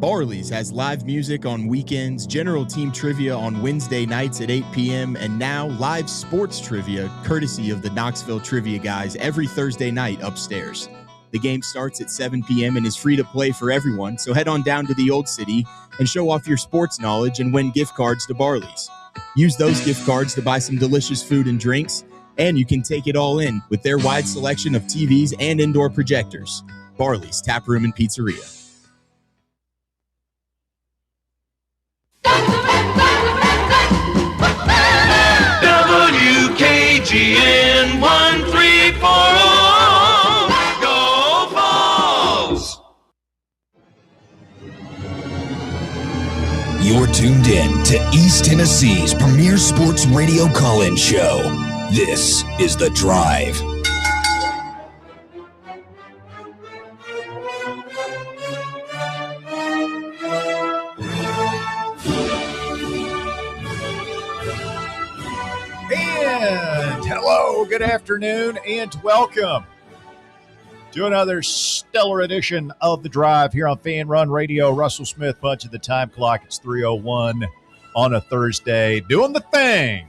Barley's has live music on weekends, general team trivia on Wednesday nights at 8 p.m., and now live sports trivia courtesy of the Knoxville Trivia Guys every Thursday night upstairs. The game starts at 7 p.m. and is free to play for everyone, so head on down to the Old City and show off your sports knowledge and win gift cards to Barley's. Use those gift cards to buy some delicious food and drinks, and you can take it all in with their wide selection of TVs and indoor projectors. Barley's Tap Room and Pizzeria. WKGN 1340. Go Balls! You're tuned in to East Tennessee's premier sports radio call-in show. This is The Drive. And hello, good afternoon, and welcome to another stellar edition of The Drive here on Fan Run Radio. Russell Smith, punch at the time clock. It's 3:01 on a Thursday. Doing the thing.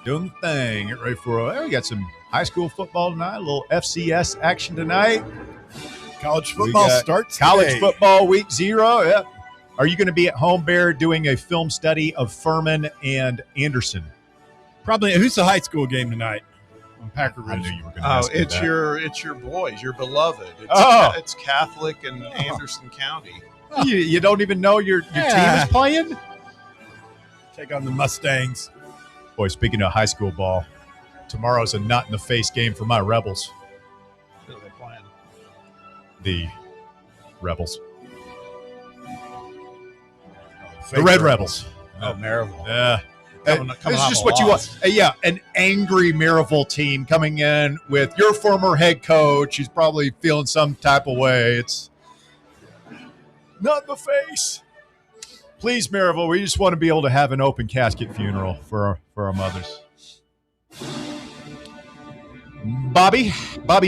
Get ready for we got some high school football tonight, a little FCS action tonight. College football starts College today. football week 0. Yeah. Are you going to be at home, Bear, doing a film study of Furman and Anderson? Probably. Who's the high school game tonight on Packer Ridge? I knew you were going to ask me it's that. your boys, your beloved. It's Catholic and Anderson County. You don't even know your team is playing? Take on the Mustangs. Boy, speaking of high school ball, tomorrow's a not-in-the-face game for my Rebels. Who are they playing? The Rebels. The Red Rebels. Oh, Maryville. Yeah. Coming It's off just a what you want. loss. Yeah, an angry Maryville team coming in with your former head coach. He's probably feeling some type of way. It's not in the face. Please, Maryville, we just want to be able to have an open casket funeral for our mothers. Bobby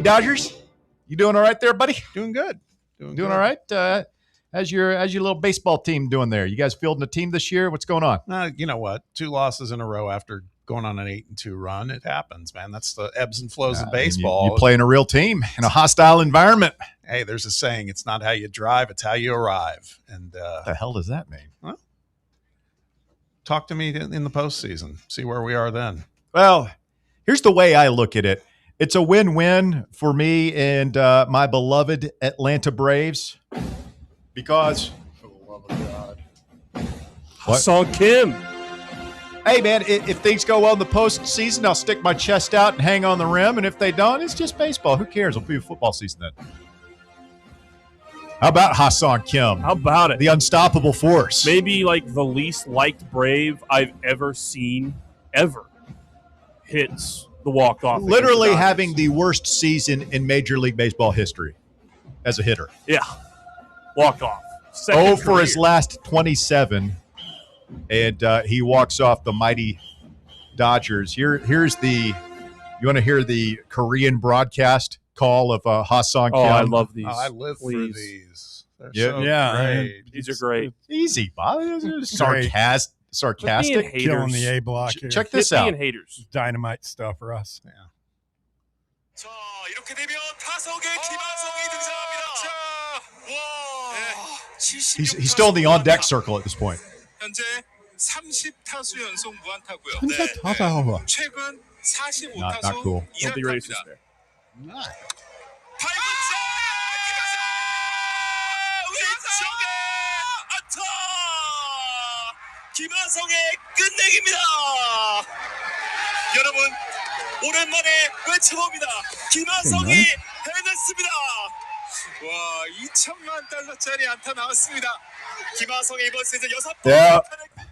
Dodgers, you doing all right there, buddy? Doing good. Doing all right? How's your little baseball team doing there? You guys fielding a team this year? What's going on? You know what? 2 losses in a row after going on an 8-2 run. It happens, man. That's the ebbs and flows of baseball. You playing a real team in a hostile environment. Hey, there's a saying, it's not how you drive, it's how you arrive. And What the hell does that mean? talk to me in the postseason. See where we are then. Well, here's the way I look at it. It's a win-win for me and my beloved Atlanta Braves because For the love of God. Hassan Kim. hey, man, if things go well in the postseason, I'll stick my chest out and hang on the rim. And if they don't, it's just baseball. Who cares? It'll be a football season then. How about Hassan Kim? How about it? The unstoppable force. Maybe like the least liked Brave I've ever seen, ever, hits the walk-off. Literally against the having Dodgers. the worst season in Major League Baseball history as a hitter. Yeah. Walk-off. Oh, for his last 27. And he walks off the mighty Dodgers. Here's the – you want to hear the Korean broadcast call of Hassan Kim? Oh, I love these. I live Please. for these. They're Yeah, so yeah, great. These are great. Easy, Bob. Great. Sarcastic. Being haters. Killing the A block here. Check this Quit out. being haters. Dynamite stuff for us. 자, 이렇게 되면 타석에 김하성이 등장합니다. 와. He's still in the on-deck circle at this point. 현재 30타수 연속 무안타고요. 진짜 타자가. 최근 45타수 Not cool. Don't be racist there. 발구차 김하성 왼쪽에 안타 김하성의 끝내기입니다. 여러분 오랜만에 외쳐봅니다. 김하성이 해냈습니다. 와 2천만 달러짜리 안타 나왔습니다. 김하성의 이번 시즌 6번 Yeah.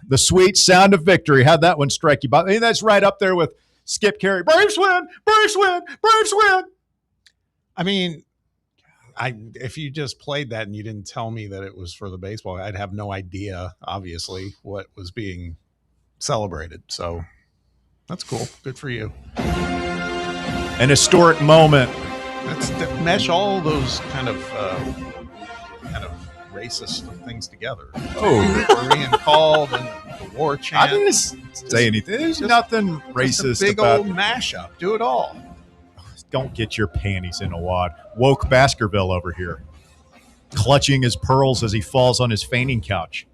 The sweet sound of victory. How'd that one strike you, Bob? I mean, that's right up there with Skip Carey. Braves win! Braves win! Braves win! I mean, if you just played that and you didn't tell me that it was for the baseball, I'd have no idea, obviously, what was being celebrated. So that's cool. Good for you. An historic moment. Let's mesh all those kind of racist things together. Oh, Korean called and the war chant. I didn't say anything. There's nothing racist just a big about. old mashup. Do it all. Don't get your panties in a wad. Woke Baskerville over here, clutching his pearls as he falls on his fainting couch.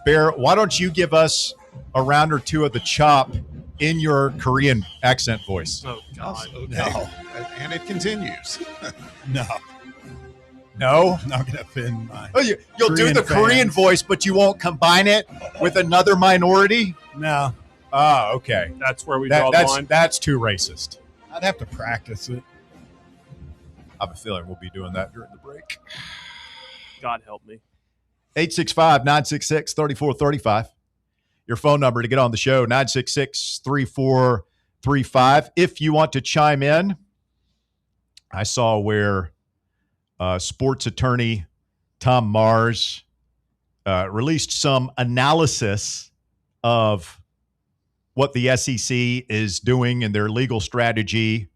Bear, why don't you give us a round or two of the chop in your Korean accent voice? Oh God, Okay. No. And it continues. No, No? I'm not going to offend my. Oh, you'll do Korean the Korean fans. voice, but you won't combine it with another minority? No, Oh, okay. that's where we draw the line. That's too racist. I'd have to practice it. I have a feeling we'll be doing that during the break. God help me. 865-966-3435. Your phone number to get on the show, 966-3435. If you want to chime in, I saw where sports attorney Tom Mars released some analysis of what the SEC is doing in their legal strategy,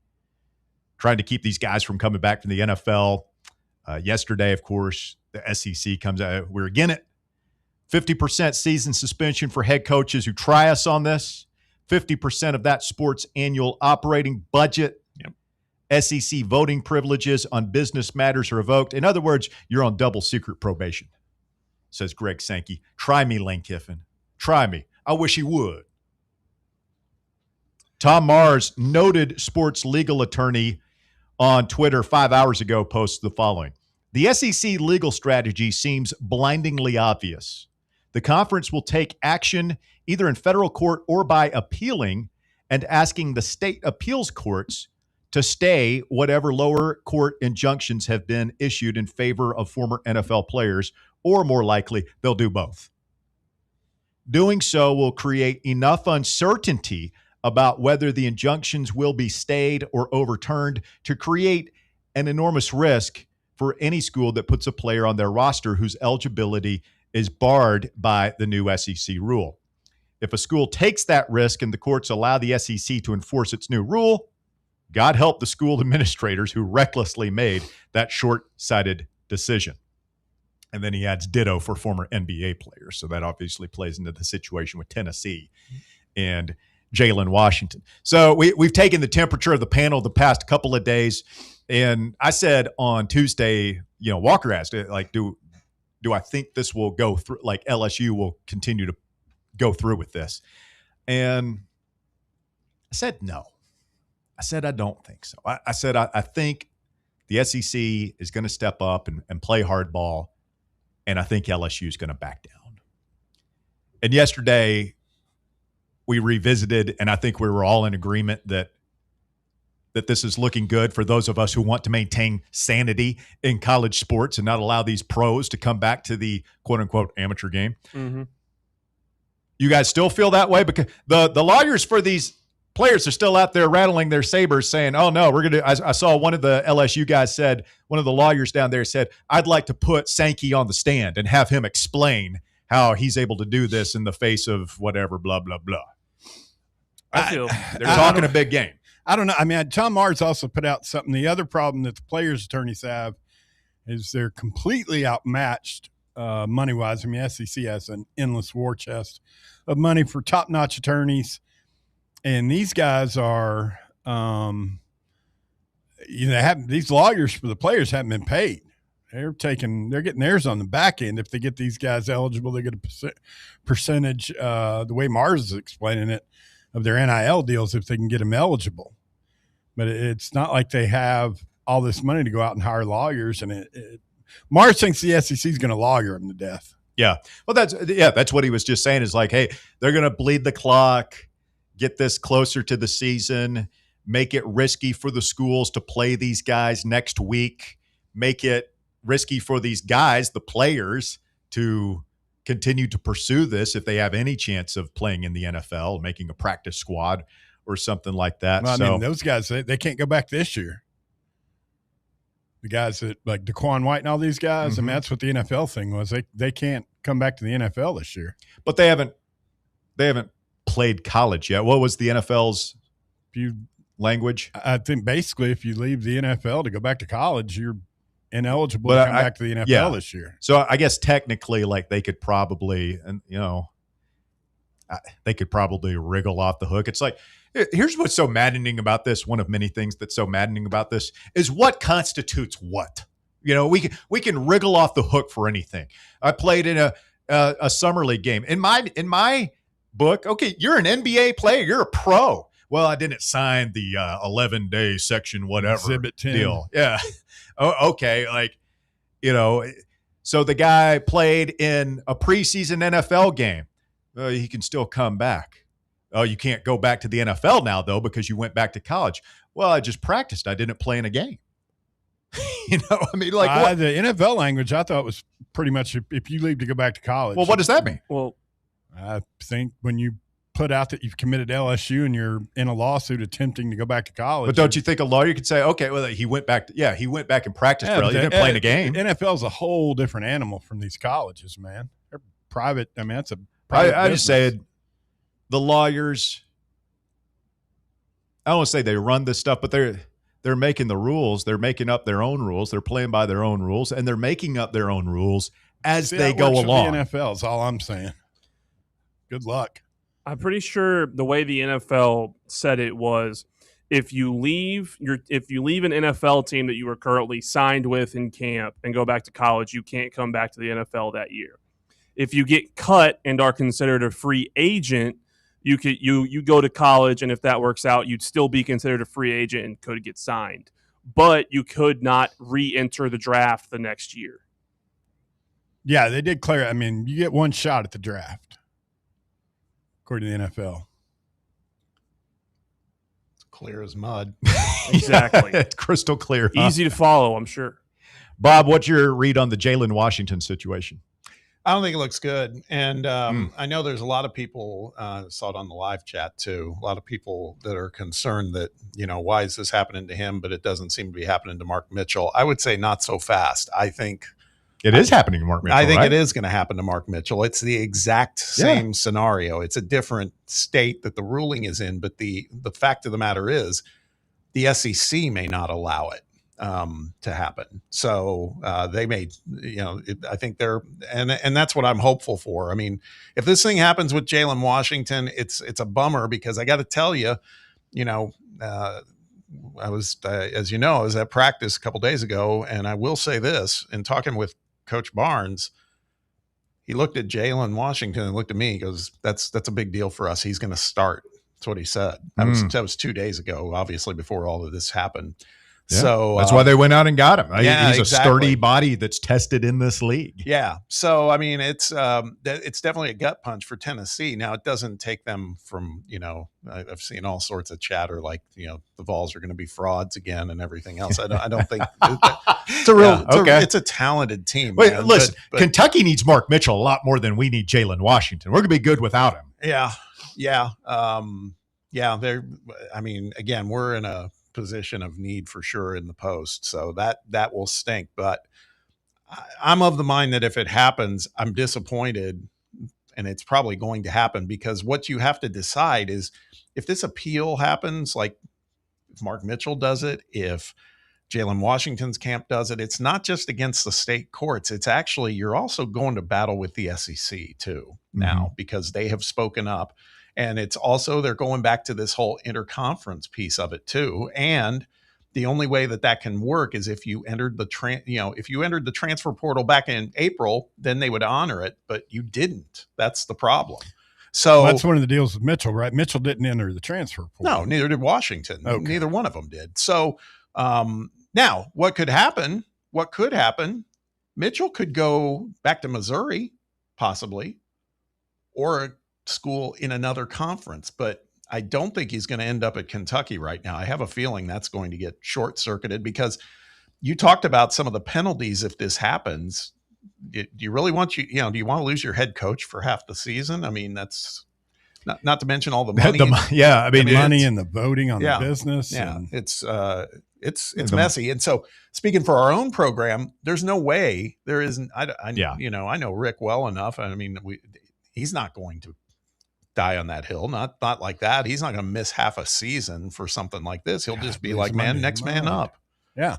trying to keep these guys from coming back from the NFL. Yesterday, of course, the SEC comes out. We're again at 50% season suspension for head coaches who try us on this. 50% of that sports annual operating budget. Yep. SEC voting privileges on business matters are revoked. In other words, you're on double secret probation, says Greg Sankey. Try me, Lane Kiffin. Try me. I wish he would. Tom Mars, noted sports legal attorney, on Twitter 5 hours ago posts the following. The SEC legal strategy seems blindingly obvious. The conference will take action either in federal court or by appealing and asking the state appeals courts to stay whatever lower court injunctions have been issued in favor of former NFL players, or more likely, they'll do both. Doing so will create enough uncertainty about whether the injunctions will be stayed or overturned to create an enormous risk for any school that puts a player on their roster whose eligibility is barred by the new SEC rule. If a school takes that risk and the courts allow the SEC to enforce its new rule, God help the school administrators who recklessly made that short-sighted decision. And then he adds ditto for former NBA players. So that obviously plays into the situation with Tennessee and Jalen Washington. So we've taken the temperature of the panel the past couple of days. And I said on Tuesday, Walker asked, like, do I think this will go through, like LSU will continue to go through with this? And I said, no. I said, I don't think so. I said, I think the SEC is going to step up and play hardball, and I think LSU is going to back down. And yesterday, we revisited, and I think we were all in agreement that this is looking good for those of us who want to maintain sanity in college sports and not allow these pros to come back to the quote-unquote amateur game. Mm-hmm. You guys still feel that way? Because the lawyers for these players are still out there rattling their sabers saying, oh, no, we're going to – I saw one of the LSU guys said – one of the lawyers down there said, I'd like to put Sankey on the stand and have him explain how he's able to do this in the face of whatever, blah, blah, blah. They're talking a big game. I don't know. I mean, Tom Mars also put out something. The other problem that the players' attorneys have is they're completely outmatched money-wise. I mean, SEC has an endless war chest of money for top-notch attorneys. And these guys are, these lawyers for the players haven't been paid. They're getting theirs on the back end. If they get these guys eligible, they get a percentage, the way Mars is explaining it, of their NIL deals if they can get them eligible. But it's not like they have all this money to go out and hire lawyers. And Mars thinks the SEC is going to lawyer them to death. Yeah. Well, that's what he was just saying is like, hey, they're going to bleed the clock, get this closer to the season, make it risky for the schools to play these guys next week, make it risky for these guys, the players, to continue to pursue this if they have any chance of playing in the NFL, making a practice squad or something like that. Well, I mean, those guys, they can't go back this year. The guys that like Daquan White and all these guys, I mean, that's what the NFL thing was. They can't come back to the NFL this year. But they haven't played college yet. What was the NFL's language? I think basically if you leave the NFL to go back to college, you're ineligible But to come back to the NFL this year. So I guess technically, like they could probably, and they could probably wriggle off the hook. It's like, here's what's so maddening about this. One of many things that's so maddening about this is what constitutes what. We can wriggle off the hook for anything. I played in a summer league game. In my book, okay, you're an NBA player, you're a pro. Well, I didn't sign the 11-day section whatever Exhibit 10 deal. Yeah. Oh, okay. Like, so the guy played in a preseason NFL game. He can still come back. Oh, you can't go back to the NFL now, though, because you went back to college. Well, I just practiced. I didn't play in a game. I mean, like what? The NFL language, I thought was pretty much if you leave to go back to college. Well, what does that mean? Well, I think when you put out that you've committed LSU and you're in a lawsuit attempting to go back to college. But don't you think a lawyer could say, okay, well, he went back and practiced, bro. He didn't play in a game. NFL is a whole different animal from these colleges, man. They're private. I mean, that's a private I just said the lawyers, I don't want to say they run this stuff, but they're making the rules. They're making up their own rules. They're playing by their own rules, and they're making up their own rules as they go along. The NFL is all I'm saying. Good luck. I'm pretty sure the way the NFL said it was if you leave an NFL team that you were currently signed with in camp and go back to college, you can't come back to the NFL that year. If you get cut and are considered a free agent, you go to college, and if that works out, you'd still be considered a free agent and could get signed. But you could not re-enter the draft the next year. Yeah, they did clear. I mean, you get one shot at the draft, according to the NFL. It's clear as mud. Exactly. It's crystal clear. Easy to follow, I'm sure. Bob, what's your read on the Jalen Washington situation? I don't think it looks good. And I know there's a lot of people, saw it on the live chat too, a lot of people that are concerned that, why is this happening to him, but it doesn't seem to be happening to Mark Mitchell. I would say not so fast. I think it is happening to Mark Mitchell. I think right? it is going to happen to Mark Mitchell. It's the exact same scenario. It's a different state that the ruling is in, but the fact of the matter is the SEC may not allow it to happen. So they may, I think and that's what I'm hopeful for. I mean, if this thing happens with Jalen Washington, it's a bummer because I got to tell you, I was, as you know, I was at practice a couple days ago, and I will say this, in talking with Coach Barnes, he looked at Jalen Washington and looked at me. He goes, "That's a big deal for us. He's going to start." That's what he said. That was 2 days ago, obviously before all of this happened. Yeah. So that's why they went out and got him. Yeah, he's a sturdy body that's tested in this league. Yeah. So, I mean, it's definitely a gut punch for Tennessee. Now, it doesn't take them from, I've seen all sorts of chatter like, the Vols are going to be frauds again and everything else. I don't think it's a real, it's a talented team. Wait, man, listen, but Kentucky needs Mark Mitchell a lot more than we need Jalen Washington. We're going to be good without him. Yeah. Yeah. Again, we're in a position of need for sure in the post, so that will stink. But I'm of the mind that if it happens, I'm disappointed, and it's probably going to happen, because what you have to decide is if this appeal happens, like if Mark Mitchell does it, if Jalen Washington's camp does it, it's not just against the state courts. It's actually, you're also going to battle with the SEC too now, because they have spoken up. And it's also, they're going back to this whole interconference piece of it too. And the only way that can work is if you entered the transfer portal back in April, then they would honor it, but you didn't. That's the problem. So that's one of the deals with Mitchell, right? Mitchell didn't enter the transfer portal. No, neither did Washington. Okay. Neither one of them did. So now what could happen? Mitchell could go back to Missouri, possibly, or school in another conference, but I don't think he's going to end up at Kentucky right now. I have a feeling that's going to get short-circuited, because you talked about some of the penalties if this happens. Do you really want do you want to lose your head coach for half the season? I mean, that's not to mention all the money. Money and the voting on the business. Yeah, it's messy. And so, speaking for our own program, there's no way there isn't. I know Rick well enough. I mean, he's not going to die on that hill. Not like that. He's not going to miss half a season for something like this. He'll just be like, next man up. Yeah.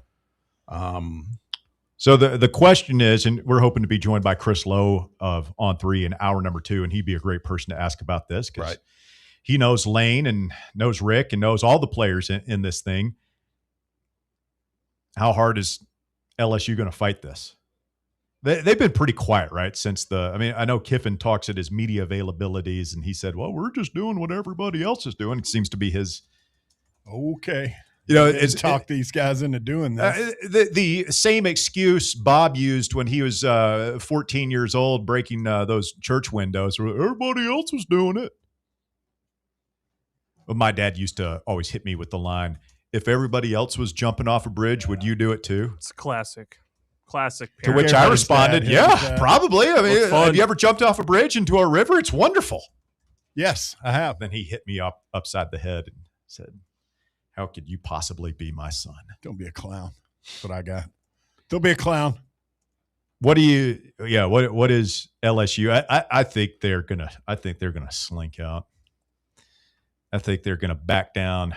So the question is, and we're hoping to be joined by Chris Lowe of On 3 in hour number 2, and he'd be a great person to ask about this because he knows Lane and knows Rick and knows all the players in this thing. How hard is LSU going to fight this? They've been pretty quiet, right? Since I know Kiffin talks at his media availabilities, and he said, well, we're just doing what everybody else is doing. It seems to be his. Okay. It's talk these guys into doing this. The same excuse Bob used when he was 14 years old, breaking those church windows. Everybody else was doing it. Well, my dad used to always hit me with the line, if everybody else was jumping off a bridge, would you do it too? It's classic. To which I responded, probably. I mean, have you ever jumped off a bridge into a river? It's wonderful. Yes, I have. Then he hit me upside the head and said, how could you possibly be my son? Don't be a clown. That's what I got. Don't be a clown. What is LSU? I think they're gonna slink out. I think they're gonna back down.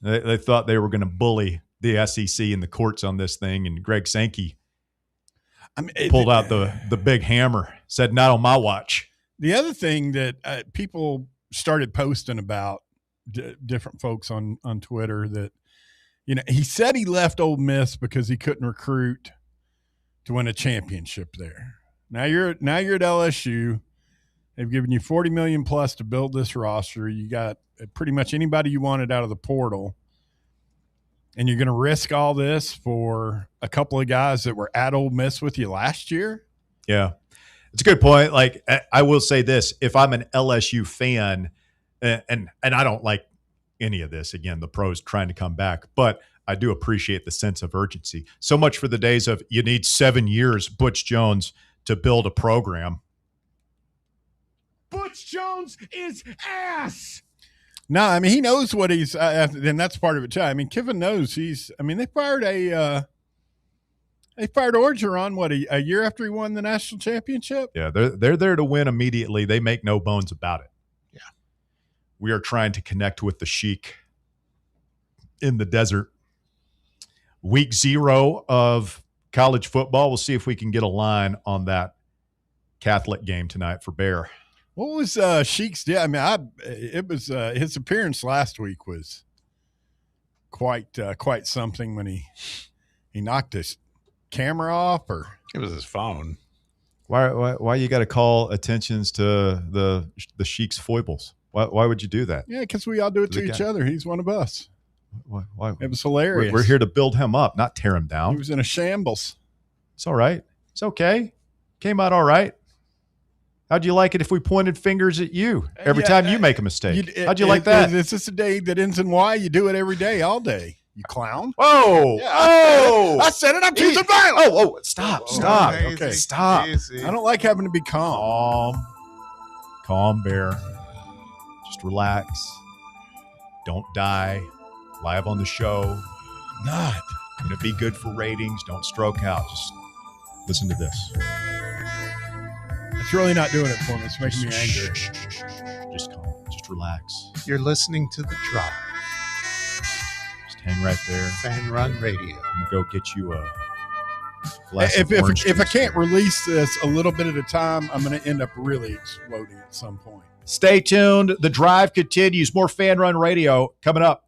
They thought they were gonna bully the SEC in the courts on this thing, and Greg Sankey pulled out the big hammer, said, not on my watch. The other thing that people started posting about different folks on Twitter that, he said he left Ole Miss because he couldn't recruit to win a championship there. Now you're at LSU. They've given you $40 million plus to build this roster. You got pretty much anybody you wanted out of the portal. And you're going to risk all this for a couple of guys that were at Ole Miss with you last year? Yeah. It's a good point. Like, I will say this. If I'm an LSU fan, and I don't like any of this, again, the pros trying to come back, but I do appreciate the sense of urgency. So much for the days of you need 7 years, Butch Jones, to build a program. Butch Jones is ass. No, I mean, he knows what he's, and that's part of it too. I mean, Kiffin knows they fired Orgeron, a year after he won the national championship? Yeah, they're there to win immediately. They make no bones about it. Yeah. We are trying to connect with the Sheik in the desert. Week 0 of college football. We'll see if we can get a line on that Catholic game tonight for Bear. What was Sheik's deal? I mean, it was his appearance last week was quite something when he knocked his camera off, or it was his phone. Why you got to call attentions to the Sheik's foibles? Why would you do that? Yeah, because we all do it to each other. He's one of us. Why? It was hilarious. We're here to build him up, not tear him down. He was in a shambles. It's all right. It's okay. Came out all right. How'd you like it if we pointed fingers at you every time you make a mistake? How'd you like that? Is this a day that ends in Y? You do it every day, all day. You clown. Whoa. Yeah, oh. I said it. I'm choosing violence. Oh, stop. Okay. Stop. Easy. I don't like having to be calm. Calm, Bear. Just relax. Don't die. Live on the show. Not. Going to be good for ratings. Don't stroke out. Just listen to this. It's really not doing it for me. It's making me angry. Just calm. Just relax. You're listening to The Drive. Just hang right there. Fan Run Radio. I'm going to go get you a glass of orange juice. If I can't release this a little bit at a time, I'm going to end up really exploding at some point. Stay tuned. The Drive continues. More Fan Run Radio coming up.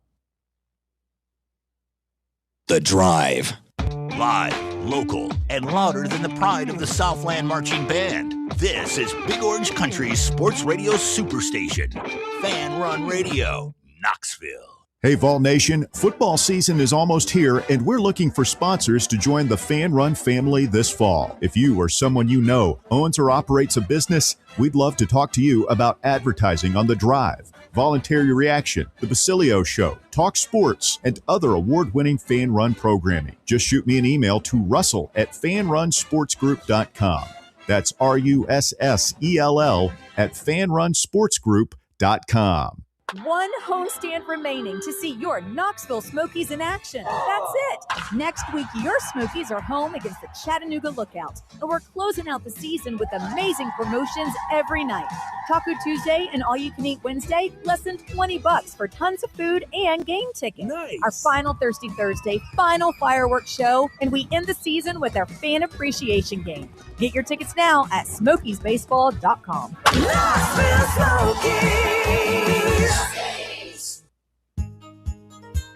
The Drive. Live, local, and louder than the pride of the Southland Marching Band. This is Big Orange Country's sports radio superstation. Fan Run Radio, Knoxville. Hey, Vol Nation, football season is almost here, and we're looking for sponsors to join the Fan Run family this fall. If you or someone you know owns or operates a business, we'd love to talk to you about advertising on The Drive, Voluntary Reaction, The Basilio Show, Talk Sports, and other award-winning Fan Run programming. Just shoot me an email to russell@fanrunsportsgroup.com. That's RUSSELL @fanrunsportsgroup.com. One homestand remaining to see your Knoxville Smokies in action. That's it. Next week, your Smokies are home against the Chattanooga Lookouts, and we're closing out the season with amazing promotions every night. Taco Tuesday and All-You-Can-Eat Wednesday, less than $20 for tons of food and game tickets. Nice. Our final Thirsty Thursday, final fireworks show, and we end the season with our fan appreciation game. Get your tickets now at SmokiesBaseball.com.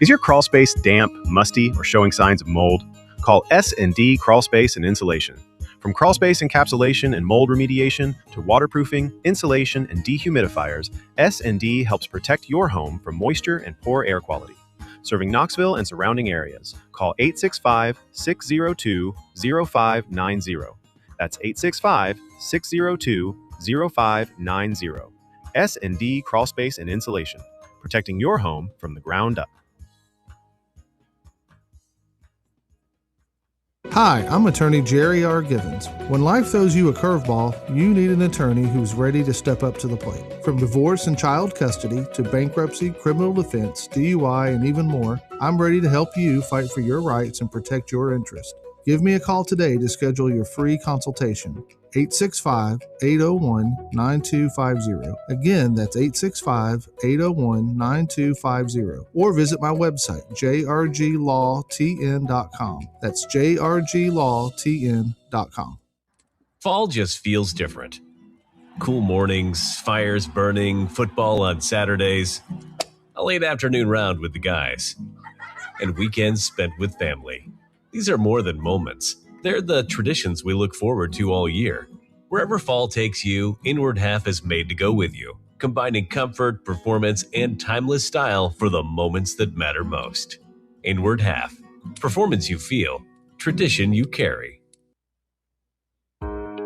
Is your crawl space damp, musty, or showing signs of mold? Call S&D Crawl Space and Insulation. From crawl space encapsulation and mold remediation to waterproofing, insulation, and dehumidifiers, S&D helps protect your home from moisture and poor air quality. Serving Knoxville and surrounding areas, call 865-602-0590. That's 865-602-0590. S&D Crawl Space and Insulation, protecting your home from the ground up. Hi, I'm attorney Jerry R. Givens. When life throws you a curveball, you need an attorney who's ready to step up to the plate. From divorce and child custody to bankruptcy, criminal defense, DUI, and even more, I'm ready to help you fight for your rights and protect your interests. Give me a call today to schedule your free consultation. 865-801-9250. Again, that's 865-801-9250. Or visit my website, jrglawtn.com. That's jrglawtn.com. Fall just feels different. Cool mornings, fires burning, football on Saturdays, a late afternoon round with the guys, and weekends spent with family. These are more than moments. They're the traditions we look forward to all year. Wherever fall takes you, Inward Half is made to go with you, combining comfort, performance, and timeless style for the moments that matter most. Inward Half. Performance you feel. Tradition you carry.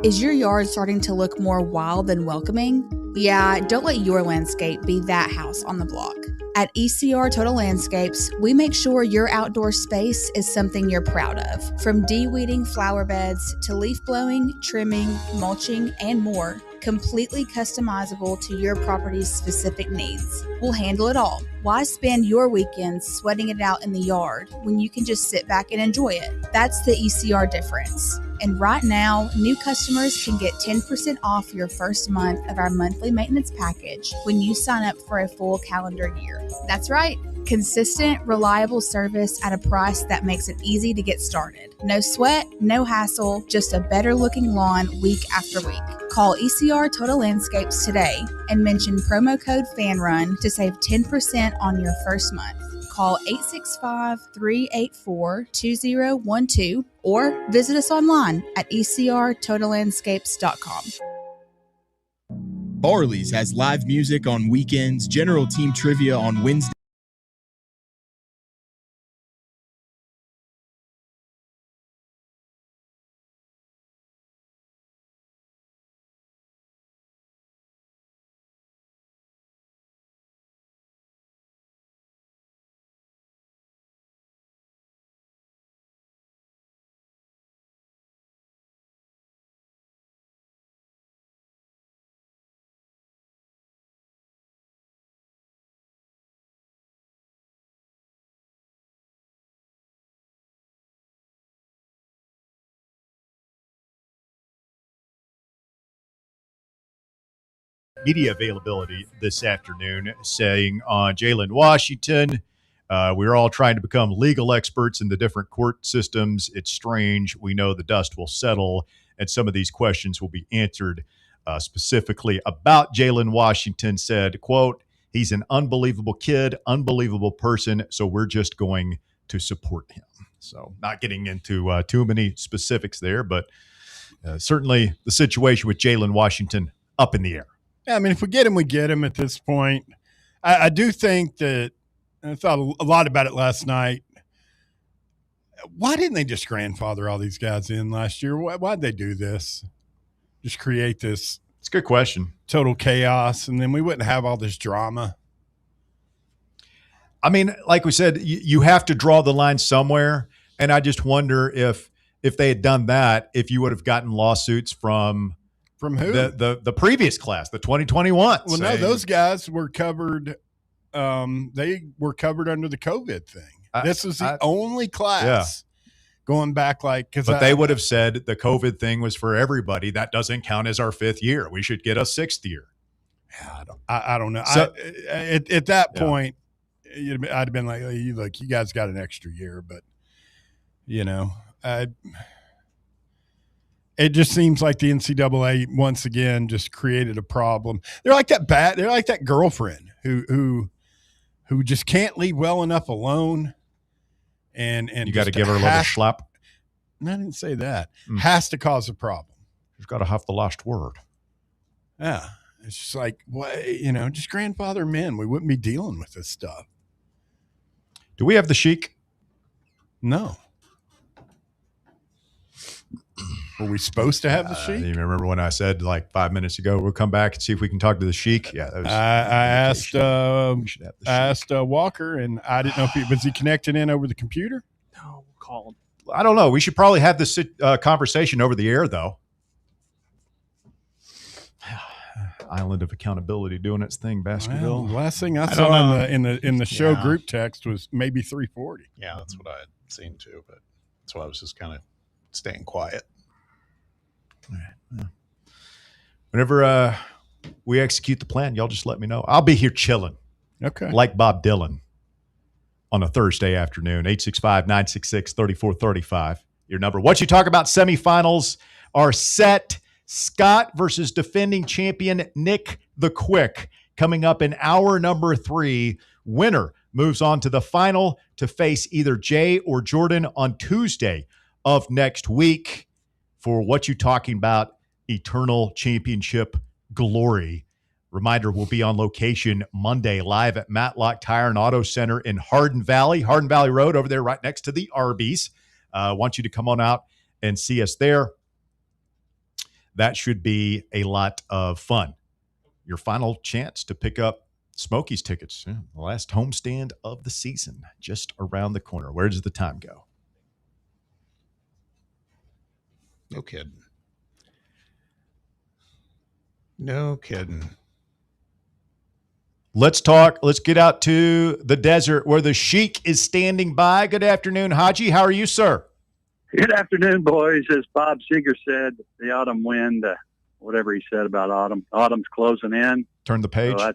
Is your yard starting to look more wild than welcoming? Yeah, don't let your landscape be that house on the block. At ECR Total Landscapes, we make sure your outdoor space is something you're proud of. From de-weeding flower beds to leaf blowing, trimming, mulching, and more, completely customizable to your property's specific needs. We'll handle it all. Why spend your weekends sweating it out in the yard when you can just sit back and enjoy it? That's the ECR difference. And right now, new customers can get 10% off your first month of our monthly maintenance package when you sign up for a full calendar year. That's right. Consistent, reliable service at a price that makes it easy to get started. No sweat, no hassle, just a better looking lawn week after week. Call ECR Total Landscapes today and mention promo code FANRUN to save 10% on your first month. Call 865-384-2012 or visit us online at ecrtotallandscapes.com. Barley's has live music on weekends, general team trivia on Wednesday. Media availability this afternoon saying on Jalen Washington, we're all trying to become legal experts in the different court systems. It's strange. We know the dust will settle and some of these questions will be answered. Specifically about Jalen Washington said, quote, he's an unbelievable kid, unbelievable person, so we're just going to support him. So not getting into too many specifics there, but certainly the situation with Jalen Washington up in the air. Yeah, I mean, if we get him, we get him at this point. I do think that, and I thought a lot about it last night, why didn't they just grandfather all these guys in last year? Why'd they do this? Just create this. It's a good question. Total chaos, and then we wouldn't have all this drama. I mean, like we said, you have to draw the line somewhere, and I just wonder if they had done that, if you would have gotten lawsuits from who? The previous class, the 2021. Well, no, those guys were covered they were covered under the COVID thing. This is the only class going back but they would have said the COVID thing was for everybody. That doesn't count as our 5th year. We should get a 6th year. Yeah, I don't know. So, at that point, I'd have been like, look, you guys got an extra year, but it just seems like the NCAA once again just created a problem. They're like that girlfriend who just can't leave well enough alone, and you got to give her a little slap. No, I didn't say that. Has to cause a problem. You've got to have the last word. Yeah, it's just like just grandfather men. We wouldn't be dealing with this stuff. Do we have the Sheik? No. Were we supposed to have the Sheik? You remember when I said like 5 minutes ago, we'll come back and see if we can talk to the Sheik? Yeah, that was I asked Walker, and I didn't know if was he connected in over the computer? No, called. I don't know. We should probably have this conversation over the air, though. Island of accountability doing its thing, Baskerville. Well, the last thing I saw in the show group text was maybe 3:40. Yeah, that's what I had seen too, but that's why I was just kind of staying quiet. All right. Yeah. Whenever we execute the plan, y'all just let me know. I'll be here chilling. Okay. Like Bob Dylan on a Thursday afternoon, 865-966-3435. Your number. What you talk about semifinals are set. Scott versus defending champion Nick the Quick coming up in hour number 3. Winner moves on to the final to face either Jay or Jordan on Tuesday of next week for what you talking about eternal championship glory. Reminder, we'll be on location Monday live at Matlock Tire and Auto Center in Hardin Valley Road over there right next to the Arby's. Want you to come on out and see us there. That should be a lot of fun. Your final chance to pick up Smokies tickets. The last homestand of the season, just around the corner. Where does the time go? No kidding. No kidding. Let's talk. Let's get out to the desert where the Sheik is standing by. Good afternoon, Haji. How are you, sir? Good afternoon, boys. As Bob Seeger said, the autumn wind, whatever he said about autumn. Autumn's closing in. Turn the page. So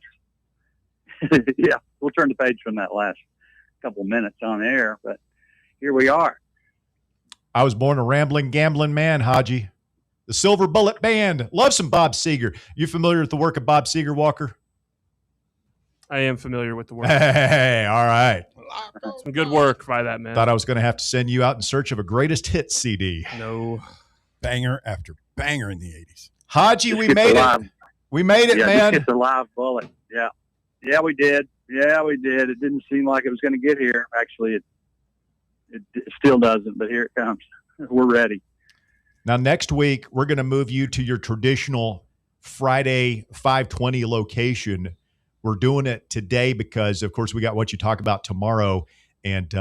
yeah, we'll turn the page from that last couple minutes on air, but here we are. I was born a rambling, gambling man, Haji. The Silver Bullet Band. Love some Bob Seeger. You familiar with the work of Bob Seeger, Walker? I am familiar with the work. Hey, all right. Some good work by that man. Thought I was going to have to send you out in search of a greatest hits CD. No. Banger after banger in the 80s. Haji, we made it. We made it, man. It's a live bullet. Yeah. Yeah, we did. Yeah, we did. It didn't seem like it was going to get here. Actually, it still doesn't, but here it comes. We're ready. Now, next week, we're going to move you to your traditional Friday 5:20 location. We're doing it today because, of course, we got what you talk about tomorrow, and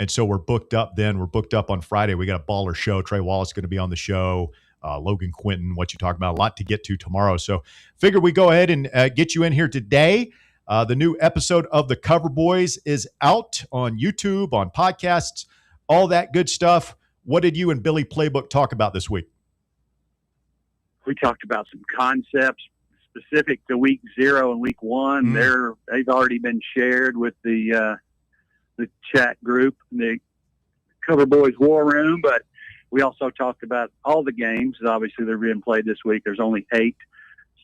so we're booked up then. We're booked up on Friday. We got a baller show. Trey Wallace is going to be on the show. Logan Quinton, what you talk about, a lot to get to tomorrow. So figure we go ahead and get you in here today. The new episode of The Cover Boys is out on YouTube, on podcasts, all that good stuff. What did you and Billy Playbook talk about this week? We talked about some concepts specific to week 0 and week 1. They've already been shared with the chat group, the Cover Boys War Room, but we also talked about all the games. Obviously, they're being played this week. There's only 8,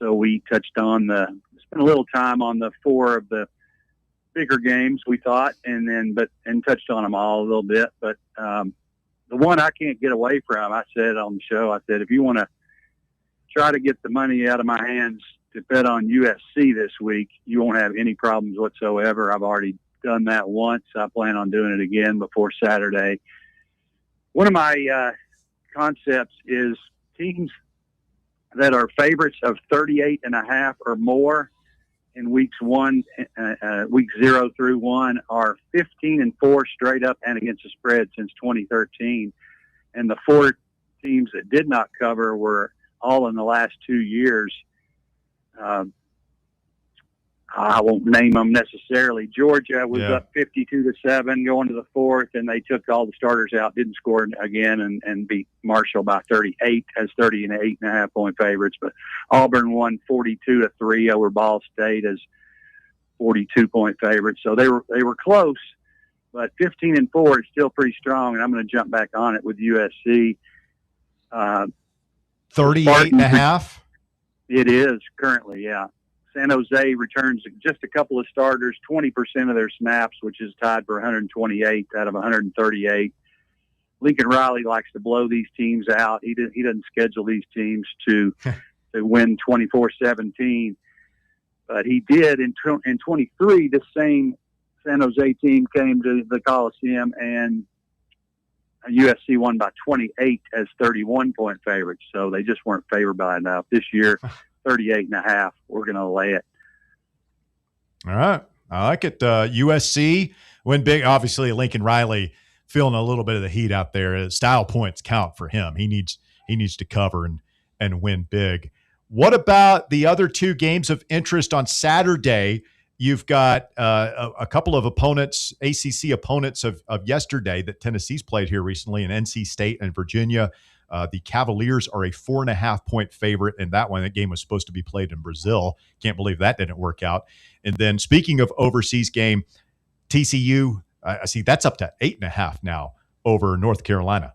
so we touched on spent a little time on the 4 of the bigger games, we thought, and touched on them all a little bit. But the one I can't get away from, I said on the show, I said, if you want to try to get the money out of my hands to bet on USC this week, you won't have any problems whatsoever. I've already done that once. I plan on doing it again before Saturday. One of my concepts is teams that are favorites of 38.5 or more in week 0 through 1 are 15-4 straight up and against the spread since 2013. And the 4 teams that did not cover were all in the last 2 years. I won't name them necessarily. Georgia was up 52-7 going to the fourth, and they took all the starters out, didn't score again, and beat Marshall by 38 as 38.5 point favorites. But Auburn won 42-3 over Ball State as 42 point favorites. So they were close, but 15-4 is still pretty strong. And I'm going to jump back on it with USC. 38.5. It is currently, yeah. San Jose returns just a couple of starters, 20% of their snaps, which is tied for 128 out of 138. Lincoln Riley likes to blow these teams out. He doesn't schedule these teams to win 24-17, but he did in 23. This same San Jose team came to the Coliseum, and USC won by 28 as 31 point favorites. So they just weren't favored by enough this year. 38.5. We're going to lay it. All right. I like it. USC win big. Obviously, Lincoln Riley feeling a little bit of the heat out there. Style points count for him. He needs to cover and win big. What about the other two games of interest on Saturday? You've got a couple of opponents, ACC opponents of yesterday that Tennessee's played here recently in NC State and Virginia. The Cavaliers are a 4.5 point favorite in that one. That game was supposed to be played in Brazil. Can't believe that didn't work out. And then speaking of overseas game, TCU, I see that's up to 8.5 now over North Carolina.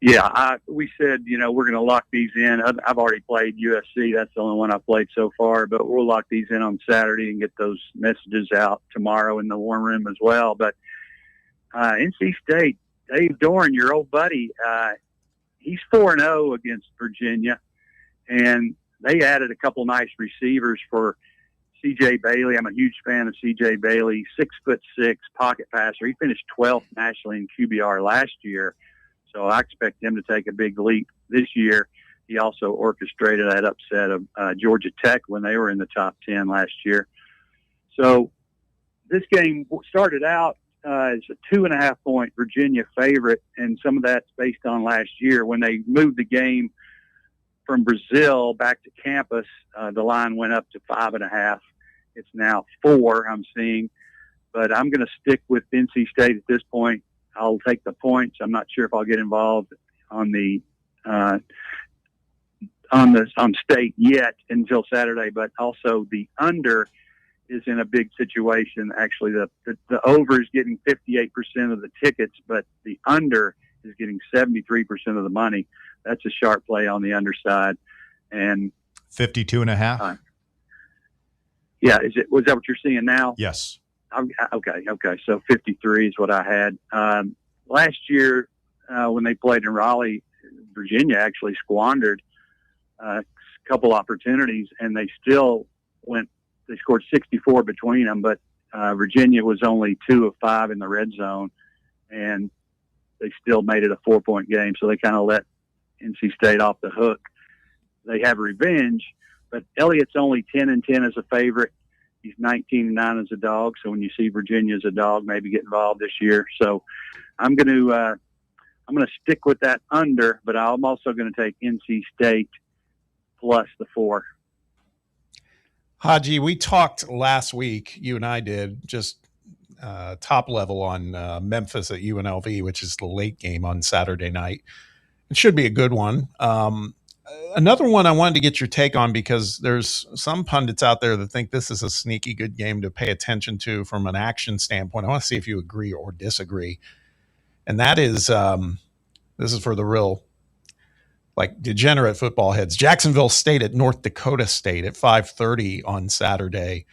Yeah, we said, we're going to lock these in. I've already played USC. That's the only one I've played so far, but we'll lock these in on Saturday and get those messages out tomorrow in the warm room as well. But NC State, Dave Dorn, your old buddy, he's 4-0 against Virginia, and they added a couple nice receivers for C.J. Bailey. I'm a huge fan of C.J. Bailey, 6'6" pocket passer. He finished 12th nationally in QBR last year, so I expect him to take a big leap this year. He also orchestrated that upset of Georgia Tech when they were in the top 10 last year. So this game started out as a 2.5 point Virginia favorite, and some of that's based on last year when they moved the game from Brazil back to campus. The line went up to 5.5. It's now 4. I'm seeing, but I'm going to stick with NC State at this point. I'll take the points. I'm not sure if I'll get involved on state yet until Saturday, but also the under is in a big situation. Actually, the over is getting 58% of the tickets, but the under is getting 73% of the money. That's a sharp play on the underside. And 52.5. Yeah, was that what you're seeing now? Yes. Okay. So 53 is what I had last year when they played in Raleigh. Virginia actually squandered a couple opportunities, and they still went. They scored 64 between them, but Virginia was only 2 of 5 in the red zone, and they still made it a 4-point game. So they kind of let NC State off the hook. They have revenge, but Elliott's only 10-10 as a favorite. He's 19-9 as a dog. So when you see Virginia as a dog, maybe get involved this year. So I'm going to stick with that under, but I'm also going to take NC State plus the 4. Haji, we talked last week, you and I did, just top level on Memphis at UNLV, which is the late game on Saturday night. It should be a good one. Another one I wanted to get your take on, because there's some pundits out there that think this is a sneaky good game to pay attention to from an action standpoint. I want to see if you agree or disagree. And that is, this is for the real degenerate football heads. Jacksonville State at North Dakota State at 5:30 on Saturday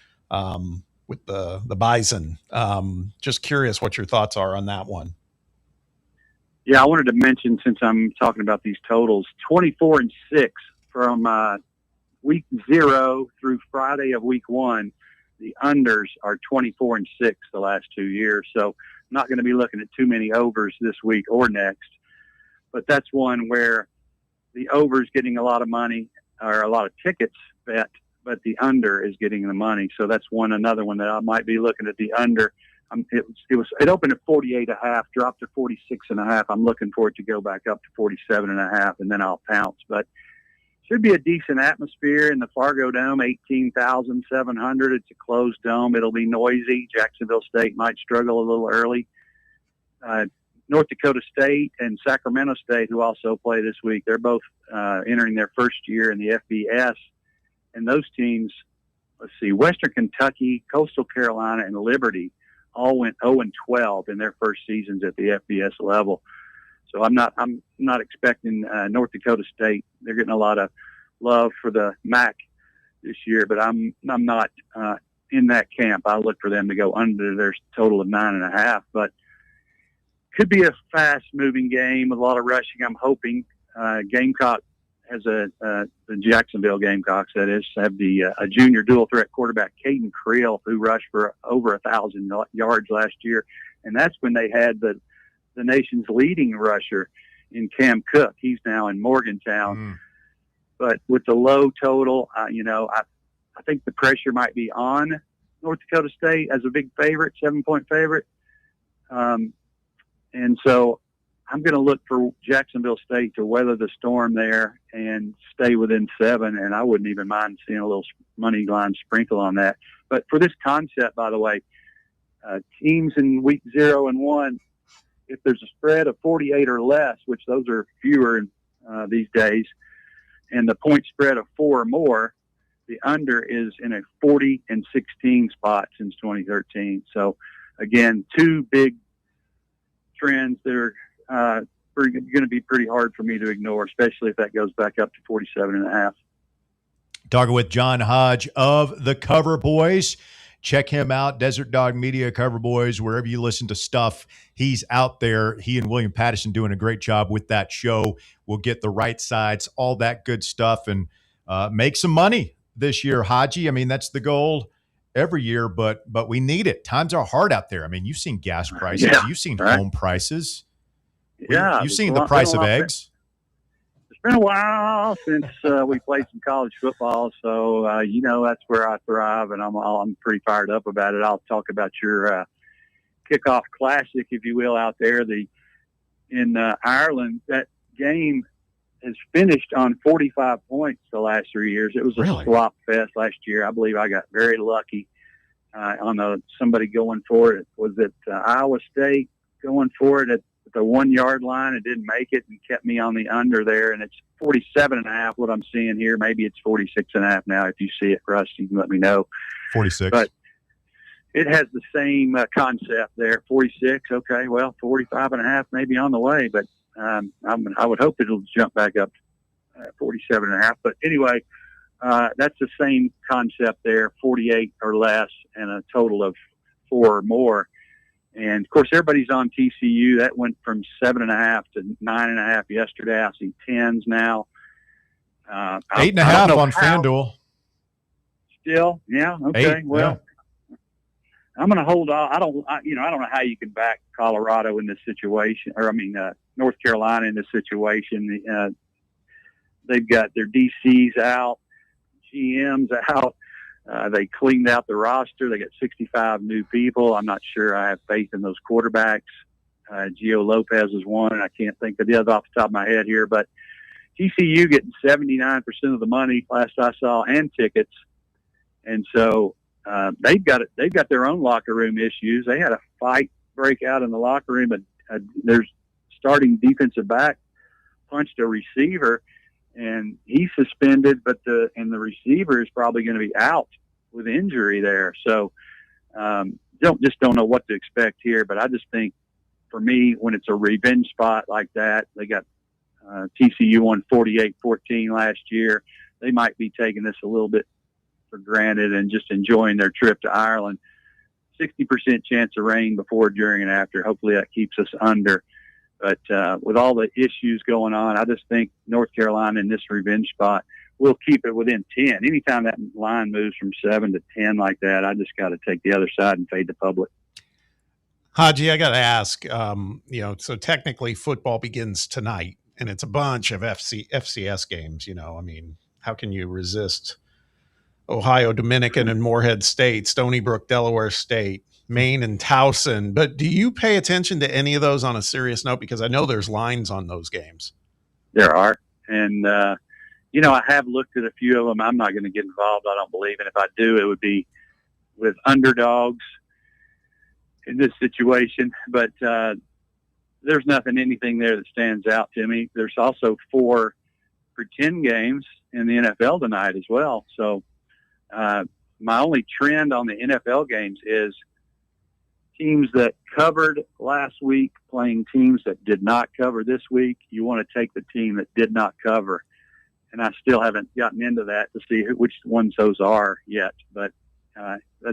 with the Bison. Just curious what your thoughts are on that one. Yeah, I wanted to mention, since I'm talking about these totals, 24-6 from week 0 through Friday of week 1. The unders are 24-6 the last 2 years. So I'm not going to be looking at too many overs this week or next. But that's one where the over is getting a lot of money, or a lot of tickets bet, but the under is getting the money. So that's another one that I might be looking at the under. It opened at 48.5, dropped to 46.5. I'm looking for it to go back up to 47.5, and then I'll pounce. But should be a decent atmosphere in the Fargo Dome, 18,700. It's a closed dome. It'll be noisy. Jacksonville State might struggle a little early. North Dakota State and Sacramento State, who also play this week, they're both entering their first year in the FBS. And those teams, let's see, Western Kentucky, Coastal Carolina, and Liberty all went 0-12 in their first seasons at the FBS level. So I'm not expecting North Dakota State. They're getting a lot of love for the MAC this year, but I'm not in that camp. I look for them to go under their total of 9.5. But could be a fast-moving game with a lot of rushing. I'm hoping Gamecock has the Jacksonville Gamecocks, that is, have a junior dual-threat quarterback, Caden Creel, who rushed for over 1,000 yards last year, and that's when they had the nation's leading rusher in Cam Cook. He's now in Morgantown. But with the low total, I think the pressure might be on North Dakota State as a big favorite, 7-point favorite. And so I'm going to look for Jacksonville State to weather the storm there and stay within 7. And I wouldn't even mind seeing a little money line sprinkle on that. But for this concept, by the way, teams in week 0 and 1, if there's a spread of 48 or less, which those are fewer these days, and the point spread of 4 or more, the under is in a 40-16 spot since 2013. So, again, 2 big trends that are going to be pretty hard for me to ignore, especially if that goes back up to 47.5. Talking with John Hodge of the Cover Boys. Check him out, Desert Dog Media, Cover Boys, wherever you listen to stuff. He's out there. He and William Patterson doing a great job with that show. We'll get the right sides, all that good stuff, and make some money this year, Haji. I mean, that's the goal every year, but we need it. Times are hard out there. I mean, you've seen gas prices. Yeah, you've seen right. home prices. Yeah. You've seen the price of eggs. It's been a while since we played some college football, so that's where I thrive, and I'm pretty fired up about it. I'll talk about your kickoff classic, if you will, out there. In Ireland, that game has finished on 45 points the last 3 years. It was a slop fest last year. I believe I got very lucky on somebody going for it. Was it Iowa State going for it at the 1 yard line? It didn't make it and kept me on the under there, and it's 47.5 what I'm seeing here. Maybe it's 46.5 now. If you see it, Russ, you can let me know. 46. But it has the same concept there. 46. Okay, well, 45.5 maybe on the way, but I would hope it'll jump back up to 47.5. But anyway, that's the same concept there. 48 or less, and a total of 4 or more. And, of course, everybody's on TCU. That went from 7.5 to 9.5 yesterday. I see 10s now. 8.5 on FanDuel. Still? Yeah. Okay. 8, well, yeah. I'm going to hold on. I don't know how you can back Colorado in this situation, or North Carolina in this situation. They've got their DCs out, GMs out. They cleaned out the roster. They got 65 new people. I'm not sure I have faith in those quarterbacks. Gio Lopez is one, and I can't think of the other off the top of my head here. But TCU getting 79% of the money last I saw, and tickets. And so they've got their own locker room issues. They had a fight break out in the locker room. Their starting defensive back punched a receiver, and he's suspended, but the receiver is probably going to be out with injury there. So don't know what to expect here. But I just think, for me, when it's a revenge spot like that, they got TCU won 48-14 last year. They might be taking this a little bit for granted and just enjoying their trip to Ireland. 60% chance of rain before, during, and after. Hopefully that keeps us under. But with all the issues going on, I just think North Carolina in this revenge spot will keep it within 10. Anytime that line moves from 7 to 10 like that, I just got to take the other side and fade the public. Haji, I got to ask, so technically football begins tonight, and it's a bunch of FCS games. How can you resist Ohio, Dominican, and Morehead State, Stony Brook, Delaware State, Maine, and Towson? But do you pay attention to any of those on a serious note? Because I know there's lines on those games. There are. And, I have looked at a few of them. I'm not going to get involved, I don't believe. And if I do, it would be with underdogs in this situation. But there's anything there that stands out to me. There's also 4 pretend games in the NFL tonight as well. So my only trend on the NFL games is teams that covered last week playing teams that did not cover this week. You want to take the team that did not cover. And I still haven't gotten into that to see which ones those are yet. But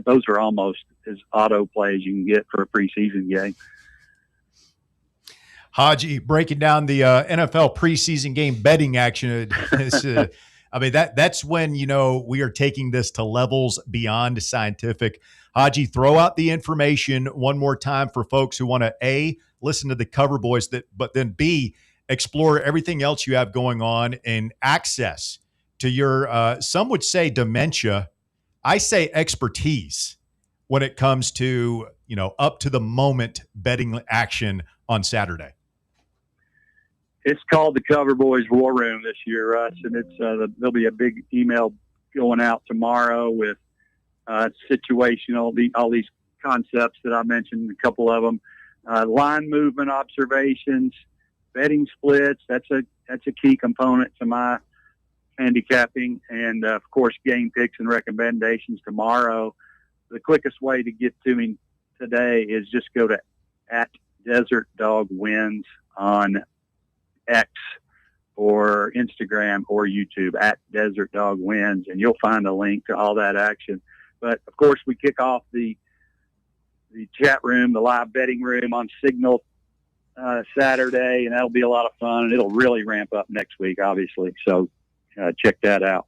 those are almost as auto play as you can get for a preseason game. Haji, breaking down the NFL preseason game betting action. That's when, we are taking this to levels beyond scientific. Haji, throw out the information one more time for folks who want to, A, listen to the Cover Boys, but then B, explore everything else you have going on and access to your, some would say dementia. I say expertise when it comes to, up to the moment betting action on Saturday. It's called the Cover Boys War Room this year, Russ, and it's there'll be a big email going out tomorrow with situational, all these concepts that I mentioned, a couple of them, line movement observations, betting splits. That's a key component to my handicapping, and of course, game picks and recommendations tomorrow. The quickest way to get to me today is just go to @DesertDogWins on X or Instagram or YouTube @DesertDogWins, and you'll find a link to all that action. But of course, we kick off the chat room, the live betting room on Signal Saturday, and that'll be a lot of fun, and it'll really ramp up next week, obviously. So check that out.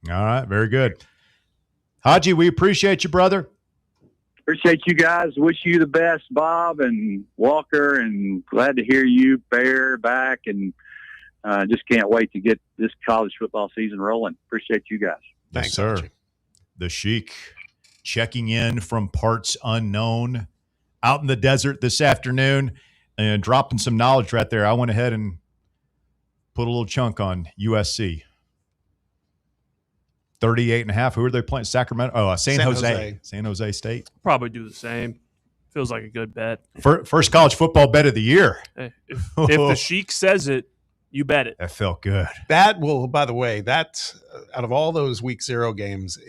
All right, very good. Haji, we appreciate you, brother. Appreciate you guys. Wish you the best, Bob and Walker, and glad to hear you, Bear, back, and just can't wait to get this college football season rolling. Appreciate you guys. Thanks, sir. The Sheik checking in from parts unknown out in the desert this afternoon and dropping some knowledge right there. I went ahead and put a little chunk on USC. 38.5. Who are they playing? Sacramento? Oh, San Jose. San Jose State. Probably do the same. Feels like a good bet. First college football bet of the year. Hey, if the Sheik says it, you bet it. That felt good. That will, by the way, that's out of all those week 0 games,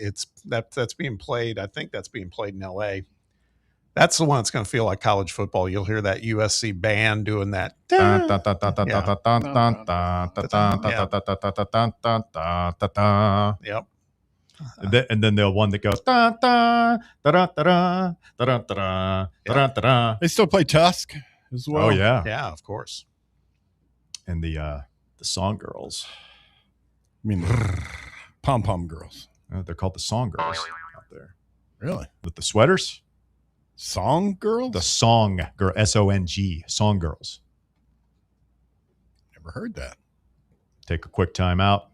that's being played. I think that's being played in LA. That's the one that's going to feel like college football. You'll hear that USC band doing that. Yep. And then the one that goes They still play Tusk as well. Oh yeah, yeah, of course. And the Song Girls. I mean, Pom Pom Girls. They're called the Song Girls out there. Really? With the sweaters? Song Girls? The Song Girl, SONG, Song Girls. Never heard that. Take a quick time out.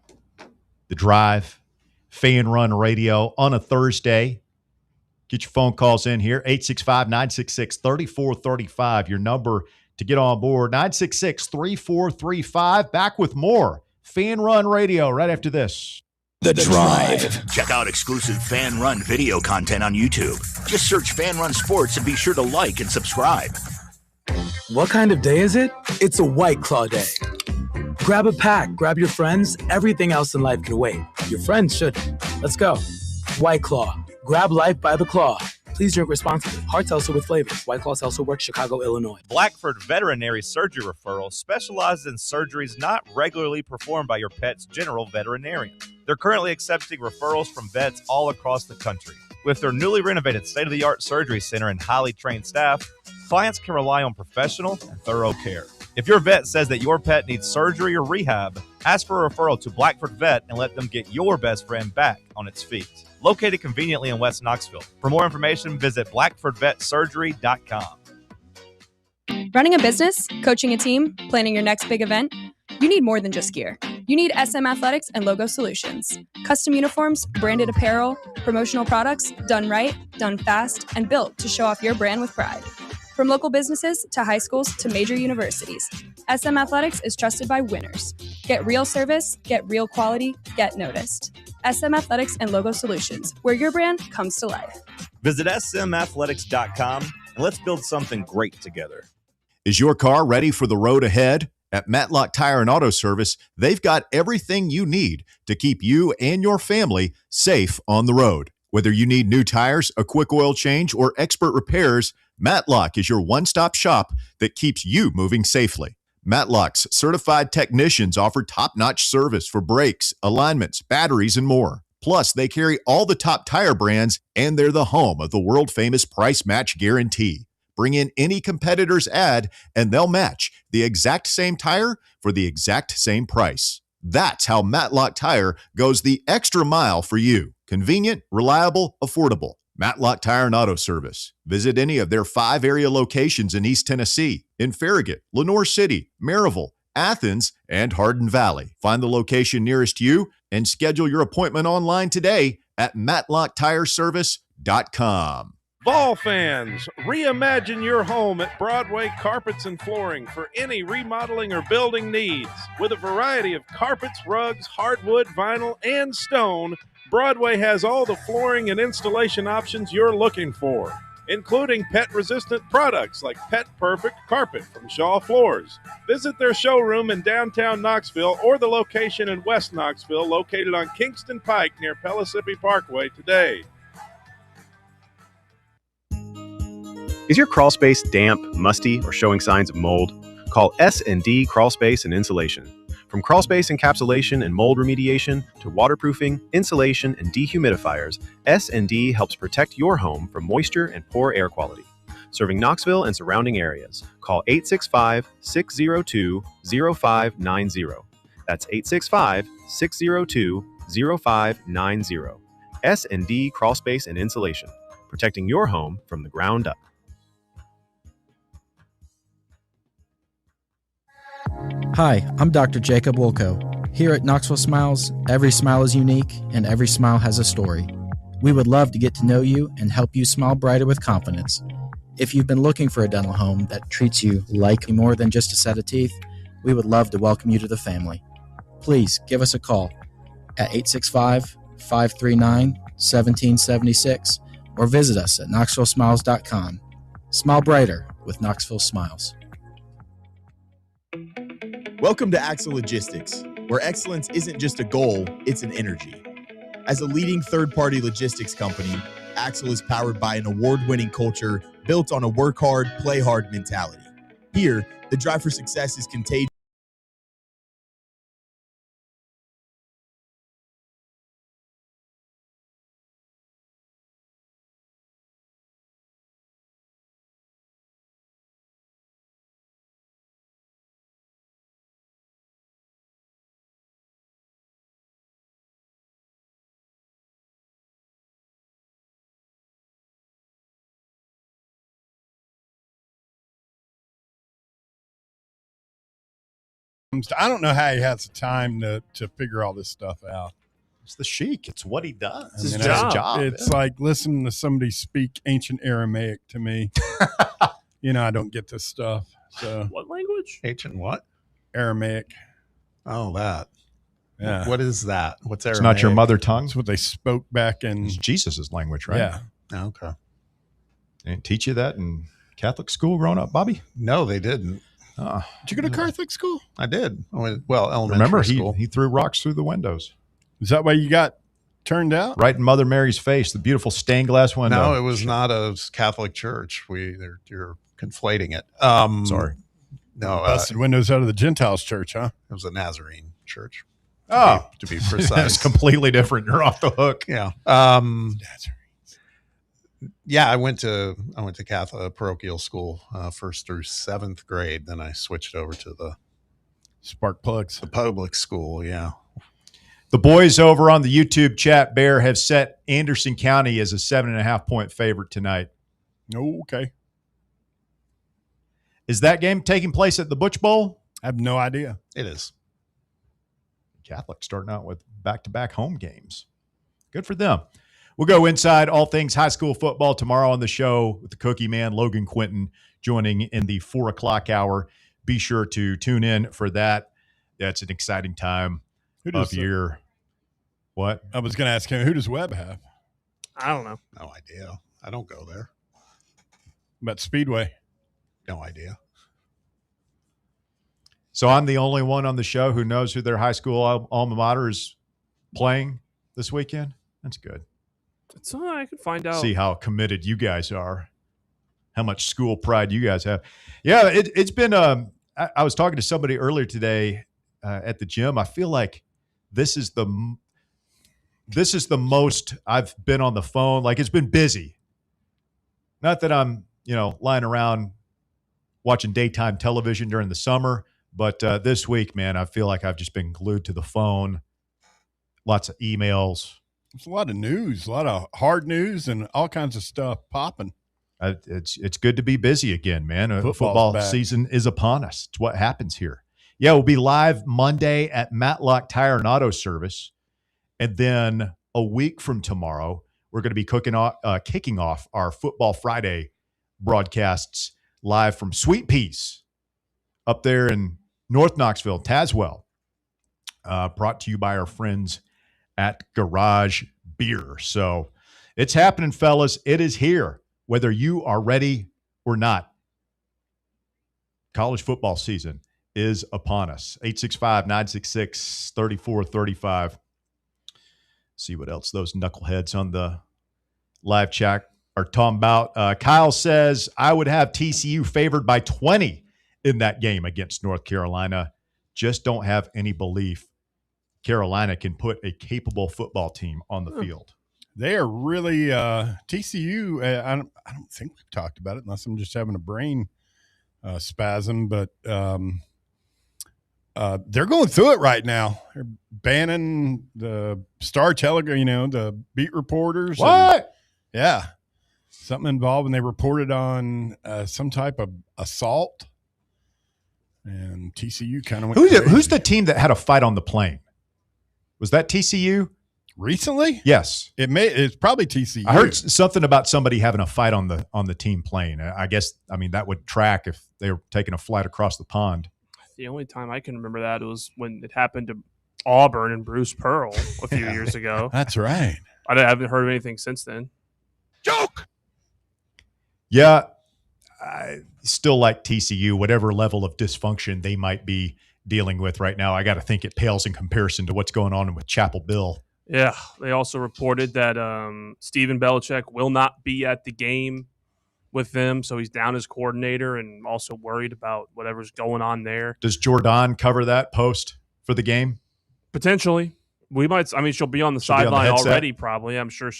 The Drive, Fan Run Radio on a Thursday. Get your phone calls in here, 865-966-3435. Your number to get on board, 966-3435. Back with more Fan Run Radio right after this. The Drive. Check out exclusive Fan Run video content on YouTube. Just search Fan Run Sports and be sure to like and subscribe. What kind of day is it? It's a White Claw day. Grab a pack, grab your friends. Everything else in life can wait. Your friends shouldn't. Let's go. White Claw. Grab life by the claw. Please drink responsibly. Hard seltzer with flavors. White Claw Seltzer Works, Chicago, Illinois. Blackford Veterinary Surgery Referral specializes in surgeries not regularly performed by your pet's general veterinarian. They're currently accepting referrals from vets all across the country. With their newly renovated state-of-the-art surgery center and highly trained staff, clients can rely on professional and thorough care. If your vet says that your pet needs surgery or rehab, ask for a referral to Blackford Vet and let them get your best friend back on its feet. Located conveniently in West Knoxville. For more information, visit blackfordvetsurgery.com. Running a business, coaching a team, planning your next big event, you need more than just gear. You need SM Athletics and Logo Solutions. Custom uniforms, branded apparel, promotional products, done right, done fast, and built to show off your brand with pride. From local businesses to high schools to major universities, SM Athletics is trusted by winners. Get real service, get real quality, get noticed. SM Athletics and Logo Solutions, where your brand comes to life. Visit smathletics.com and let's build something great together. Is your car ready for the road ahead? At Matlock Tire and Auto Service, they've got everything you need to keep you and your family safe on the road. Whether you need new tires, a quick oil change, or expert repairs, Matlock is your one-stop shop that keeps you moving safely. Matlock's certified technicians offer top-notch service for brakes, alignments, batteries, and more. Plus, they carry all the top tire brands, and they're the home of the world-famous price match guarantee. Bring in any competitor's ad, and they'll match the exact same tire for the exact same price. That's how Matlock Tire goes the extra mile for you. Convenient, reliable, affordable. Matlock Tire and Auto Service. Visit any of their 5 area locations in East Tennessee, in Farragut, Lenoir City, Maryville, Athens, and Hardin Valley. Find the location nearest you and schedule your appointment online today at matlocktireservice.com. Ball fans, reimagine your home at Broadway Carpets and Flooring for any remodeling or building needs. With a variety of carpets, rugs, hardwood, vinyl, and stone, Broadway has all the flooring and installation options you're looking for, including pet-resistant products like Pet Perfect Carpet from Shaw Floors. Visit their showroom in downtown Knoxville or the location in West Knoxville located on Kingston Pike near Pellissippi Parkway today. Is your crawl space damp, musty, or showing signs of mold? Call S&D Crawl Space and Insulation. From crawl space encapsulation and mold remediation to waterproofing, insulation, and dehumidifiers, S&D helps protect your home from moisture and poor air quality. Serving Knoxville and surrounding areas, call 865-602-0590. That's 865-602-0590. S&D Crawl Space and Insulation, protecting your home from the ground up. Hi, I'm Dr. Jacob Wilco. Here at Knoxville Smiles, every smile is unique and every smile has a story. We would love to get to know you and help you smile brighter with confidence. If you've been looking for a dental home that treats you like more than just a set of teeth, we would love to welcome you to the family. Please give us a call at 865-539-1776 or visit us at knoxvillesmiles.com. Smile brighter with Knoxville Smiles. Welcome to Axle Logistics, where excellence isn't just a goal, it's an energy. As a leading third-party logistics company, Axle is powered by an award-winning culture built on a work hard, play hard mentality. Here, the drive for success is contagious. I don't know how he has the time to figure all this stuff out. It's the Sheik. It's what he does. It's his job. It's like listening to somebody speak ancient Aramaic to me. I don't get this stuff. So what language? Ancient what? Aramaic. Oh, that. Yeah. What is that? What's Aramaic? It's not your mother tongue. It's what they spoke back in. It's Jesus' language, right? Yeah. Okay. They didn't teach you that in Catholic school growing up, Bobby? No, they didn't. Did you go to Catholic school? I did. Elementary Remember, school. he threw rocks through the windows. Is that why you got turned out? Right in Mother Mary's face, the beautiful stained glass window. No, it was not a Catholic church. You're conflating it. Sorry. No. Busted windows out of the Gentiles church, huh? It was a Nazarene church. To be precise. It's completely different. You're off the hook. Yeah. Yeah, I went to Catholic parochial school first through 7th grade. Then I switched over to the Spark Plugs, the public school. Yeah. The boys over on the YouTube chat, Bear, have set Anderson County as a 7.5-point favorite tonight. Okay. Is that game taking place at the Butch Bowl? I have no idea. It is. Catholic starting out with back-to-back home games. Good for them. We'll go inside all things high school football tomorrow on the show with the Cookie Man, Logan Quinton, joining in the 4 o'clock hour. Be sure to tune in for that. That's an exciting time of year. What? I was going to ask him, who does Webb have? I don't know. No idea. I don't go there. About Speedway? No idea. So I'm the only one on the show who knows who their high school alma mater is playing this weekend? That's good. It's all right. I can find out. See how committed you guys are, how much school pride you guys have. Yeah, it's been I was talking to somebody earlier today at the gym. I feel like this is the most I've been on the phone. Like, it's been busy. Not that I'm, lying around watching daytime television during the summer, but this week, man, I feel like I've just been glued to the phone. Lots of emails. There's a lot of news, a lot of hard news, and all kinds of stuff popping. It's good to be busy again, man. Football season is upon us. It's what happens here. Yeah, we'll be live Monday at Matlock Tire and Auto Service. And then a week from tomorrow, we're going to be kicking off our Football Friday broadcasts live from Sweet Peas up there in North Knoxville, Tazewell. Brought to you by our friends at Garage Beer. So it's happening, fellas. It is here, whether you are ready or not. College football season is upon us. 865-966-3435. See what else those knuckleheads on the live chat are talking about. Kyle says, I would have TCU favored by 20 in that game against North Carolina. Just don't have any belief Carolina can put a capable football team on the field. They are really TCU. I don't think we've talked about it unless I'm just having a brain spasm, but they're going through it right now. They're banning the Star Telegram, the beat reporters. What? Yeah. Something involved, and they reported on some type of assault. And TCU kind of went Who's the team that had a fight on the plane? Was that TCU? Recently? Yes. It's probably TCU. I heard something about somebody having a fight on the team plane. I guess, that would track if they were taking a flight across the pond. The only time I can remember that was when it happened to Auburn and Bruce Pearl a few years ago. That's right. I haven't heard of anything since then. Joke! Yeah, I still like TCU, whatever level of dysfunction they might be dealing with right now. I got to think it pales in comparison to what's going on with Chapel Bill. Yeah, they also reported that Steven Belichick will not be at the game with them, so he's down as coordinator and also worried about whatever's going on there. Does Jordan cover that post for the game? Potentially. We might. She'll be on the sideline already, probably. I'm sure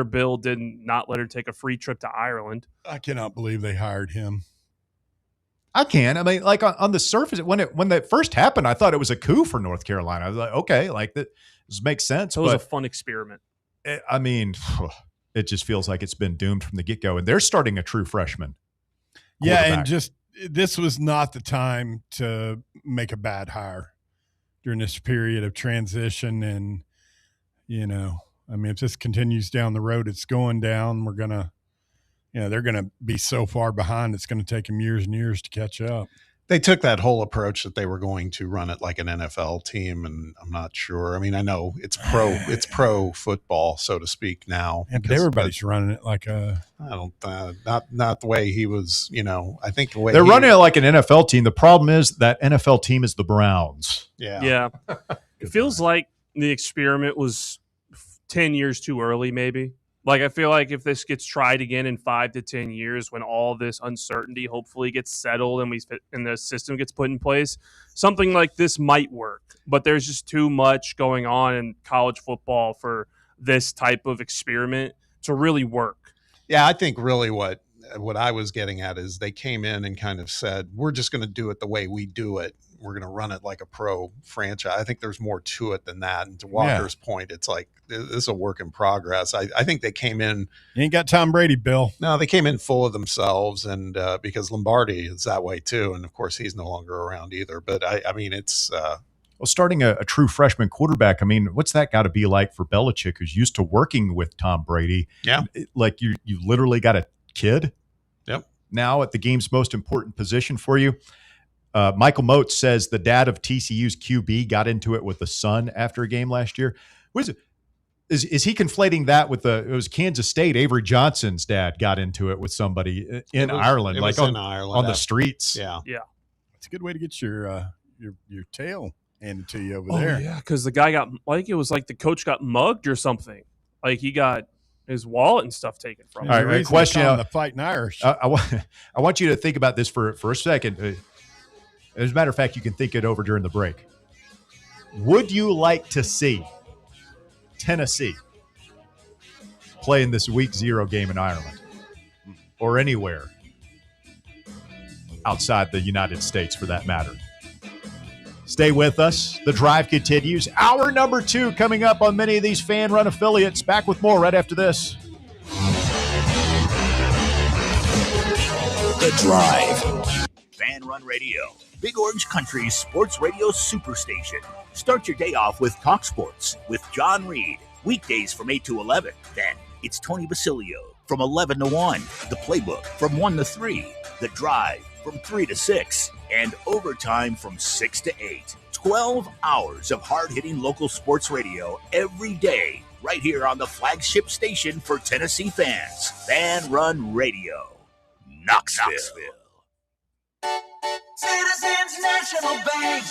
Bill did not let her take a free trip to Ireland. I cannot believe they hired him. I can. On the surface, when that first happened, I thought it was a coup for North Carolina. I was like, okay, this makes sense. It was a fun experiment. It just feels like it's been doomed from the get-go, and they're starting a true freshman. Yeah, and this was not the time to make a bad hire during this period of transition. And, if this continues down the road it's going down, we're going to, they're going to be so far behind, it's going to take them years and years to catch up. They took that whole approach that they were going to run it like an NFL team, and I'm not sure. I know it's pro football, so to speak, now. Yeah, but everybody's running it like a. I don't not the way he was. I think the way they're running it like an NFL team. The problem is that NFL team is the Browns. Yeah. It feels like the experiment was 10 years too early, maybe. I feel like if this gets tried again in 5 to 10 years, when all this uncertainty hopefully gets settled and the system gets put in place, something like this might work. But there's just too much going on in college football for this type of experiment to really work. Yeah, I think really what I was getting at is they came in and kind of said, we're just going to do it the way we do it. We're going to run it like a pro franchise. I think there's more to it than that. And to Walker's point, it's like, this is a work in progress. I think they came in. You ain't got Tom Brady, Bill. No, they came in full of themselves. And because Lombardi is that way too. And of course, he's no longer around either. But it's Well, starting a true freshman quarterback, I mean, what's that got to be like for Belichick, who's used to working with Tom Brady? Yeah. Like you literally got a kid Yep. now at the game's most important position for you. Michael Motes says the dad of TCU's QB got into it with the son after a game last year. Is he conflating that with it was Kansas State? Avery Johnson's dad got into it with somebody in Ireland, It like was in Ireland on the streets. Yeah. Yeah. It's a good way to get your tail handed to you over Oh, there. yeah, because the guy got, like, it was like the coach got mugged or something. Like, he got his wallet and stuff taken from him. All right, question. The Fighting Irish. I want you to think about this for a second. As a matter of fact, you can think it over during the break. Would you like to see Tennessee play in this Week 0 game in Ireland or anywhere outside the United States, for that matter? Stay with us. The drive continues. Hour number 2 coming up on many of these fan-run affiliates. Back with more right after this. The Drive. Fan Run Radio. Big Orange Country's sports radio superstation. Start your day off with Talk Sports with John Reed. Weekdays from 8 to 11. Then it's Tony Basilio from 11 to 1. The Playbook from 1 to 3. The Drive from 3 to 6. And overtime from 6 to 8. 12 hours of hard-hitting local sports radio every day, right here on the flagship station for Tennessee fans. Fan Run Radio. Knoxville. Citizens National Bank.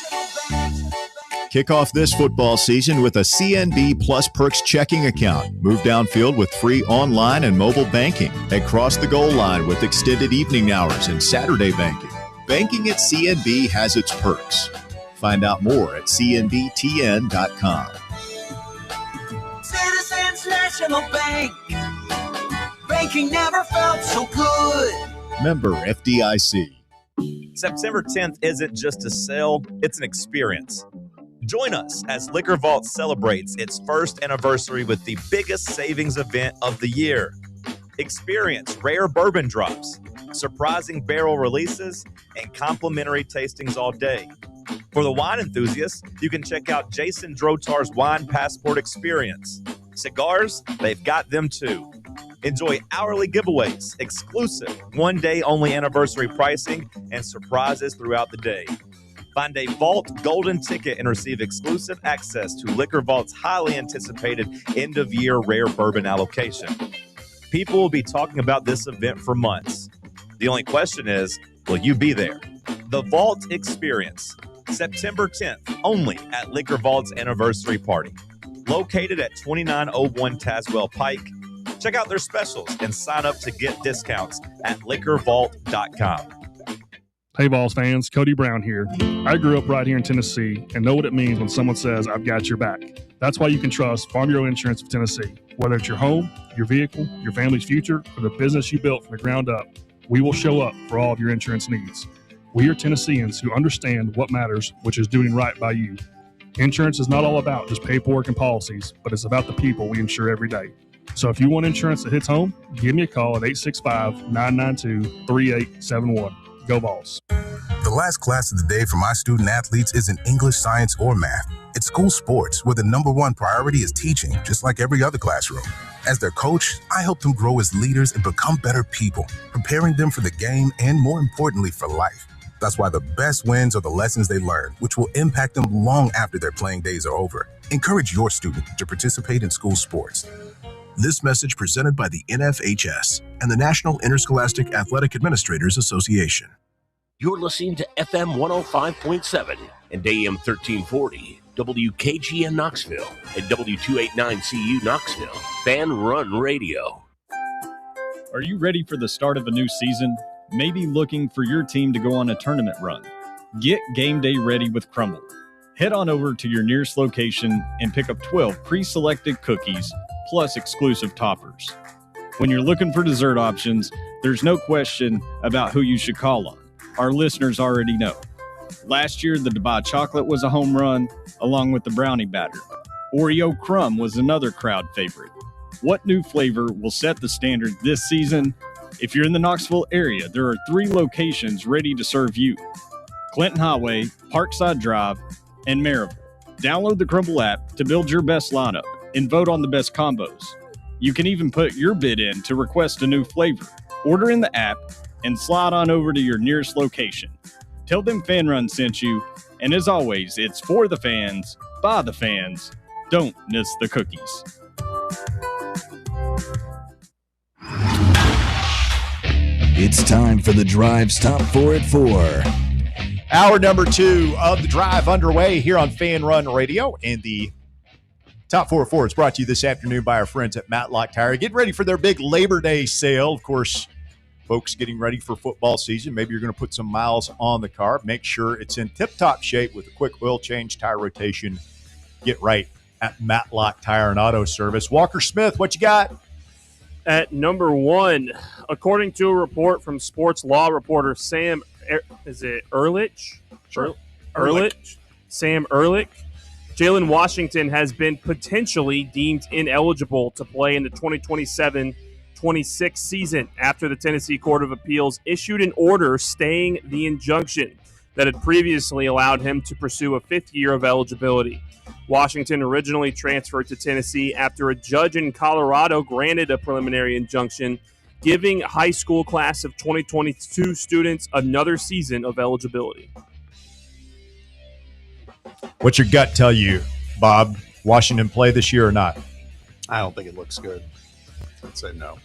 Kick off this football season with a CNB Plus Perks checking account. Move downfield with free online and mobile banking. And cross the goal line with extended evening hours and Saturday banking. Banking at CNB has its perks. Find out more at cnbtn.com. Citizens National Bank. Banking never felt so good. Member FDIC. September 10th isn't just a sale, it's an experience. Join us as Liquor Vault celebrates its first anniversary with the biggest savings event of the year. Experience rare bourbon drops, surprising barrel releases, and complimentary tastings all day. For the wine enthusiasts, you can check out Jason Drotar's Wine Passport Experience. Cigars, they've got them too. Enjoy hourly giveaways, exclusive one-day only anniversary pricing, and surprises throughout the day. Find a Vault Golden ticket and receive exclusive access to Liquor Vault's highly anticipated end-of-year rare bourbon allocation. People will be talking about this event for months. The only question is, will you be there? The Vault Experience, September 10th, only at Liquor Vault's anniversary party. Located at 2901 Tazewell Pike. Check out their specials and sign up to get discounts at liquorvault.com. Hey, Vols fans, Cody Brown here. I grew up right here in Tennessee and know what it means when someone says, I've got your back. That's why you can trust Farm Bureau Insurance of Tennessee. Whether it's your home, your vehicle, your family's future, or the business you built from the ground up, we will show up for all of your insurance needs. We are Tennesseans who understand what matters, which is doing right by you. Insurance is not all about just paperwork and policies, but it's about the people we insure every day. So if you want insurance that hits home, give me a call at 865-992-3871. Go Vols. The last class of the day for my student athletes isn't English, science, or math. It's school sports, where the number one priority is teaching, just like every other classroom. As their coach, I help them grow as leaders and become better people, preparing them for the game and, more importantly, for life. That's why the best wins are the lessons they learn, which will impact them long after their playing days are over. Encourage your student to participate in school sports. This message presented by the NFHS and the National Interscholastic Athletic Administrators Association. You're listening to FM 105.7 and AM 1340, WKGN Knoxville, and W289CU Knoxville, Fan Run Radio. Are you ready for the start of a new season? Maybe looking for your team to go on a tournament run? Get game day ready with Crumble. Head on over to your nearest location and pick up 12 pre-selected cookies plus exclusive toppers. When you're looking for dessert options, there's no question about who you should call on. Our listeners already know. Last year, the Dubai chocolate was a home run, along with the brownie batter. Oreo crumb was another crowd favorite. What new flavor will set the standard this season? If you're in the Knoxville area, there are 3 locations ready to serve you: Clinton Highway, Parkside Drive, and Maryville. Download the Crumble app to build your best lineup and vote on the best combos. You can even put your bid in to request a new flavor. Order in the app and slide on over to your nearest location. Tell them Fan Run sent you, and as always, it's for the fans, by the fans. Don't miss the cookies. It's time for the Drive's Top 4 at 4. Hour number 2 of the Drive underway here on Fan Run Radio. And the Top 4 at 4 is brought to you this afternoon by our friends at Matlock Tire. Get ready for their big Labor Day sale. Of course, folks getting ready for football season. Maybe you're going to put some miles on the car. Make sure it's in tip-top shape with a quick oil change, tire rotation. Get right at Matlock Tire and Auto Service. Walker Smith, what you got? At number 1, according to a report from sports law reporter Sam, is it Ehrlich? Sure. Ehrlich? Sam Ehrlich. Jalen Washington has been potentially deemed ineligible to play in the 2027-26 season after the Tennessee Court of Appeals issued an order staying the injunction that had previously allowed him to pursue a 5th year of eligibility. Washington originally transferred to Tennessee after a judge in Colorado granted a preliminary injunction, giving high school class of 2022 students another season of eligibility. What's your gut tell you, Bob? Washington play this year or not? I don't think it looks good. I'd say no.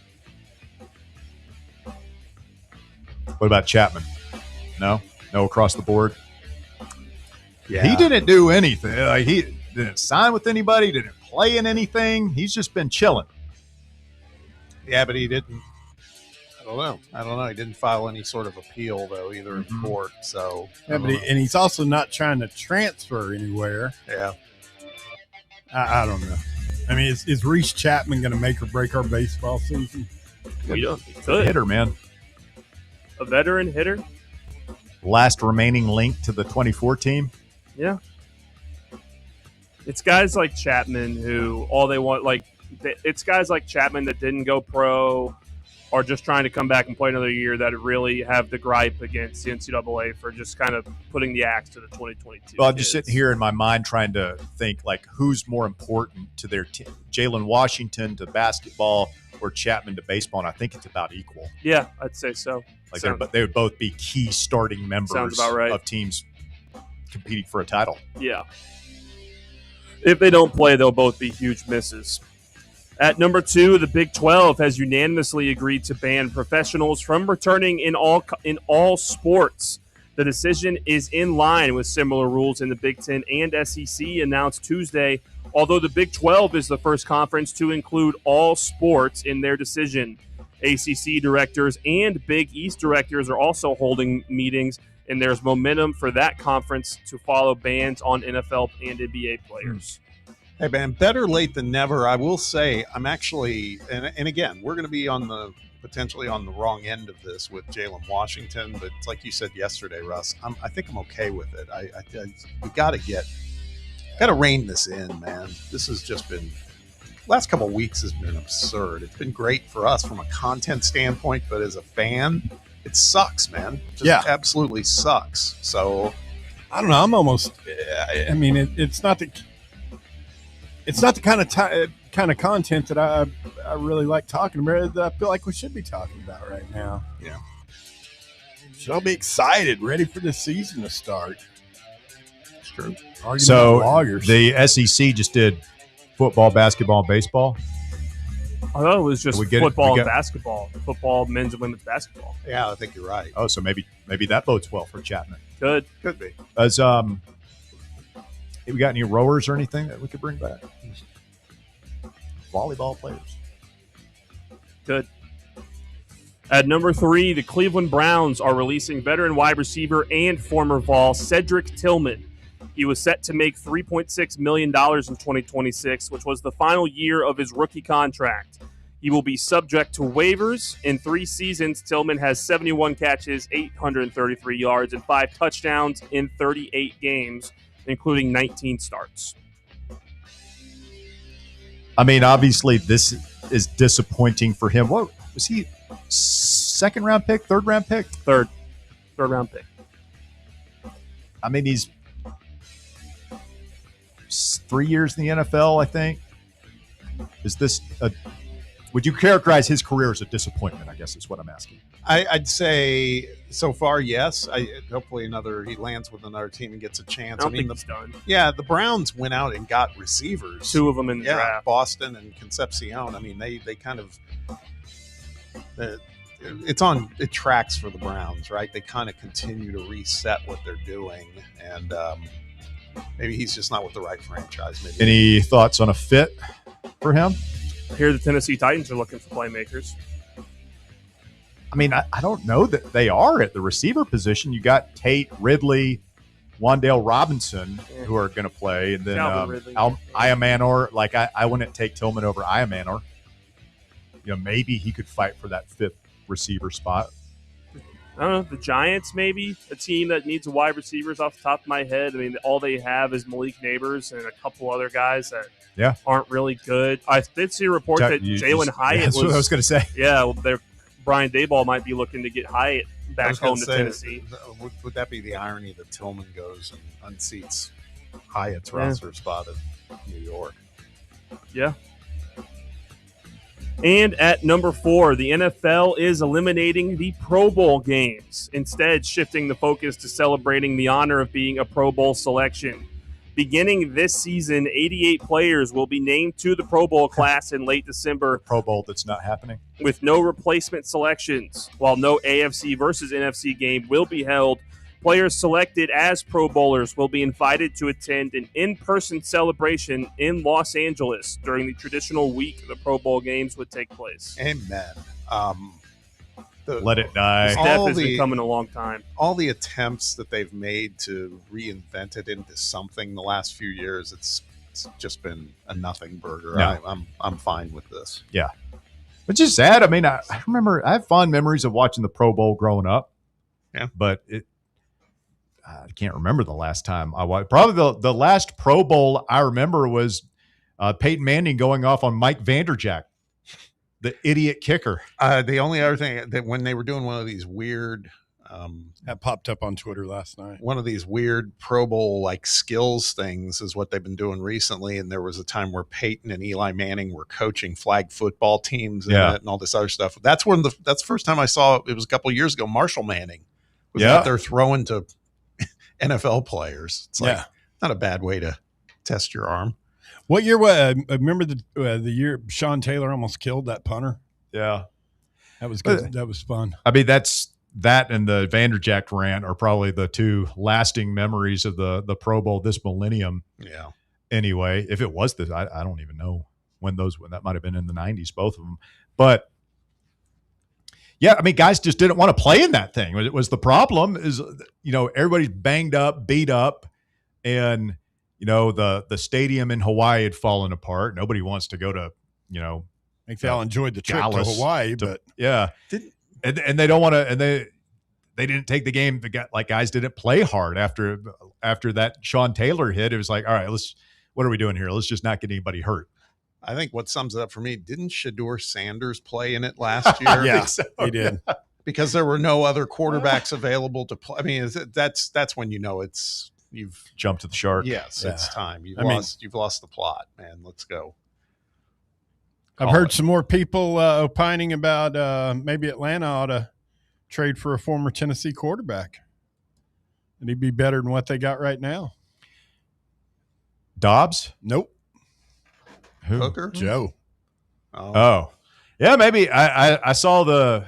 What about Chapman? No? No across the board? Yeah. He didn't do anything. Like, he didn't sign with anybody, didn't play in anything. He's just been chilling. Yeah, but he didn't. I don't know. He didn't file any sort of appeal, though, either in court. So, Yeah, but and he's also not trying to transfer anywhere. Yeah. I don't know. I mean, is Reese Chapman going to make or break our baseball season? We don't. Hitter, man. A veteran hitter? Last remaining link to the 24 team? Yeah. It's guys like Chapman who all they want, it's guys like Chapman that didn't go pro or just trying to come back and play another year that really have the gripe against the NCAA for just kind of putting the axe to the 2022. Well, I'm just sitting here in my mind trying to think, like, who's more important to their team? Jalen Washington to basketball or Chapman to baseball? And I think it's about equal. Yeah, I'd say so. Like they would both be key starting members right. of teams competing for a title. Yeah. If they don't play, they'll both be huge misses. At number 2, the Big 12 has unanimously agreed to ban professionals from returning in all sports. The decision is in line with similar rules in the Big 10 and SEC announced Tuesday, although the Big 12 is the first conference to include all sports in their decision. ACC directors and Big East directors are also holding meetings, and there's momentum for that conference to follow bans on NFL and NBA players. Hey, man, better late than never. I will say I'm actually, and again, we're going to be potentially on the wrong end of this with Jalen Washington, but it's like you said yesterday, Russ, I think I'm okay with it. We got to rein this in, man. This has just been, last couple of weeks has been absurd. It's been great for us from a content standpoint, but as a fan, it sucks, man. Just absolutely sucks. So I don't know. I'm almost, I mean, it's not the kind of content that I really like talking about, that I feel like we should be talking about right now. Yeah. Should all be excited, ready for the season to start. It's true. So the SEC just did football, basketball, and baseball. I thought it was just football and basketball. Football, men's and women's basketball. Yeah, I think you're right. Oh, so maybe that bodes well for Chapman. Could be. As we got any rowers or anything that we could bring back? Volleyball players. Good. At number 3, the Cleveland Browns are releasing veteran wide receiver and former Vol Cedric Tillman. He was set to make $3.6 million in 2026, which was the final year of his rookie contract. He will be subject to waivers. In 3 seasons, Tillman has 71 catches, 833 yards, and 5 touchdowns in 38 games, including 19 starts. I mean, obviously, this is disappointing for him. What was he? Second round pick, third round pick? Third round pick. I mean, 3 years in the NFL, I think. Is this would you characterize his career as a disappointment, I guess is what I'm asking. I'd say so far, yes. Hopefully he lands with another team and gets a chance. I think he's done. Yeah, the Browns went out and got receivers. 2 of them in the draft. Boston and Concepcion. I mean, they kind of it tracks for the Browns, right? They kind of continue to reset what they're doing, and maybe he's just not with the right franchise. Maybe. Any thoughts on a fit for him? Here, the Tennessee Titans are looking for playmakers. I mean, I don't know that they are at the receiver position. You got Tate, Ridley, Wan'Dale Robinson, who are going to play, and then Iamanor. Like I wouldn't take Tillman over Iamanor. Maybe he could fight for that 5th receiver spot. I don't know, the Giants, maybe a team that needs wide receivers off the top of my head. I mean, all they have is Malik Neighbors and a couple other guys that aren't really good. I did see a report that Jalen Hyatt that's what I was going to say. Yeah, Brian Daboll might be looking to get Hyatt back home to Tennessee. Would that be the irony that Tillman goes and unseats Hyatt's roster spot in New York? Yeah. And at number 4, the NFL is eliminating the Pro Bowl games, instead shifting the focus to celebrating the honor of being a Pro Bowl selection. Beginning this season, 88 players will be named to the Pro Bowl class in late December. Pro Bowl that's not happening. With no replacement selections. While no AFC versus NFC game will be held, players selected as Pro Bowlers will be invited to attend an in-person celebration in Los Angeles during the traditional week the Pro Bowl games would take place. Amen. Let it die. This death has been coming a long time. All the attempts that they've made to reinvent it into something the last few years, it's just been a nothing burger. No. I'm fine with this. Yeah. Which is sad. I mean, I remember I have fond memories of watching the Pro Bowl growing up. Yeah. But I can't remember the last time I watched. Probably the last Pro Bowl I remember was Peyton Manning going off on Mike Vanderjagt, the idiot kicker. The only other thing that when they were doing one of these weird that popped up on Twitter last night. One of these weird Pro Bowl like skills things is what they've been doing recently. And there was a time where Peyton and Eli Manning were coaching flag football teams and all this other stuff. That's the first time I saw it was a couple of years ago. Marshall Manning was out there throwing to NFL players. It's like not a bad way to test your arm. What year? Remember the year Sean Taylor almost killed that punter? Yeah, that was good. That was fun. I mean, that and the Vanderjagt rant are probably the 2 lasting memories of the Pro Bowl this millennium. Yeah. Anyway, if it was this, I don't even know when that might have been in the 90s, both of them. But yeah, I mean, guys just didn't want to play in that thing. It was the problem is, everybody's banged up, beat up, and the stadium in Hawaii had fallen apart. Nobody wants to go to, I think they all enjoyed the trip to Hawaii, but yeah. And they don't want to, and they didn't take the game. Guys didn't play hard after that Sean Taylor hit. It was like, all right, what are we doing here? Let's just not get anybody hurt. I think what sums it up for me, didn't Shedeur Sanders play in it last year? Yeah, he did. Because there were no other quarterbacks available to play. I mean, that's when you've jumped to the shark. Yes, it's time. You've lost the plot, man. Let's go. I've heard some more people opining about maybe Atlanta ought to trade for a former Tennessee quarterback. And he'd be better than what they got right now. Dobbs? Nope. Who? Hooker? Joe. Oh. Yeah, maybe. I saw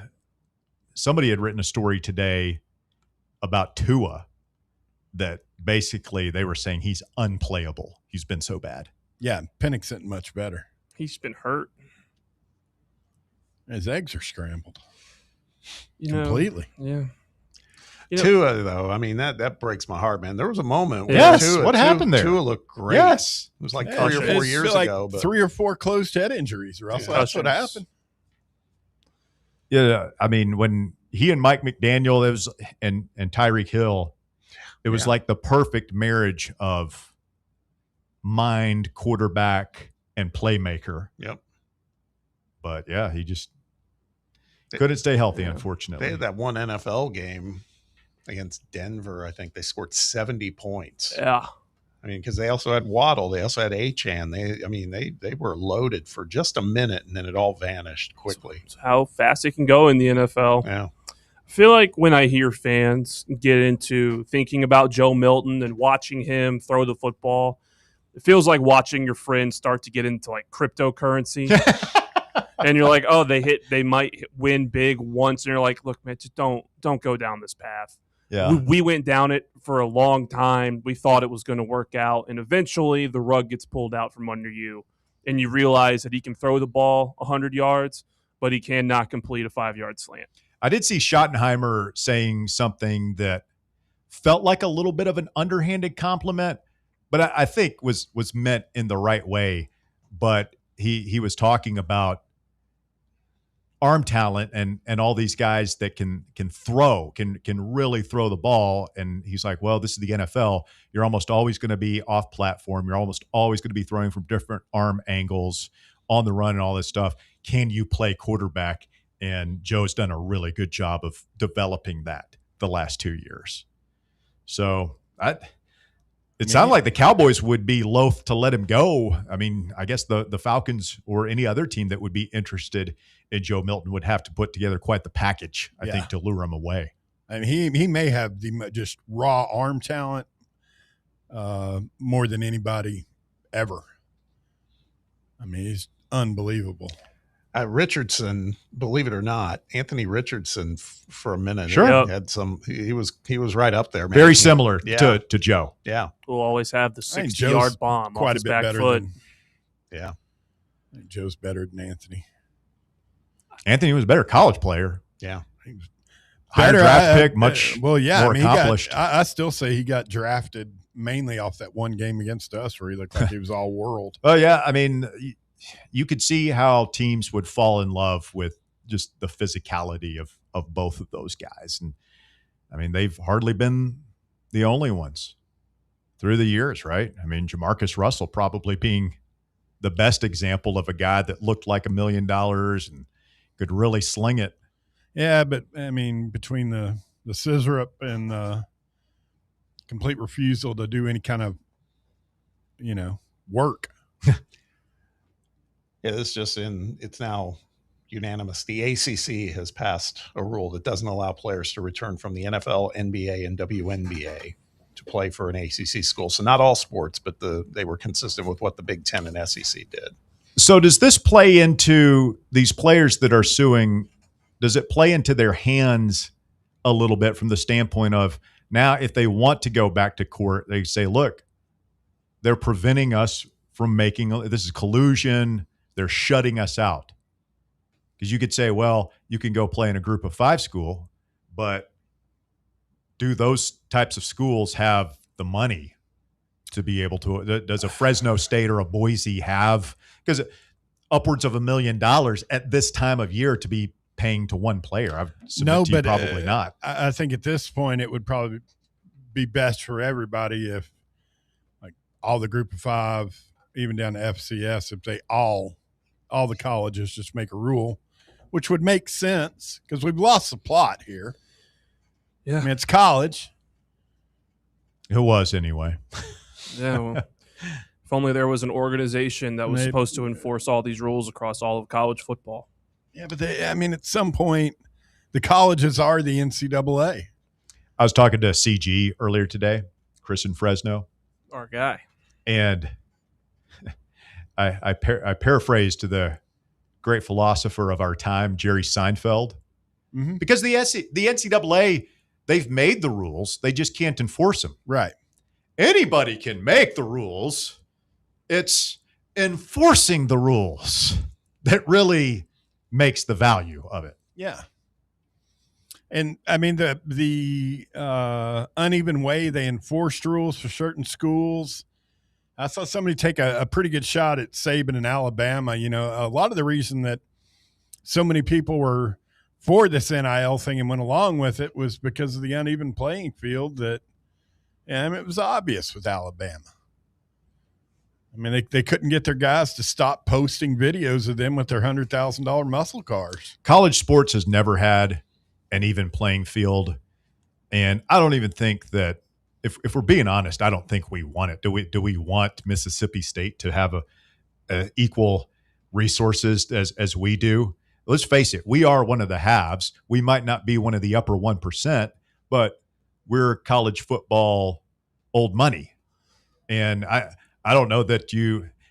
somebody had written a story today about Tua that basically they were saying he's unplayable. He's been so bad. Yeah, Penix isn't much better. He's been hurt. His eggs are scrambled. Completely. Yeah. Tua, though, I mean, that breaks my heart, man. There was a moment where what happened there? Tua looked great. Yes. It was like 3 or 4 years ago. But 3 or 4 closed head injuries, Russell. That's what happened. Yeah, I mean, when he and Mike McDaniel and Tyreek Hill, it was like the perfect marriage of mind, quarterback, and playmaker. Yep. But yeah, he just couldn't stay healthy, unfortunately. They had that one NFL game against Denver. I think they scored 70 points. Yeah. I mean, because they also had Waddle, they also had Achane. They were loaded for just a minute, and then it all vanished quickly. It's how fast it can go in the NFL. Yeah. I feel like when I hear fans get into thinking about Joe Milton and watching him throw the football, it feels like watching your friends start to get into like cryptocurrency. And you're like, oh, they might win big once, and you're like, look, man, just don't go down this path. Yeah. We went down it for a long time. We thought it was going to work out, and eventually the rug gets pulled out from under you, and you realize that he can throw the ball 100 yards, but he cannot complete a 5-yard slant. I did see Schottenheimer saying something that felt like a little bit of an underhanded compliment, but I think was meant in the right way. But he was talking about arm talent and all these guys that can throw, can really throw the ball. And he's like, well, this is the NFL. You're almost always going to be off platform. You're almost always going to be throwing from different arm angles on the run and all this stuff. Can you play quarterback? And Joe's done a really good job of developing that the last 2 years. So it sounded like the Cowboys would be loath to let him go. I mean, I guess the Falcons or any other team that would be interested in Joe Milton would have to put together quite the package, I think, to lure him away. I mean, he may have the just raw arm talent more than anybody ever. I mean, he's unbelievable. Richardson, believe it or not, Anthony Richardson for a minute had some. He was right up there, man. Very similar to Joe. Yeah, we'll always have the 60-yard bomb quite off his a bit back better foot. I think Joe's better than Anthony. Anthony was a better college player. Yeah, he was higher draft pick, much more accomplished. I still say he got drafted mainly off that one game against us where he looked like he was all world. Oh yeah, I mean, you could see how teams would fall in love with just the physicality of both of those guys. And I mean, they've hardly been the only ones through the years, right? I mean, Jamarcus Russell probably being the best example of a guy that looked like $1 million and could really sling it. Yeah, but I mean, between the scissor up and the complete refusal to do any kind of, work. Yeah, it's now unanimous. The ACC has passed a rule that doesn't allow players to return from the NFL, NBA, and WNBA to play for an ACC school. So not all sports, but they were consistent with what the Big Ten and SEC did. So does this play into these players that are suing? Does it play into their hands a little bit from the standpoint of now if they want to go back to court, they say, look, they're preventing us from this is collusion. They're shutting us out. Because you could say, well, you can go play in a group of 5 school, but do those types of schools have the money to be able to? Does a Fresno State or a Boise have? Because upwards of $1 million at this time of year to be paying to one player. Probably not. I think at this point it would probably be best for everybody if, like, all the group of 5, even down to FCS, if they all the colleges just make a rule, which would make sense because we've lost the plot here. Yeah. I mean, it's college. It was anyway. Yeah. Well, if only there was an organization that was supposed to enforce all these rules across all of college football. Yeah, but at some point, the colleges are the NCAA. I was talking to CG earlier today, Chris in Fresno. Our guy. And I paraphrased to the great philosopher of our time, Jerry Seinfeld, because the NCAA, they've made the rules. They just can't enforce them. Right. Anybody can make the rules. It's enforcing the rules that really makes the value of it. Yeah. And I mean, the uneven way they enforced rules for certain schools. I saw somebody take a pretty good shot at Saban in Alabama. A lot of the reason that so many people were for this NIL thing and went along with it was because of the uneven playing field that, it was obvious with Alabama. I mean, they couldn't get their guys to stop posting videos of them with their $100,000 muscle cars. College sports has never had an even playing field. And I don't even think that if we're being honest, I don't think we want it. Do we want Mississippi State to have a equal resources as we do? Let's face it, we are one of the haves. We might not be one of the upper 1%, but we're college football old money. And I don't know that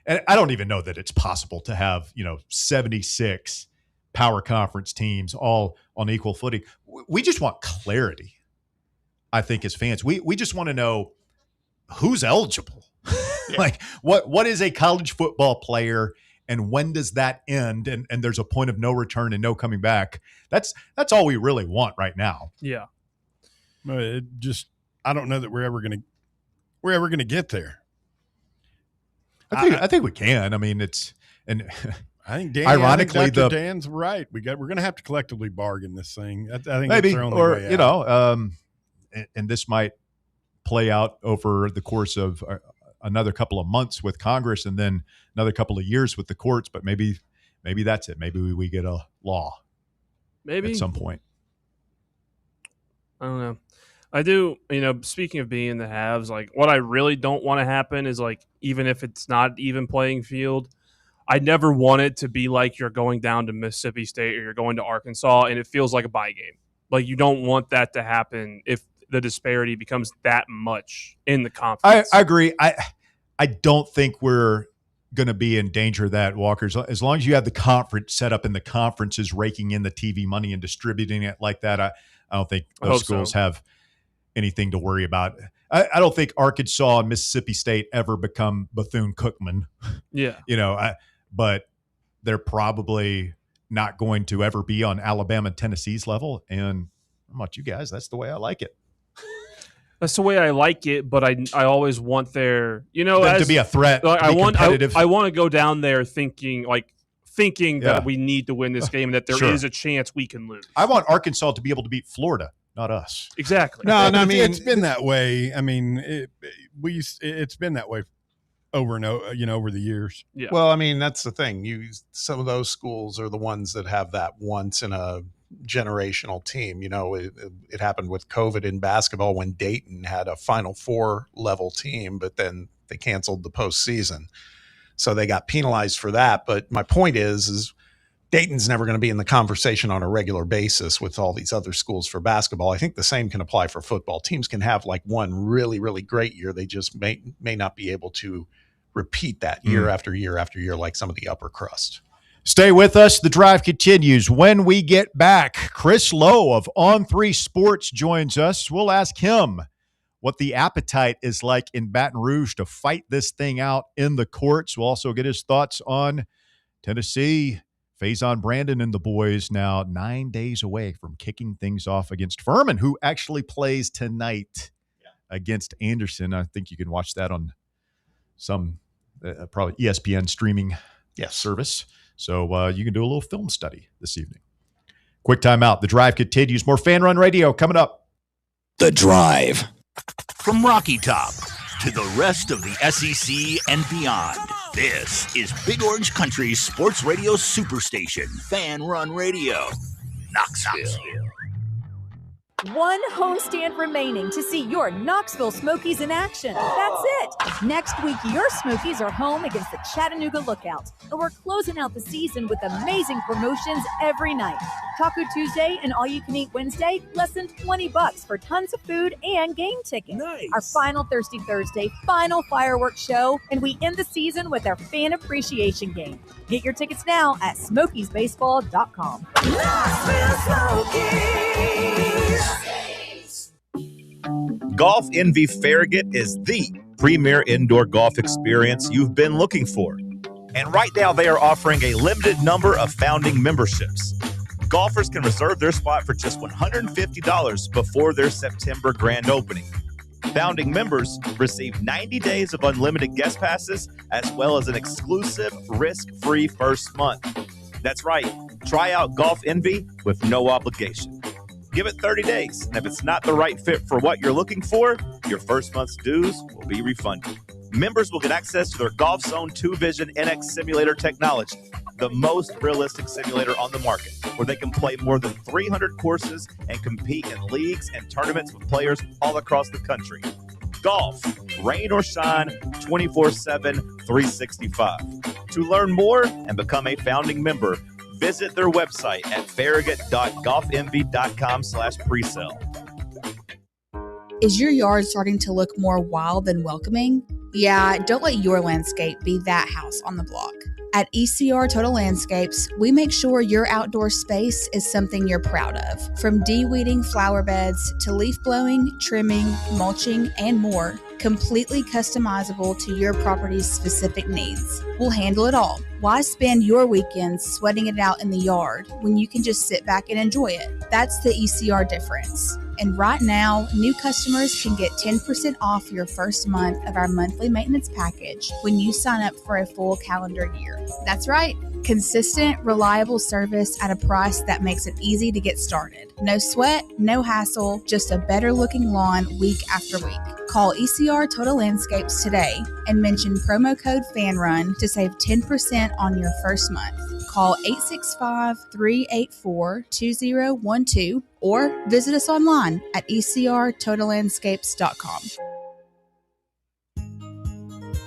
and I don't even know that it's possible to have, 76 power conference teams all on equal footing. We just want clarity, I think, as fans. We just want to know who's eligible. Like what is a college football player and when does that end? And there's a point of no return and no coming back. That's all we really want right now. Yeah. But I don't know that we're ever gonna get there. I think we can. I mean, I think ironically, Dan's right. We're going to have to collectively bargain this thing. I think maybe, that's their only way out. And this might play out over the course of another couple of months with Congress, and then another couple of years with the courts. But maybe that's it. Maybe we get a law. Maybe at some point. I don't know. I do, speaking of being in the halves, like what I really don't want to happen is like, even if it's not even playing field, I never want it to be like you're going down to Mississippi State or you're going to Arkansas and it feels like a bye game. Like you don't want that to happen if the disparity becomes that much in the conference. I agree. I don't think we're going to be in danger of that, Walker. As long as you have the conference set up and the conference is raking in the TV money and distributing it like that, I don't think those schools have anything to worry about. I don't think Arkansas and Mississippi State ever become Bethune-Cookman. Yeah. But they're probably not going to ever be on Alabama and Tennessee's level. And I don't know about you guys, that's the way I like it. That's the way I like it, but I always want their, to be a threat. Like, to be competitive. I want to go down there thinking that we need to win this game and that there is a chance we can lose. I want Arkansas to be able to beat Florida, not us. Exactly. No, I mean, it's been that way. I mean, it's been that way over and over, over the years. Yeah. Well, I mean, that's the thing. Some of those schools are the ones that have that once in a generational team. It happened with COVID in basketball when Dayton had a Final Four level team, but then they canceled the postseason. So they got penalized for that. But my point is Dayton's never going to be in the conversation on a regular basis with all these other schools for basketball. I think the same can apply for football. Teams can have like one really, really great year. They just may not be able to repeat that year after year after year like some of the upper crust. Stay with us. The drive continues. When we get back, Chris Lowe of On3 Sports joins us. We'll ask him what the appetite is like in Baton Rouge to fight this thing out in the courts. We'll also get his thoughts on Tennessee. Faison Brandon and the boys now 9 days away from kicking things off against Furman, who actually plays tonight against Anderson. I think you can watch that on some probably ESPN streaming service. So you can do a little film study this evening. Quick timeout. The drive continues. More Fan Run Radio coming up. The Drive. From Rocky Top to the rest of the SEC and beyond, this is Big Orange Country's sports radio superstation, Fan Run Radio, Knoxville. One homestand remaining to see your Knoxville Smokies in action. That's it. Next week, your Smokies are home against the Chattanooga Lookouts, and we're closing out the season with amazing promotions every night. Taco Tuesday and All-You-Can-Eat Wednesday, less than $20 for tons of food and game tickets. Nice. Our final Thirsty Thursday, final fireworks show, and we end the season with our fan appreciation game. Get your tickets now at SmokiesBaseball.com. Knoxville Smokies. Golf Envy Farragut is the premier indoor golf experience you've been looking for. And right now they are offering a limited number of founding memberships. Golfers can reserve their spot for just $150 before their September grand opening. Founding members receive 90 days of unlimited guest passes as well as an exclusive risk-free first month. That's right. Try out Golf Envy with no obligation. Give it 30 days, and if it's not the right fit for what you're looking for, your first month's dues will be refunded. Members will get access to their Golf Zone 2 Vision NX simulator technology, the most realistic simulator on the market, where they can play more than 300 courses and compete in leagues and tournaments with players all across the country. Golf, rain or shine, 24/7, 365. To learn more and become a founding member, visit their website at farragut.golfenvy.com/presale. Is your yard starting to look more wild than welcoming? Yeah, don't let your landscape be that house on the block. At ECR Total Landscapes, we make sure your outdoor space is something you're proud of. From de-weeding flower beds to leaf blowing, trimming, mulching, and more, completely customizable to your property's specific needs. We'll handle it all. Why spend your weekends sweating it out in the yard when you can just sit back and enjoy it? That's the ECR difference. And right now, new customers can get 10% off your first month of our monthly maintenance package when you sign up for a full calendar year. That's right. Consistent, reliable service at a price that makes it easy to get started. No sweat, no hassle, just a better looking lawn week after week. Call ECR Total Landscapes today and mention promo code FANRUN to save 10% on your first month. Call 865-384-2012 or visit us online at ecrtotallandscapes.com.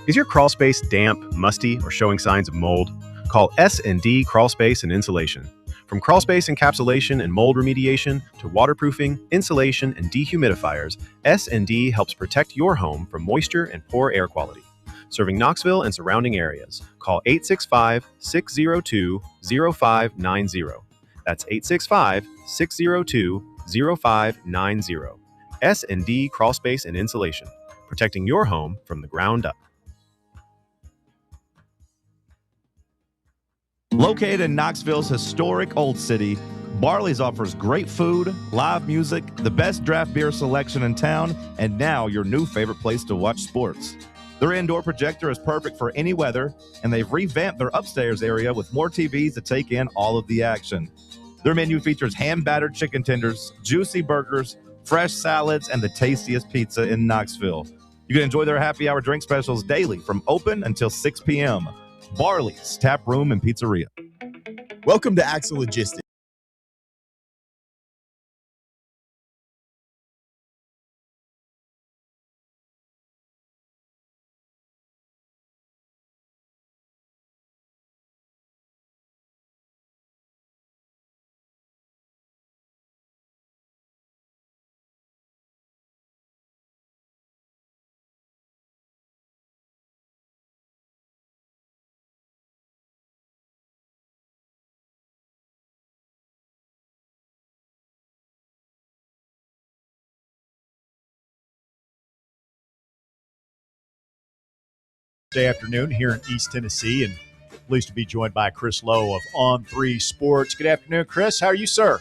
Is your crawl space damp, musty, or showing signs of mold? Call S&D Crawl Space and Insulation. From crawl space encapsulation and mold remediation to waterproofing, insulation, and dehumidifiers, S&D helps protect your home from moisture and poor air quality. Serving Knoxville and surrounding areas. Call 865-602-0590. That's 865-602-0590. S&D Crawl Space and Insulation. Protecting your home from the ground up. Located in Knoxville's historic Old City, Barley's offers great food, live music, the best draft beer selection in town, and now your new favorite place to watch sports. Their indoor projector is perfect for any weather, and they've revamped their upstairs area with more TVs to take in all of the action. Their menu features hand-battered chicken tenders, juicy burgers, fresh salads, and the tastiest pizza in Knoxville. You can enjoy their happy hour drink specials daily from open until 6 p.m. Barley's Tap Room and Pizzeria. Welcome to Axle Logistics. Afternoon here in East Tennessee, and pleased to be joined by Chris Lowe of On 3 Sports. Good afternoon, Chris. How are you, sir?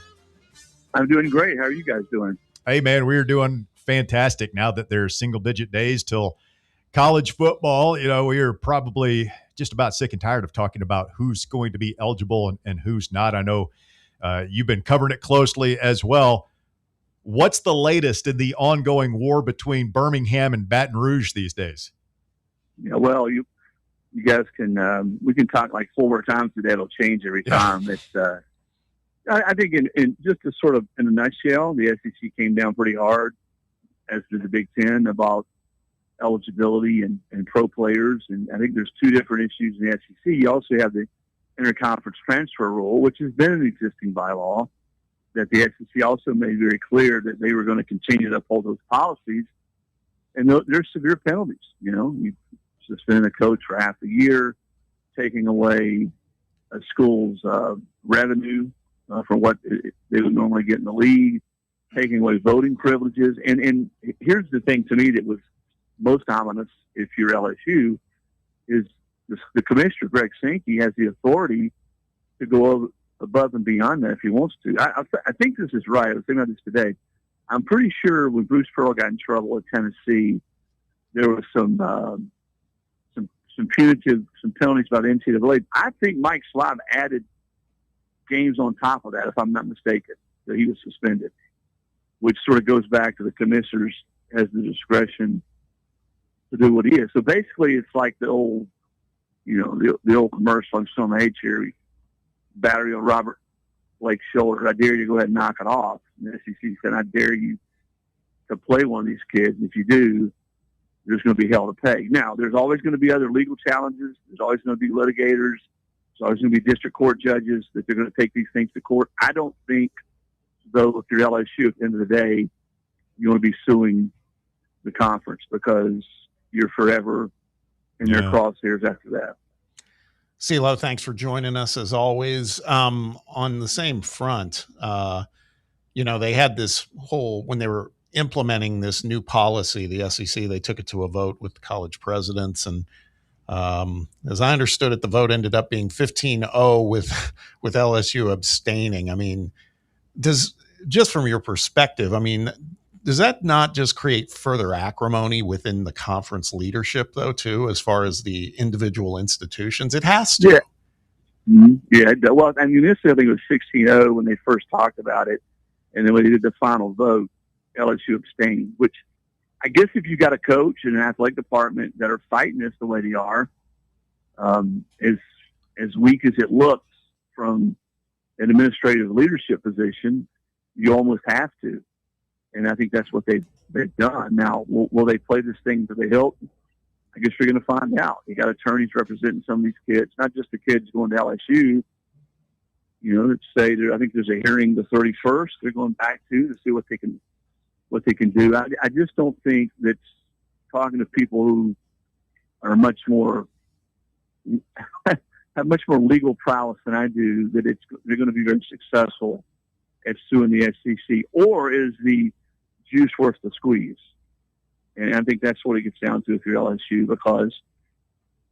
I'm doing great. How are you guys doing? Hey, man, we are doing fantastic now that there's single-digit days till college football. You know, we are probably just about sick and tired of talking about who's going to be eligible and who's not. I know you've been covering it closely as well. What's the latest in the ongoing war between Birmingham and Baton Rouge these days? Yeah, well, you guys can we can talk like 4 more times today. It'll change every time. It's I think in just to sort of in a nutshell, the SEC came down pretty hard, as did the Big Ten, about eligibility and pro players. And I think there's 2 different issues in the SEC. You also have the interconference transfer rule, which has been an existing bylaw that the SEC also made very clear that they were going to continue to uphold those policies. And there's severe penalties. You know, you suspending a coach for half a year, taking away a school's revenue from what they would normally get in the league, taking away voting privileges. And here's the thing to me that was most ominous, if you're LSU, is the commissioner, Greg Sankey, has the authority to go above and beyond that if he wants to. I think this is right. I was thinking about this today. I'm pretty sure when Bruce Pearl got in trouble at Tennessee, there was some penalties by the NCAA. I think Mike Slob added games on top of that, if I'm not mistaken, that he was suspended, which sort of goes back to the commissioners has the discretion to do what he is. So basically, it's like the old, the old commercial. I'm still on the H here. Battery on Robert Blake's shoulder. I dare you to go ahead and knock it off. And the SEC said, I dare you to play one of these kids. And if you do, there's going to be hell to pay. Now, there's always going to be other legal challenges. There's always going to be litigators. There's always going to be district court judges that they're going to take these things to court. I don't think, though, if you're LSU at the end of the day, you want to be suing the conference because you're forever in their crosshairs after that. CeeLo, thanks for joining us as always. On the same front, they had this whole, when they were implementing this new policy, the SEC, they took it to a vote with the college presidents. And as I understood it, the vote ended up being 15-0 with LSU abstaining. I mean, just from your perspective, does that not just create further acrimony within the conference leadership, though, too, as far as the individual institutions? It has to. Yeah. Mm-hmm. Yeah. Well, initially, I think it was 16-0 when they first talked about it. And then when they did the final vote, LSU abstained, which I guess if you got a coach and an athletic department that are fighting this the way they are, as weak as it looks from an administrative leadership position, you almost have to. And I think that's what they've done. Now, will they play this thing to the hilt? I guess we're going to find out. You got attorneys representing some of these kids, not just the kids going to LSU. Let's say I think there's a hearing the 31st. They're going back to see what they can do. I just don't think that talking to people who are much more have much more legal prowess than I do that they're going to be very successful at suing the SEC, or is the juice worth the squeeze? And I think that's what it gets down to if you're LSU, because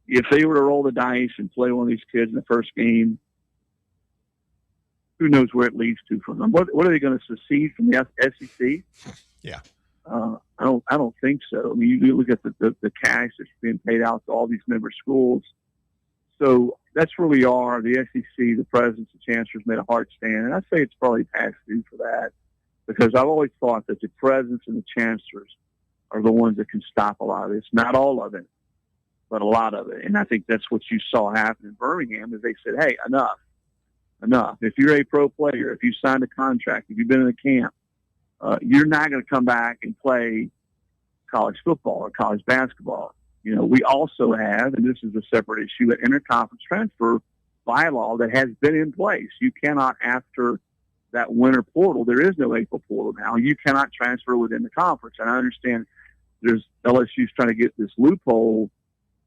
if they were to roll the dice and play one of these kids in the first game, who knows where it leads to for them? What are they going to secede from the SEC? Yeah. I don't think so. You look at the cash that's being paid out to all these member schools. So that's where we are. The SEC, the presidents, the chancellors made a hard stand. And I say it's probably past due for that, because I've always thought that the presidents and the chancellors are the ones that can stop a lot of this. Not all of it, but a lot of it. And I think that's what you saw happen in Birmingham, is they said, hey, enough. If you're a pro player, if you signed a contract, if you've been in a camp, you're not going to come back and play college football or college basketball. We also have, and this is a separate issue, an interconference transfer bylaw that has been in place. You cannot, after that winter portal, there is no April portal now. You cannot transfer within the conference. And I understand there's LSU's trying to get this loophole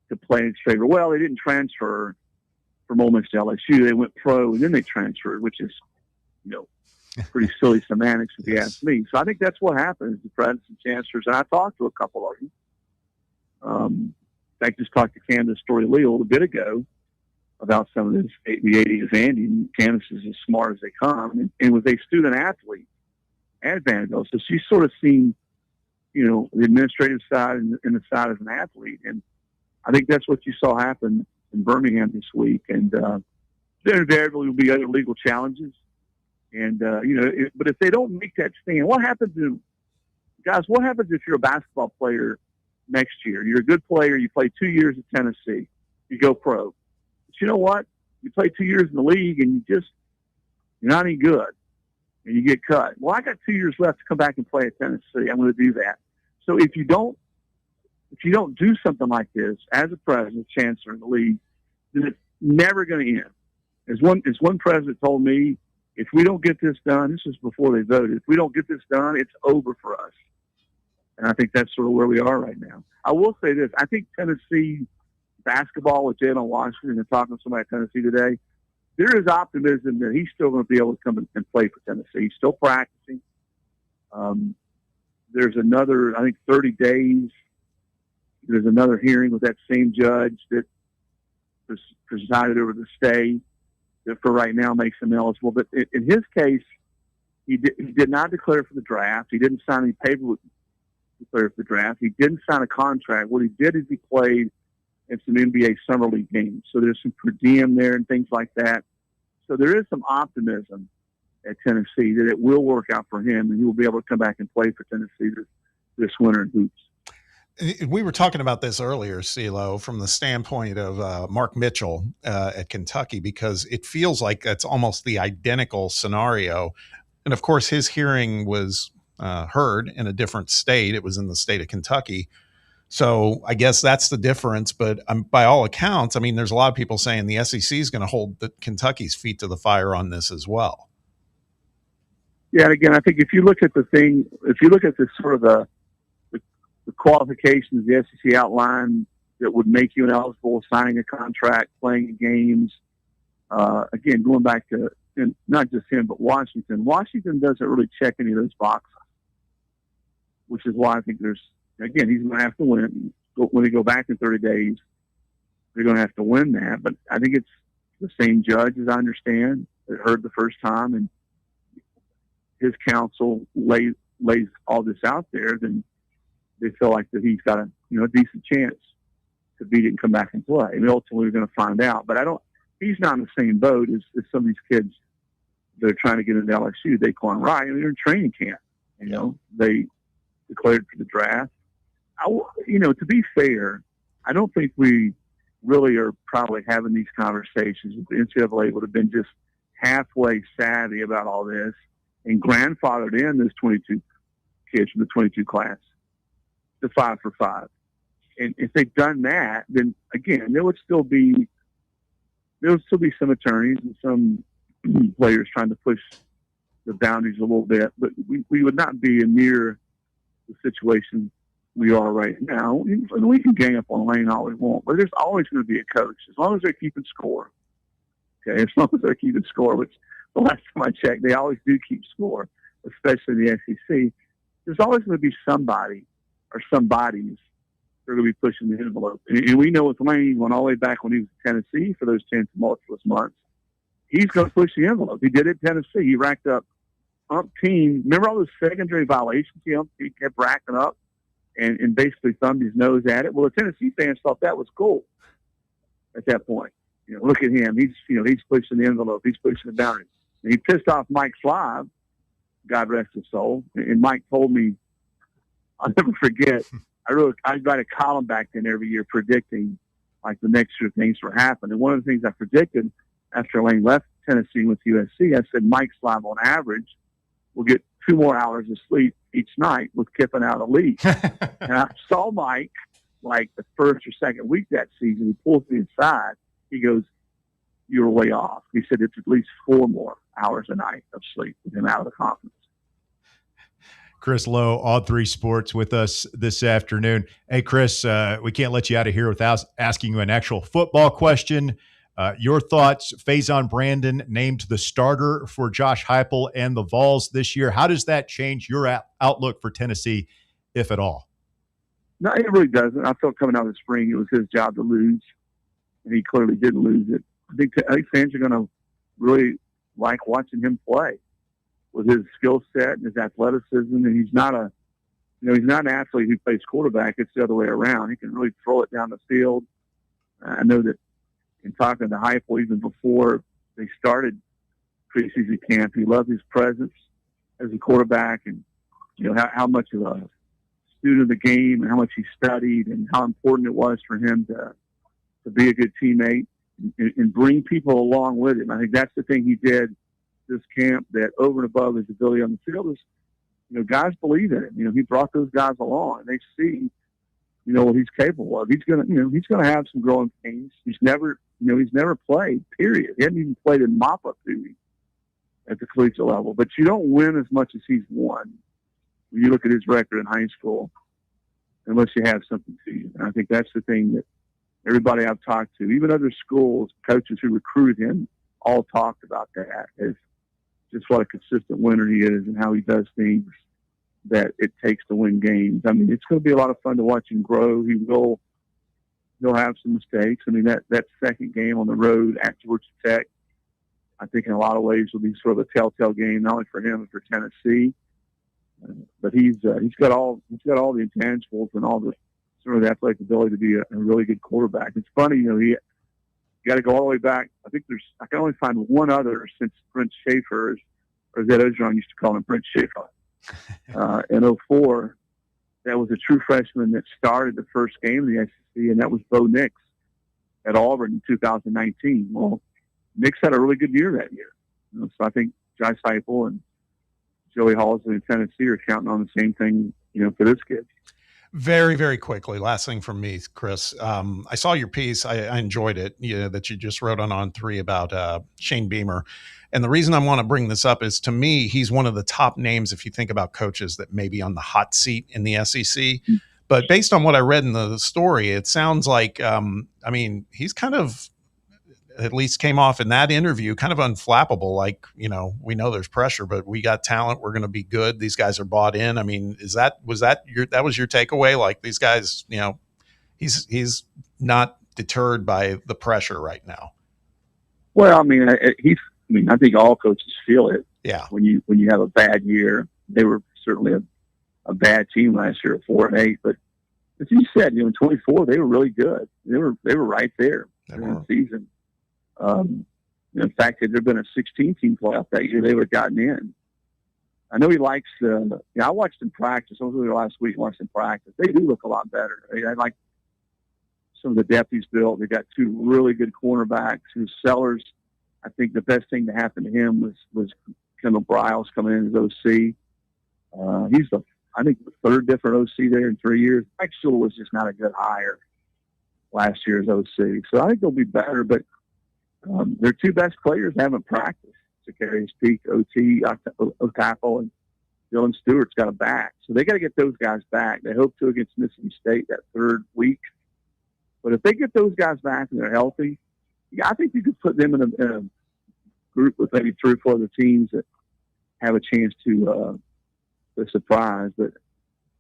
to play in its favor. Well, they didn't transfer from Ole Miss to LSU. They went pro and then they transferred, which is, pretty silly semantics if you ask me. So I think that's what happens. The presidents and chancellors, and I talked to a couple of them. I just talked to Candace Story-Lee a little bit ago about some of this, the 80 of Andy, and Candace is as smart as they come, and was a student athlete at Vanderbilt. So she's sort of seen, the administrative side and the side as an athlete. And I think that's what you saw happen in Birmingham this week. And there invariably will be other legal challenges. And, but if they don't make that stand, what happens if you're a basketball player next year? You're a good player. You play 2 years at Tennessee. You go pro. But you know what? You play 2 years in the league and you're not any good. And you get cut. Well, I got 2 years left to come back and play at Tennessee. I'm going to do that. So if you don't do something like this as a president, chancellor in the league, then it's never going to end. As one president told me, if we don't get this done, this is before they voted, if we don't get this done, it's over for us. And I think that's sort of where we are right now. I will say this. I think Tennessee basketball with Jalen Washington, and talking to somebody at Tennessee today, there is optimism that he's still going to be able to come and play for Tennessee. He's still practicing. There's another, I think, 30 days. There's another hearing with that same judge that presided over the stay that for right now makes him eligible. But in his case, he did not declare for the draft. He didn't sign any paperwork to declare for the draft. He didn't sign a contract. What he did is he played in some NBA Summer League games. So there's some per diem there and things like that. So there is some optimism at Tennessee that it will work out for him and he will be able to come back and play for Tennessee this winter in hoops. We were talking about this earlier, CeeLo, from the standpoint of Mark Mitchell at Kentucky, because it feels like that's almost the identical scenario. And of course, his hearing was heard in a different state. It was in the state of Kentucky. So I guess that's the difference. But by all accounts, I mean, there's a lot of people saying the SEC is going to hold Kentucky's feet to the fire on this as well. Yeah, and again, I think if you look at the sort of the qualifications the SEC outlined that would make you ineligible, signing a contract, playing games, again, going back to not just him, but Washington. Washington doesn't really check any of those boxes, which is why I think again, he's going to have to win. When they go back in 30 days, they're going to have to win that. But I think it's the same judge, as I understand, that heard the first time, and his counsel lays all this out there, then they feel like that he's got a decent chance to beat it and come back and play. I mean, ultimately, we're going to find out. But he's not in the same boat as some of these kids that are trying to get into LSU. Daquan Wright, I mean, they're in training camp. They declared for the draft. To be fair, I don't think we really are probably having these conversations with the NCAA would have been just halfway savvy about all this and grandfathered in those 22 kids from the 22 class to 5 for 5. And if they've done that, then again, there would still be some attorneys and some players trying to push the boundaries a little bit, but we would not be near the situation we are right now. We can gang up on Lane all we want, but there's always going to be a coach as long as they're keeping score. Okay, as long as they're keeping score, which the last time I checked, they always do keep score, especially in the SEC. There's always going to be somebody or somebodies that are going to be pushing the envelope. And we know with Lane, went all the way back when he was in Tennessee for those 10 tumultuous months, he's going to push the envelope. He did it in Tennessee. He racked up umpteen. Remember all those secondary violations he kept racking up and basically thumbed his nose at it? Well, the Tennessee fans thought that was cool at that point. Look at him. He's pushing the envelope. He's pushing the boundaries. And he pissed off Mike Slive, God rest his soul. And Mike told me, I'll never forget, I write a column back then every year predicting like the next year things were happening. And one of the things I predicted after Lane left Tennessee with USC, I said Mike Slive on average will get 2 more hours of sleep each night with Kiffin out of the league. And I saw Mike like the first or second week that season. He pulls me aside. He goes, "You're way off." He said it's at least 4 more hours a night of sleep with him out of the conference. Chris Lowe, All 3 Sports, with us this afternoon. Hey, Chris, we can't let you out of here without asking you an actual football question. Your thoughts, Faison Brandon named the starter for Josh Heupel and the Vols this year. How does that change your outlook for Tennessee, if at all? No, it really doesn't. I felt coming out of the spring it was his job to lose, and he clearly didn't lose it. I think fans are going to really like watching him play with his skill set and his athleticism. And he's not he's not an athlete who plays quarterback. It's the other way around. He can really throw it down the field. I know that in talking to Heupel even before they started preseason camp, he loved his presence as a quarterback, and how much of a student of the game and how much he studied and how important it was for him to be a good teammate and bring people along with him. I think that's the thing he did this camp, that over and above his ability on the field is, guys believe in him. He brought those guys along and they see, what he's capable of. He's going to have some growing pains. He's never played, period. He hadn't even played in mop-up duty at the collegiate level. But you don't win as much as he's won when you look at his record in high school unless you have something to you. And I think that's the thing that everybody I've talked to, even other schools, coaches who recruit him, all talked about that as just what a consistent winner he is and how he does things that it takes to win games. I mean, it's going to be a lot of fun to watch him grow. He'll have some mistakes. I mean, that second game on the road at Georgia Tech, I think in a lot of ways will be sort of a telltale game, not only for him, but for Tennessee. But he's got all the intangibles and all the sort of the athletic ability to be a really good quarterback. It's funny, he got to go all the way back. I can only find one other since Prince Schaefer, or Zed Ogeron used to call him Prince Schaefer, in 2004. That was a true freshman that started the first game of the SEC, and that was Bo Nix at Auburn in 2019. Well, Nix had a really good year that year. So I think Josh Heupel and Joey Halls in Tennessee are counting on the same thing, for this kid. Very, very quickly. Last thing from me, Chris. I saw your piece. I enjoyed it. That you just wrote on 3 about Shane Beamer. And the reason I want to bring this up is, to me, he's one of the top names if you think about coaches that may be on the hot seat in the SEC. But based on what I read in the story, it sounds like, he's kind of, at least came off in that interview, kind of unflappable. Like, we know there's pressure, but we got talent. We're going to be good. These guys are bought in. I mean, was that your takeaway? Like, these guys, he's not deterred by the pressure right now. Well, I think all coaches feel it. Yeah. When you have a bad year, they were certainly a bad team last year at 4-8, but as you said, in 24 they were really good. They were right there in the season. In fact, had there been a 16-team playoff that year, they would have gotten in. I know he likes I watched him practice. I was there last week, watched him practice. They do look a lot better. I like some of the depth he's built. They got 2 really good cornerbacks. Whose Sellers, I think the best thing to happen to him was Kendall Briles coming in as OC. He's the 3rd different OC there in 3 years. Mike Sewell was just not a good hire last year as OC. So I think they'll be better, but their 2 best players haven't practiced. Zacharias Peak, OT, tackle, and Dylan Stewart's got a back. So they got to get those guys back. They hope to against Mississippi State that 3rd week. But if they get those guys back and they're healthy, I think you could put them in a group with maybe 3 or 4 other teams that have a chance to surprise. But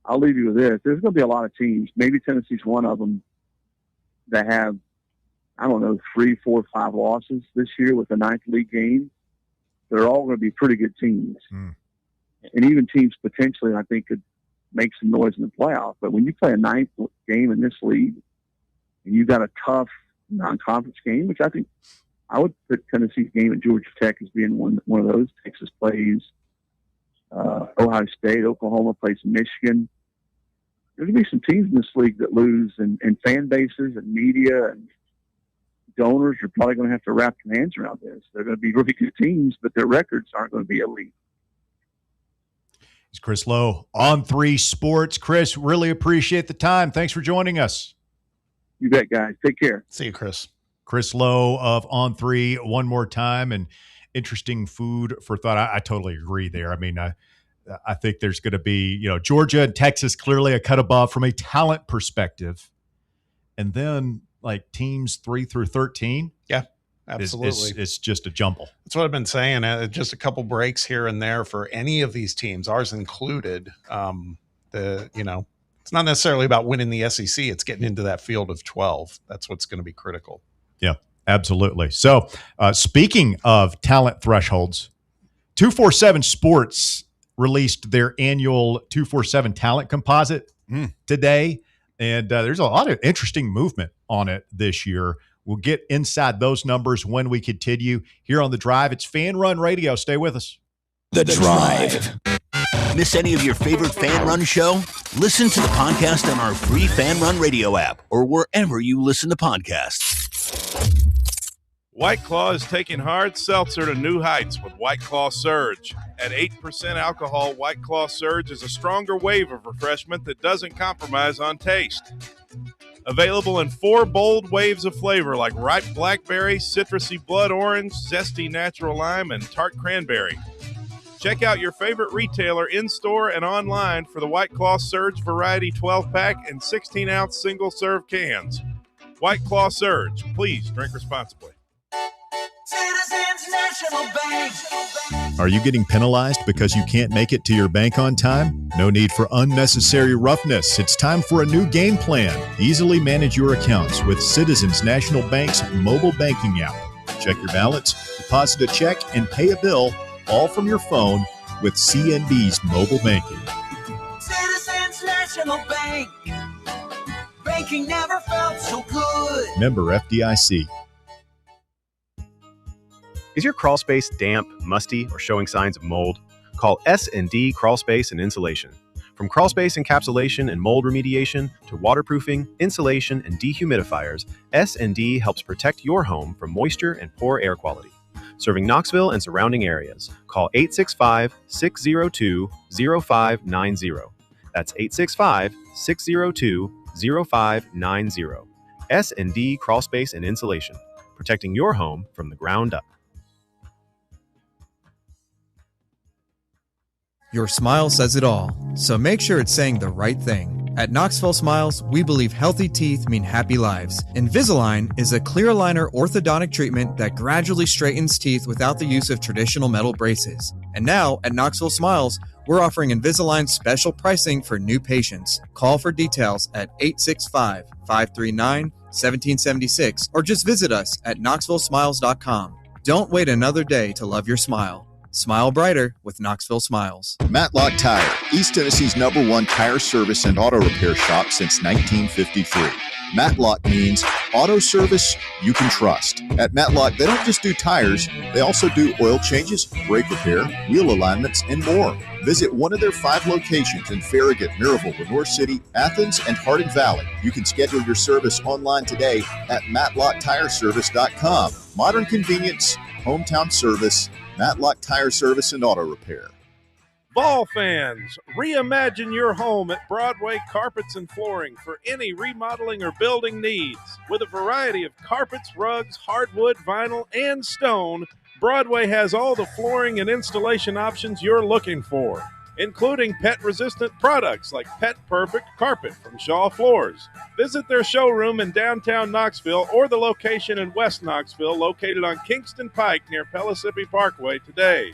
I'll leave you with this. There's going to be a lot of teams. Maybe Tennessee's one of them that have, 3, 4, 5 losses this year with the 9th league game. They're all going to be pretty good teams. And even teams potentially, I think, could make some noise in the playoff. But when you play a 9th game in this league, and you've got a tough non-conference game, which I think I would put Tennessee's game at Georgia Tech as being one of those. Texas plays Ohio State, Oklahoma plays Michigan. There's going to be some teams in this league that lose, and fan bases and media and donors are probably going to have to wrap their hands around this. They're going to be really good teams, but their records aren't going to be elite. It's Chris Lowe on 3 Sports. Chris, really appreciate the time. Thanks for joining us. You bet, guys. Take care. See you, Chris. Chris Lowe of On 3 one more time, and interesting food for thought. I totally agree there. I think there's going to be, Georgia and Texas clearly a cut above from a talent perspective. And then like teams 3 through 13. Yeah, absolutely. It's just a jumble. That's what I've been saying. Just a couple breaks here and there for any of these teams, ours included. It's not necessarily about winning the SEC. It's getting into that field of 12. That's what's going to be critical. Yeah, absolutely. So speaking of talent thresholds, 247 Sports released their annual 247 talent composite today. And there's a lot of interesting movement on it this year. We'll get inside those numbers when we continue here on The Drive. It's Fan Run Radio. Stay with us. The Drive. Miss any of your favorite Fan Run show? Listen to the podcast on our free Fan Run Radio app or wherever you listen to podcasts. White Claw is taking hard seltzer to new heights with White Claw Surge. At 8% alcohol, White Claw Surge is a stronger wave of refreshment that doesn't compromise on taste. Available in 4 bold waves of flavor like ripe blackberry, citrusy blood orange, zesty natural lime, and tart cranberry. Check out your favorite retailer in-store and online for the White Claw Surge Variety 12-pack and 16-ounce single-serve cans. White Claw Surge. Please drink responsibly. Citizens National Bank. Are you getting penalized because you can't make it to your bank on time? No need for unnecessary roughness. It's time for a new game plan. Easily manage your accounts with Citizens National Bank's mobile banking app. Check your balance, deposit a check, and pay a bill all from your phone with CNB's mobile banking. Citizens National Bank. Banking never felt so good. Member FDIC. Is your crawl space damp, musty, or showing signs of mold? Call S&D Crawl Space and Insulation. From crawl space encapsulation and mold remediation to waterproofing, insulation, and dehumidifiers, S&D helps protect your home from moisture and poor air quality. Serving Knoxville and surrounding areas. Call 865-602-0590. That's 865-602-0590. S&D Crawl Space and Insulation, protecting your home from the ground up. Your smile says it all, so make sure it's saying the right thing. At Knoxville Smiles, we believe healthy teeth mean happy lives. Invisalign is a clear aligner orthodontic treatment that gradually straightens teeth without the use of traditional metal braces. And now, at Knoxville Smiles, we're offering Invisalign special pricing for new patients. Call for details at 865-539-1776 or just visit us at knoxvillesmiles.com. Don't wait another day to love your smile. Smile brighter with Knoxville Smiles. Matlock Tire, East Tennessee's #1 tire service and auto repair shop since 1953. Matlock means auto service you can trust. At Matlock, they don't just do tires, they also do oil changes, brake repair, wheel alignments, and more. Visit one of their 5 locations in Farragut, Maryville, Lenore City, Athens, and Hardin Valley. You can schedule your service online today at MatlockTireService.com. Modern convenience, hometown service, Matlock Tire Service and Auto Repair. Ball fans, reimagine your home at Broadway Carpets and Flooring for any remodeling or building needs. With a variety of carpets, rugs, hardwood, vinyl, and stone, Broadway has all the flooring and installation options you're looking for, including pet-resistant products like Pet Perfect Carpet from Shaw Floors. Visit their showroom in downtown Knoxville or the location in West Knoxville located on Kingston Pike near Pellissippi Parkway today.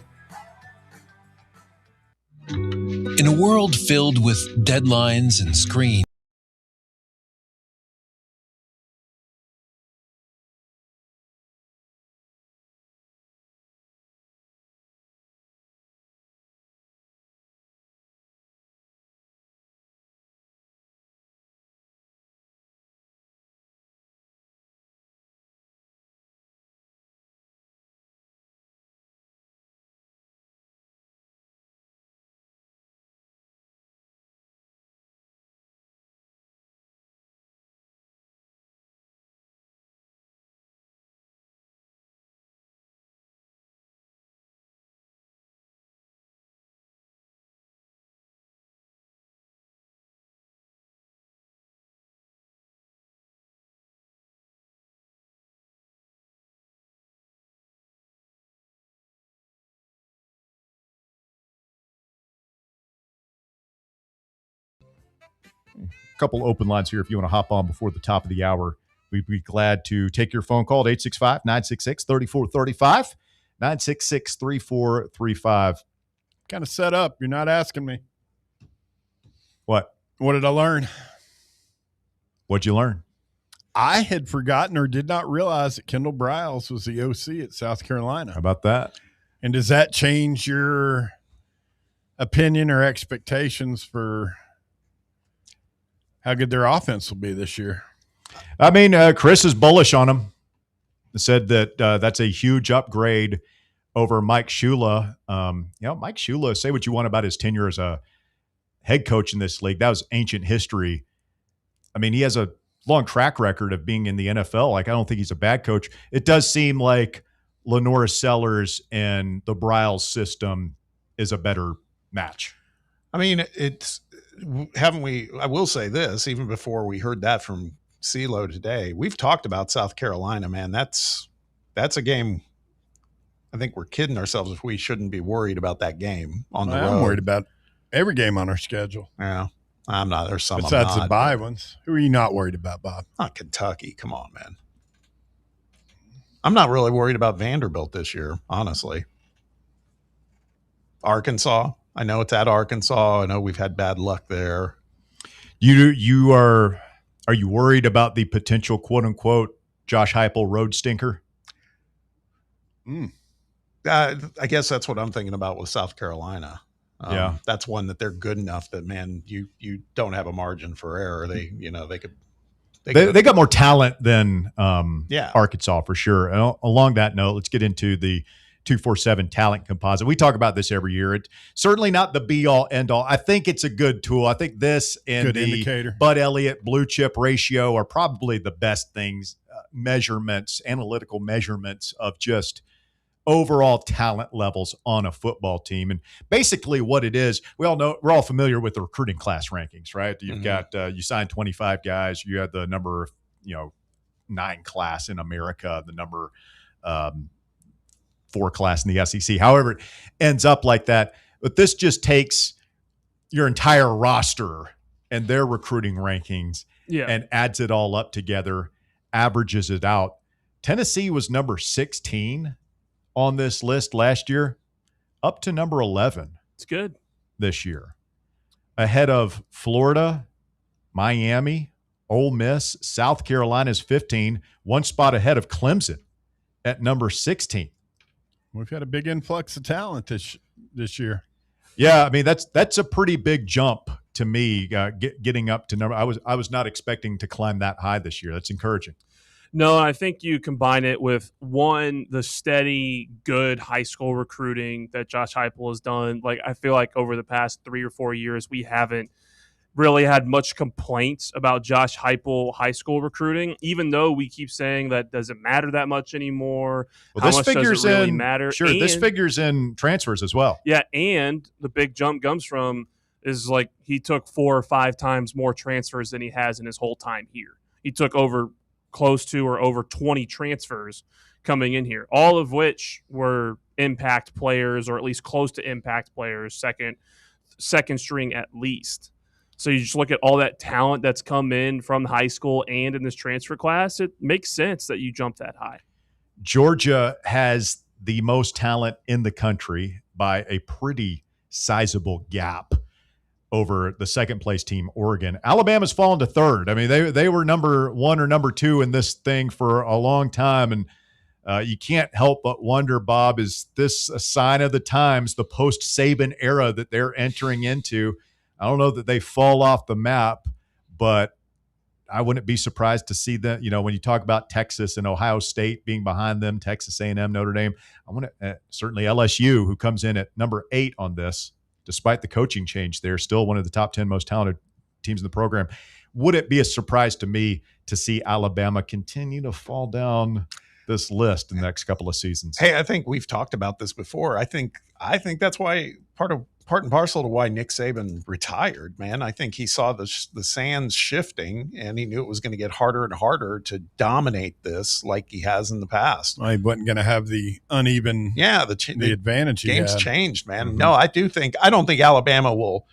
In a world filled with deadlines and screens, A couple open lines here if you want to hop on before the top of the hour. We'd be glad to take your phone call at 865-966-3435, 966-3435. Kind of set up. You're not asking me. What? What did I learn? What'd you learn? I had forgotten or did not realize that Kendall Briles was the OC at South Carolina. How about that? And does that change your opinion or expectations for how good their offense will be this year? I mean, Chris is bullish on him. Said that that's a huge upgrade over Mike Shula. Mike Shula, say what you want about his tenure as a head coach in this league. That was ancient history. I mean, he has a long track record of being in the NFL. Like, I don't think he's a bad coach. It does seem like Lenora Sellers and the Briles system is a better match. I mean, haven't we? I will say this, even before we heard that from CeeLo today, we've talked about South Carolina, man. That's a game. I think we're kidding ourselves if we shouldn't be worried about that game on the road. I'm worried about every game on our schedule. Yeah, I'm not. There's some besides the bye ones. Who are you not worried about, Bob? Not Kentucky. Come on, man. I'm not really worried about Vanderbilt this year, honestly. Arkansas. I know it's at Arkansas. I know we've had bad luck there. Are you worried about the potential quote unquote Josh Heupel road stinker? I guess that's what I'm thinking about with South Carolina. Yeah, that's one that they're good enough that, man, you don't have a margin for error. They got more talent than Arkansas for sure. And along that note, let's get into the 247 talent composite. We talk about this every year. It's certainly not the be all end all. I think it's a good tool. I think this and good the indicator. Bud Elliott blue chip ratio are probably the best things, analytical measurements of just overall talent levels on a football team. And basically what it is, we all know, we're all familiar with the recruiting class rankings, right? You've got, you sign 25 guys, you have the number, 9 class in America, the number 4 class in the SEC, however it ends up like that. But this just takes your entire roster and their recruiting rankings and adds it all up together, averages it out. Tennessee was number 16 on this list last year, up to number 11. It's good this year, ahead of Florida, Miami, Ole Miss. South Carolina's 15, one spot ahead of Clemson at number 16. We've had a big influx of talent this year. Yeah, I mean that's a pretty big jump to me. Getting up to number, I was not expecting to climb that high this year. That's encouraging. No, I think you combine it with, one, the steady, good high school recruiting that Josh Heupel has done. Like, I feel like over the past 3 or 4 years, we haven't really had much complaints about Josh Heupel high school recruiting, even though we keep saying that doesn't matter that much anymore. Well, How this much figures does it really in matter? Sure, And, this figures in transfers as well. Yeah, and the big jump comes from is like he took 4 or 5 times more transfers than he has in his whole time here. He took close to or over 20 transfers coming in here, all of which were impact players, or at least close to impact players, second string at least. So you just look at all that talent that's come in from high school and in this transfer class, it makes sense that you jump that high. Georgia has the most talent in the country by a pretty sizable gap over the second place team, Oregon. Alabama's fallen to third. I mean, they were number 1 or number 2 in this thing for a long time. And you can't help but wonder, Bob, is this a sign of the times, the post-Saban era that they're entering into? I don't know that they fall off the map, but I wouldn't be surprised to see that, when you talk about Texas and Ohio State being behind them, Texas A&M, Notre Dame, I want to certainly LSU, who comes in at number 8 on this, despite the coaching change, they're still one of the top 10 most talented teams in the program. Would it be a surprise to me to see Alabama continue to fall down this list in the next couple of seasons? Hey, I think we've talked about this before. I think that's why part and parcel to why Nick Saban retired, man. I think he saw the sands shifting, and he knew it was going to get harder and harder to dominate this like he has in the past. Well, he wasn't going to have the uneven, the advantage. Game's changed, man. Mm-hmm. No, I don't think Alabama will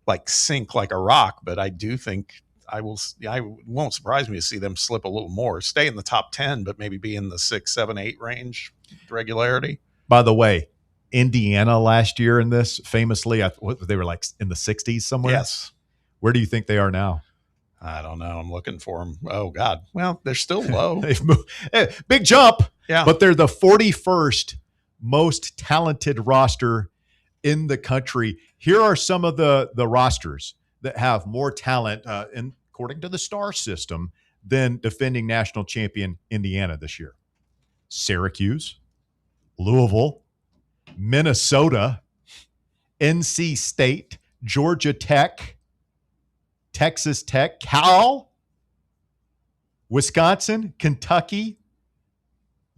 like sink like a rock, but I do think I won't surprise me to see them slip a little more, stay in the top 10, but maybe be in the 6, 7, 8 range regularity. By the way, Indiana last year in this, famously, they were like in the 60s somewhere. Yes. Where do you think they are now? I don't know. I'm looking for them. Oh, God. Well, they're still low. They've moved. Big jump. Yeah. But they're the 41st most talented roster in the country. Here are some of the rosters that have more talent, according to the star system, than defending national champion Indiana this year. Syracuse, Louisville, Minnesota, NC State, Georgia Tech, Texas Tech, Cal, Wisconsin, Kentucky,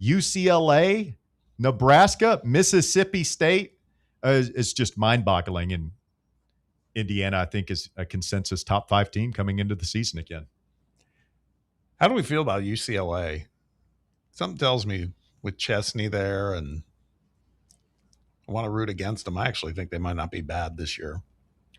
UCLA, Nebraska, Mississippi State. It's just mind-boggling. And Indiana, I think, is a consensus top 5 team coming into the season again. How do we feel about UCLA? Something tells me with Chesney there, and I want to root against them. I actually think they might not be bad this year.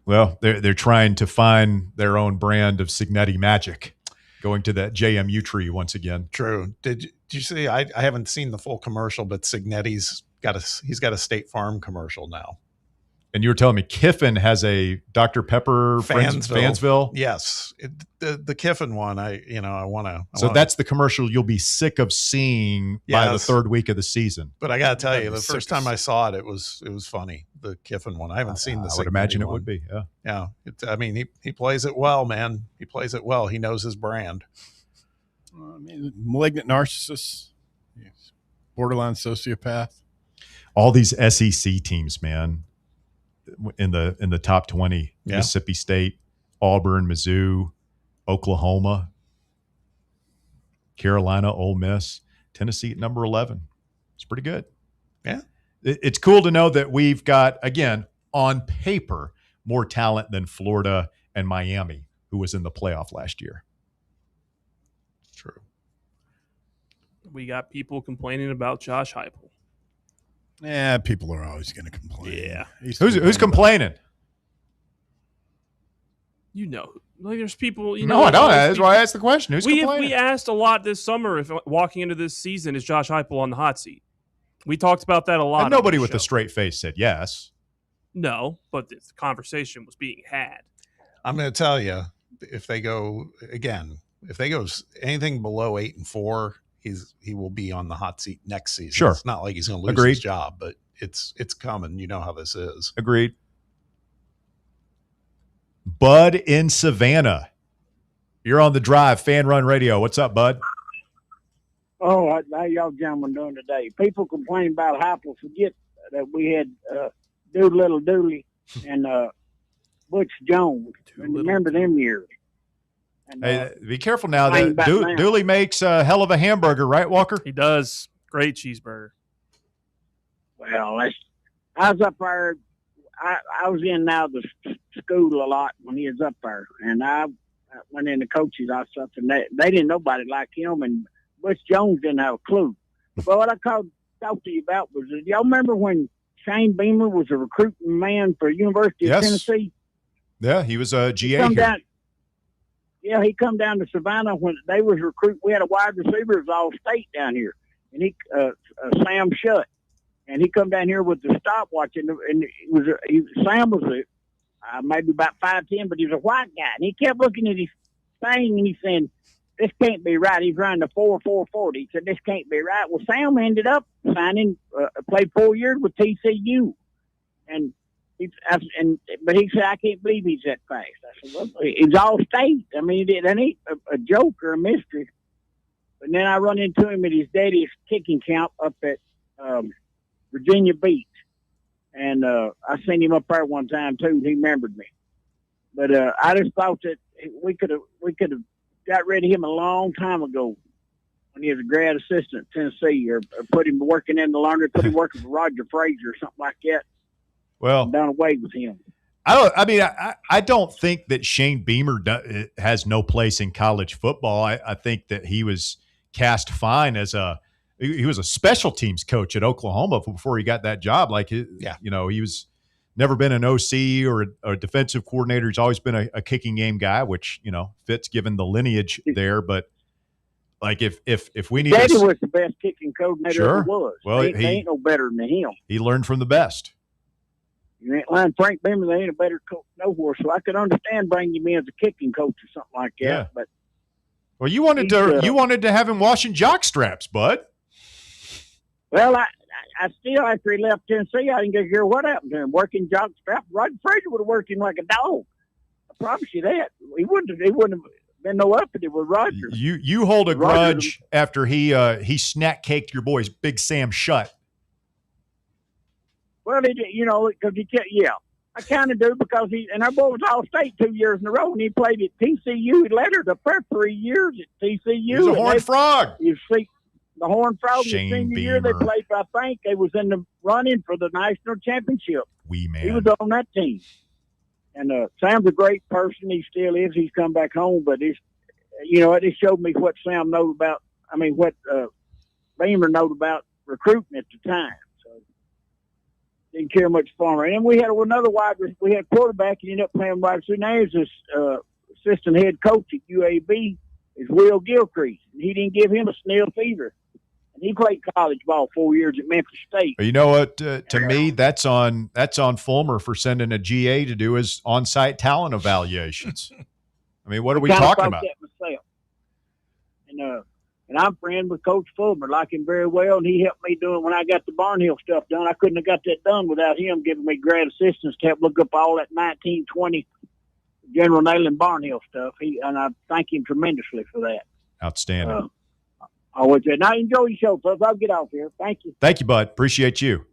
Well, they're trying to find their own brand of Signetti magic, going to that JMU tree once again. True. Did you see? I haven't seen the full commercial, but Signetti's got a State Farm commercial now. And you were telling me Kiffin has a Dr. Pepper Fansville. Yes, the Kiffin one. I want to. So that's the commercial you'll be sick of seeing by the 3rd week of the season. But I got to tell you, the first time I saw it, it was funny. The Kiffin one. I haven't seen the. I would imagine it would be. Yeah. He plays it well, man. He plays it well. He knows his brand. Malignant narcissist, borderline sociopath. All these SEC teams, man. In the top 20, Mississippi State, Auburn, Mizzou, Oklahoma, Carolina, Ole Miss, Tennessee at number 11. It's pretty good. Yeah. It's cool to know that we've got, again, on paper, more talent than Florida and Miami, who was in the playoff last year. True. We got people complaining about Josh Heupel. Yeah, people are always going to complain. Yeah. Who's complaining? You know, like there's people. You No, know, I don't. there's That's why I asked the question. Who's complaining? We asked a lot this summer if walking into this season is Josh Heupel on the hot seat. We talked about that a lot. And nobody with a straight face said yes. No, but the conversation was being had. I'm going to tell you, if they go anything below 8-4, he will be on the hot seat next season. Sure. It's not like he's going to lose Agreed. his job, but it's coming. You know how this is. Agreed. Bud in Savannah. You're on the drive, Fan Run Radio. What's up, Bud? Oh, how y'all gentlemen doing today? People complain about Heupel. Forget that we had Dooley and Butch Jones. Remember them years. And, hey, be careful now. Dooley makes a hell of a hamburger, right, Walker? He does. Great cheeseburger. Well, I was up there. I was in now the school a lot when he was up there, and I went in the coaches. I stuff, and they didn't nobody like him, and Butch Jones didn't have a clue. But what I talk to you about was, y'all remember when Shane Beamer was a recruiting man for University of Tennessee? Yeah, he was a GA here. He come down to Savannah when they was recruiting. We had a wide receiver of all state down here, and he Sam Shutt, and he come down here with the stopwatch, and Sam was maybe about 5'10", but he was a white guy, and he kept looking at his thing and he's saying, "This can't be right." He's running the 4.40. He said, "This can't be right." Well, Sam ended up signing, played 4 years with TCU, but he said, "I can't believe he's that fast." I said, "Well, he's all state. I mean, it ain't a joke or a mystery." But then I run into him at his daddy's kicking camp up at Virginia Beach, and I seen him up there one time too. He remembered me, but I just thought that we could have got rid of him a long time ago when he was a grad assistant at Tennessee, or put him working in the laundry, put him working for Roger Frazier or something like that. Well, done away with him. I don't think that Shane Beamer has no place in college football. I think that he was cast fine as he was a special teams coach at Oklahoma before he got that job. He was never been an OC or a defensive coordinator. He's always been a kicking game guy, which, fits given the lineage there. But if we need Daddy was the best kicking coordinator ever was. Well, he ain't no better than him. He learned from the best. You ain't lying. Frank Beamer, they ain't a better coach nowhere. So I could understand bringing him in as a kicking coach or something like that. Yeah. But well, you wanted to have him washing jock straps, bud. Well, I still, after he left Tennessee, I didn't hear what happened to him. Working jock straps. Roger Frazier would have worked him like a dog. I promise you that. He wouldn't have been no uppity with Roger. You hold a grudge after he snack caked your boy's Big Sam Shutt. Well, he did, because he kept, I kind of do, because and our boy was all state 2 years in a row, and he played at TCU. He led her for 3 years at TCU. He's a Horned Frog. You see, the Horned Frog, Shane the senior Beamer. year they played, I think they was in the running for the national championship. He was on that team. And Sam's a great person. He still is. He's come back home, but it just showed me what Sam knows about, what Beamer knows about recruiting at the time. Didn't care much for him. And we had another we had a quarterback, and ended up playing wide receiver. Now he's assistant head coach at UAB, is Will Gilcrease. And he didn't give him a snail fever. And he played college ball 4 years at Memphis State. You know what? To me, that's on Fulmer for sending a GA to do his on-site talent evaluations. What are we talking about? That myself. And I'm friends with Coach Fulmer, like him very well, and he helped me do it when I got the Barnhill stuff done. I couldn't have got that done without him giving me grad assistance to help look up all that 1920 General Nayland Barnhill stuff. And I thank him tremendously for that. Outstanding. I would say, now enjoy your show, folks. I'll get off here. Thank you. Thank you, Bud. Appreciate you.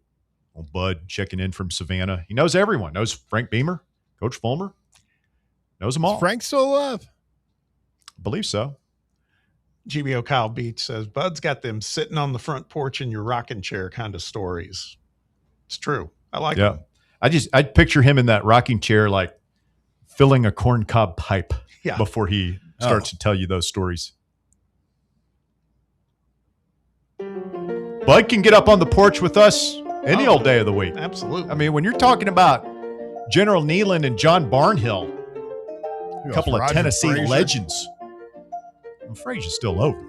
Well, Bud checking in from Savannah. He knows everyone. Knows Frank Beamer, Coach Fulmer. Knows them all. Is Frank still alive? I believe so. GBO Kyle Beach says, Bud's got them sitting on the front porch in your rocking chair kind of stories. It's true. I like them. I'd picture him in that rocking chair, like filling a corncob pipe before he starts to tell you those stories. Bud can get up on the porch with us any old day of the week. Absolutely. I mean, when you're talking about General Neyland and John Barnhill, a couple of Tennessee legends. Well, Frazier's still over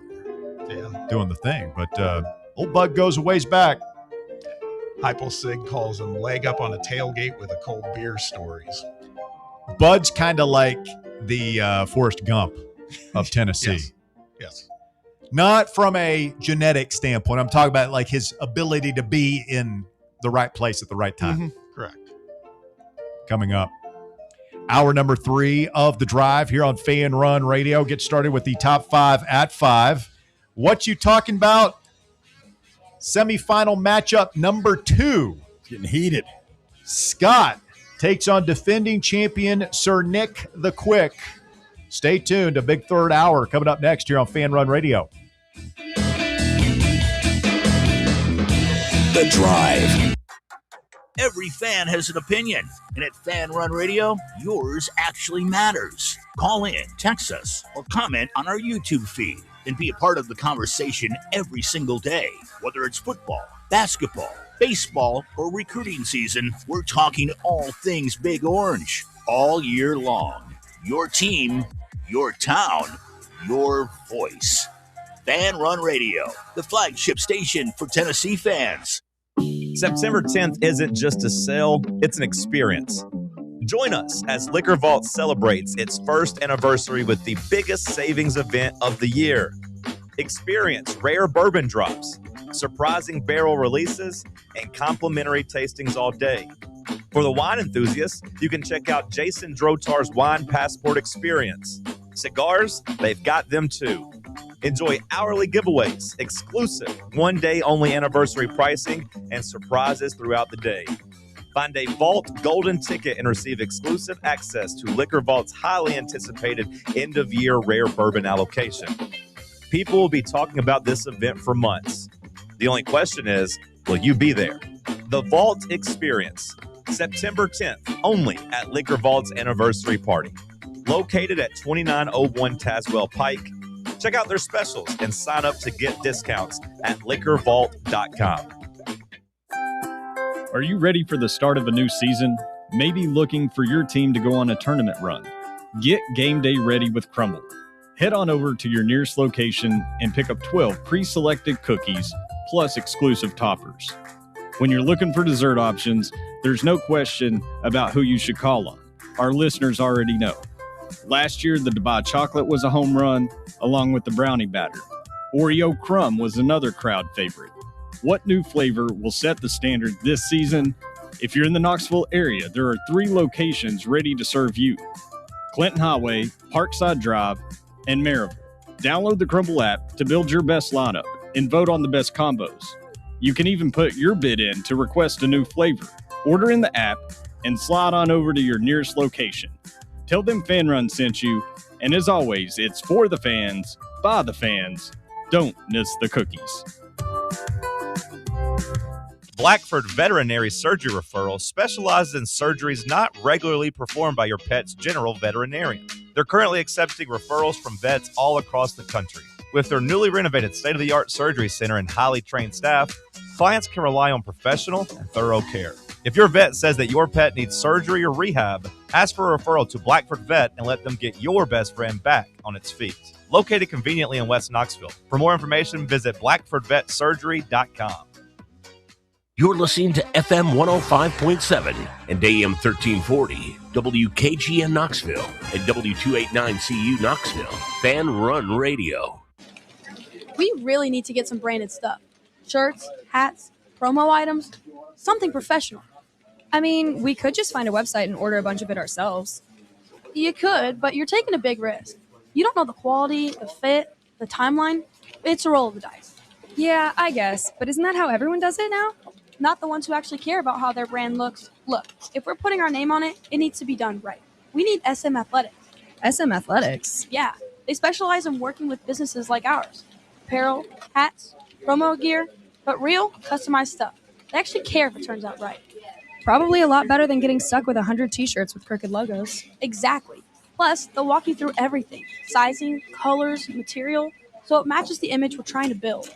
there doing the thing, but old Bud goes a ways back. Hypel Sig calls him leg up on a tailgate with a cold beer stories. Bud's kind of like the Forrest Gump of Tennessee. Yes. Not from a genetic standpoint. I'm talking about like his ability to be in the right place at the right time. Mm-hmm. Correct. Coming up. Hour number 3 of the drive here on Fan Run Radio. Get started with the top 5 at 5. What you talking about? Semifinal matchup number 2. It's getting heated. Scott takes on defending champion Sir Nick the Quick. Stay tuned. A big third hour coming up next here on Fan Run Radio. The Drive. Every fan has an opinion, and at Fan Run Radio, yours actually matters. Call in, text us, or comment on our YouTube feed and be a part of the conversation every single day. Whether it's football, basketball, baseball, or recruiting season, we're talking all things Big Orange all year long. Your team, your town, your voice. Fan Run Radio, the flagship station for Tennessee fans. September 10th isn't just a sale, it's an experience. Join us as Liquor Vault celebrates its first anniversary with the biggest savings event of the year. Experience rare bourbon drops, surprising barrel releases, and complimentary tastings all day. For the wine enthusiasts, you can check out Jason Drotar's Wine Passport Experience. Cigars, they've got them too. Enjoy hourly giveaways, exclusive one-day-only anniversary pricing, and surprises throughout the day. Find a Vault Golden ticket and receive exclusive access to Liquor Vault's highly anticipated end-of-year rare bourbon allocation. People will be talking about this event for months. The only question is, will you be there? The Vault Experience, September 10th, only at Liquor Vault's anniversary party. Located at 2901 Tazewell Pike. Check out their specials and sign up to get discounts at liquorvault.com. Are you ready for the start of a new season? Maybe looking for your team to go on a tournament run? Get game day ready with Crumble. Head on over to your nearest location and pick up 12 pre-selected cookies plus exclusive toppers. When you're looking for dessert options, there's no question about who you should call on. Our listeners already know. Last year, the Dubai chocolate was a home run, along with the brownie batter. Oreo crumb was another crowd favorite. What new flavor will set the standard this season? If you're in the Knoxville area, there are 3 locations ready to serve you: Clinton Highway, Parkside Drive, and Maryville. Download the Crumble app to build your best lineup and vote on the best combos. You can even put your bid in to request a new flavor. Order in the app and slide on over to your nearest location. Tell them Fan Run sent you, and as always, it's for the fans, by the fans. Don't miss the cookies. Blackford Veterinary Surgery Referral specializes in surgeries not regularly performed by your pet's general veterinarian. They're currently accepting referrals from vets all across the country. With their newly renovated state-of-the-art surgery center and highly trained staff, clients can rely on professional and thorough care. If your vet says that your pet needs surgery or rehab, ask for a referral to Blackford Vet and let them get your best friend back on its feet. Located conveniently in West Knoxville. For more information, visit blackfordvetsurgery.com. You're listening to FM 105.7 and AM 1340, WKGN Knoxville, and W289CU Knoxville. Fan Run Radio. We really need to get some branded stuff. Shirts, hats, promo items, something professional. I mean, we could just find a website and order a bunch of it ourselves. You could, but you're taking a big risk. You don't know the quality, the fit, the timeline. It's a roll of the dice. Yeah, I guess, but isn't that how everyone does it now? Not the ones who actually care about how their brand looks. Look, if we're putting our name on it, it needs to be done right. We need SM Athletics. SM Athletics? Yeah, They specialize in working with businesses like ours. Apparel, hats, promo gear, but real, customized stuff. They actually care if it turns out right. Probably a lot better than getting stuck with 100 t-shirts with crooked logos. Exactly. Plus, they'll walk you through everything. Sizing, colors, material, so it matches the image we're trying to build.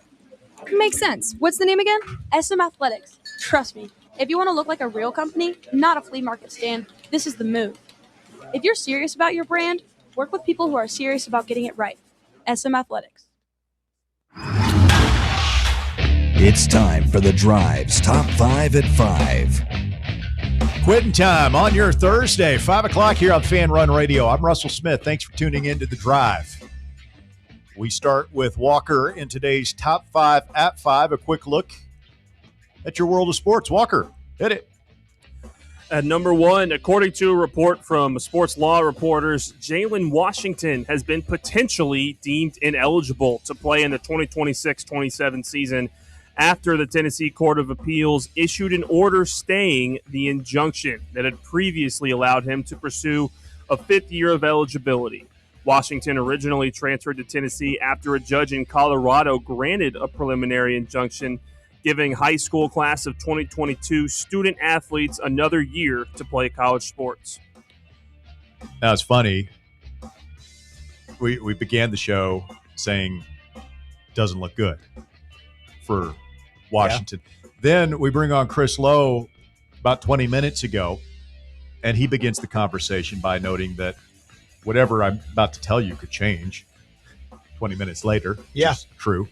Makes sense. What's the name again? SM Athletics. Trust me, if you want to look like a real company, not a flea market stand, this is the move. If you're serious about your brand, work with people who are serious about getting it right. SM Athletics. It's time for The Drive's Top 5 at 5. Quitting time on your Thursday, 5 o'clock here on Fan Run Radio. I'm Russell Smith. Thanks for tuning in to The Drive. We start with Walker in today's Top 5 at 5. A quick look at your world of sports. Walker, hit it. At number 1, according to a report from sports law reporters, Jalen Washington has been potentially deemed ineligible to play in the 2026-27 season after the Tennessee Court of Appeals issued an order staying the injunction that had previously allowed him to pursue a 5th year of eligibility. Washington originally transferred to Tennessee after a judge in Colorado granted a preliminary injunction giving high school class of 2022 student athletes another year to play college sports. Now, it's funny. We began the show saying doesn't look good for Washington. Yeah. Then we bring on Chris Lowe about 20 minutes ago, and he begins the conversation by noting that whatever I'm about to tell you could change 20 minutes later. Yeah. True.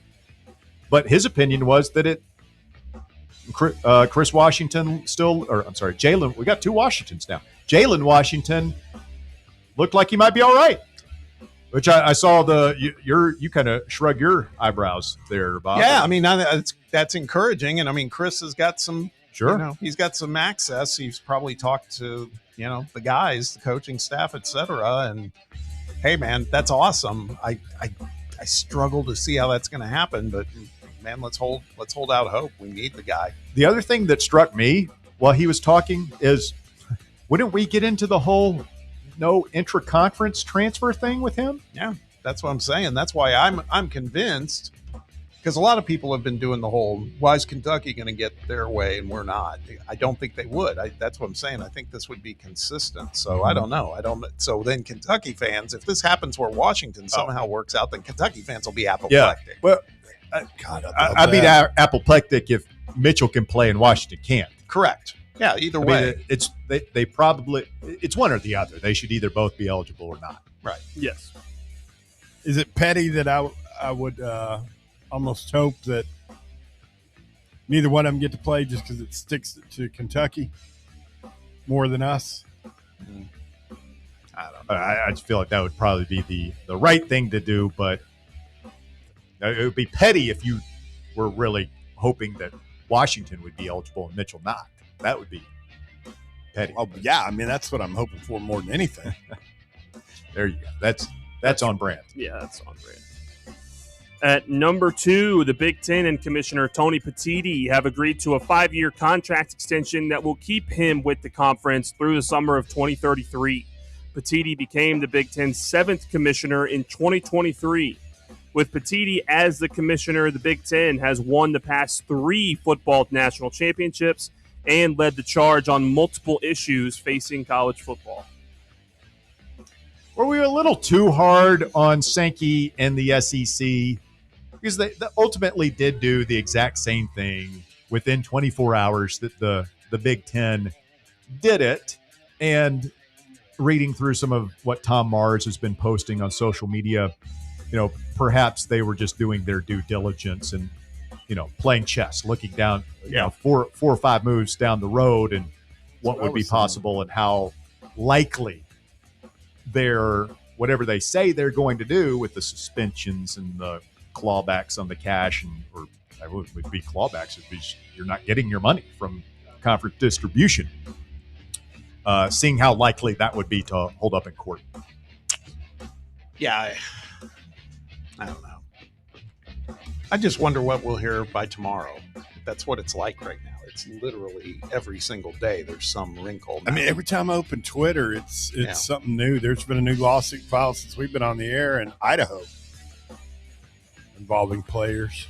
But his opinion was that Chris Washington Jalen. We got 2 Washingtons now. Jalen Washington looked like he might be all right. Which I saw you kind of shrug your eyebrows there, Bob. Yeah, I mean that's encouraging, and I mean Chris has got some. Sure, he's got some access. He's probably talked to the guys, the coaching staff, etc. And hey, man, that's awesome. I struggle to see how that's going to happen, but man, let's hold out hope. We need the guy. The other thing that struck me while he was talking is, wouldn't we get into the whole no intra-conference transfer thing with him? Yeah, that's what I'm saying. That's why I'm convinced, because a lot of people have been doing the whole, why is Kentucky going to get their way and we're not? I don't think they would. That's what I'm saying. I think this would be consistent. So I don't know. So then Kentucky fans, if this happens where Washington somehow works out, then Kentucky fans will be apoplectic. Yeah. Well, I'd be apoplectic if Mitchell can play and Washington can't. Correct. Yeah, either way. They probably, it's one or the other. They should either both be eligible or not. Right. Yes. Is it petty that I would almost hope that neither one of them get to play just because it sticks to Kentucky more than us? I don't know. I just feel like that would probably be the right thing to do, but it would be petty if you were really hoping that Washington would be eligible and Mitchell not. That would be petty. Oh, yeah. I mean, that's what I'm hoping for more than anything. There you go. That's on brand. Yeah, that's on brand. At number 2, the Big Ten and Commissioner Tony Petitti have agreed to a 5-year contract extension that will keep him with the conference through the summer of 2033. Petitti became the Big Ten's 7th commissioner in 2023. With Petitti as the commissioner, the Big Ten has won the past 3 football national championships and led the charge on multiple issues facing college football. Were we a little too hard on Sankey and the SEC? Because they ultimately did do the exact same thing within 24 hours that the Big Ten did it. And reading through some of what Tom Mars has been posting on social media, perhaps they were just doing their due diligence and, playing chess, looking down, 4 or 5 moves down the road and what would be possible and how likely whatever they say they're going to do with the suspensions and the clawbacks on the cash, or it would be clawbacks if you're not getting your money from conference distribution. Seeing how likely that would be to hold up in court. Yeah, I don't know. I just wonder what we'll hear by tomorrow. That's what it's like right now. It's literally every single day there's some wrinkle. I mean, every time I open Twitter, it's something new. There's been a new lawsuit filed since we've been on the air in Idaho involving players.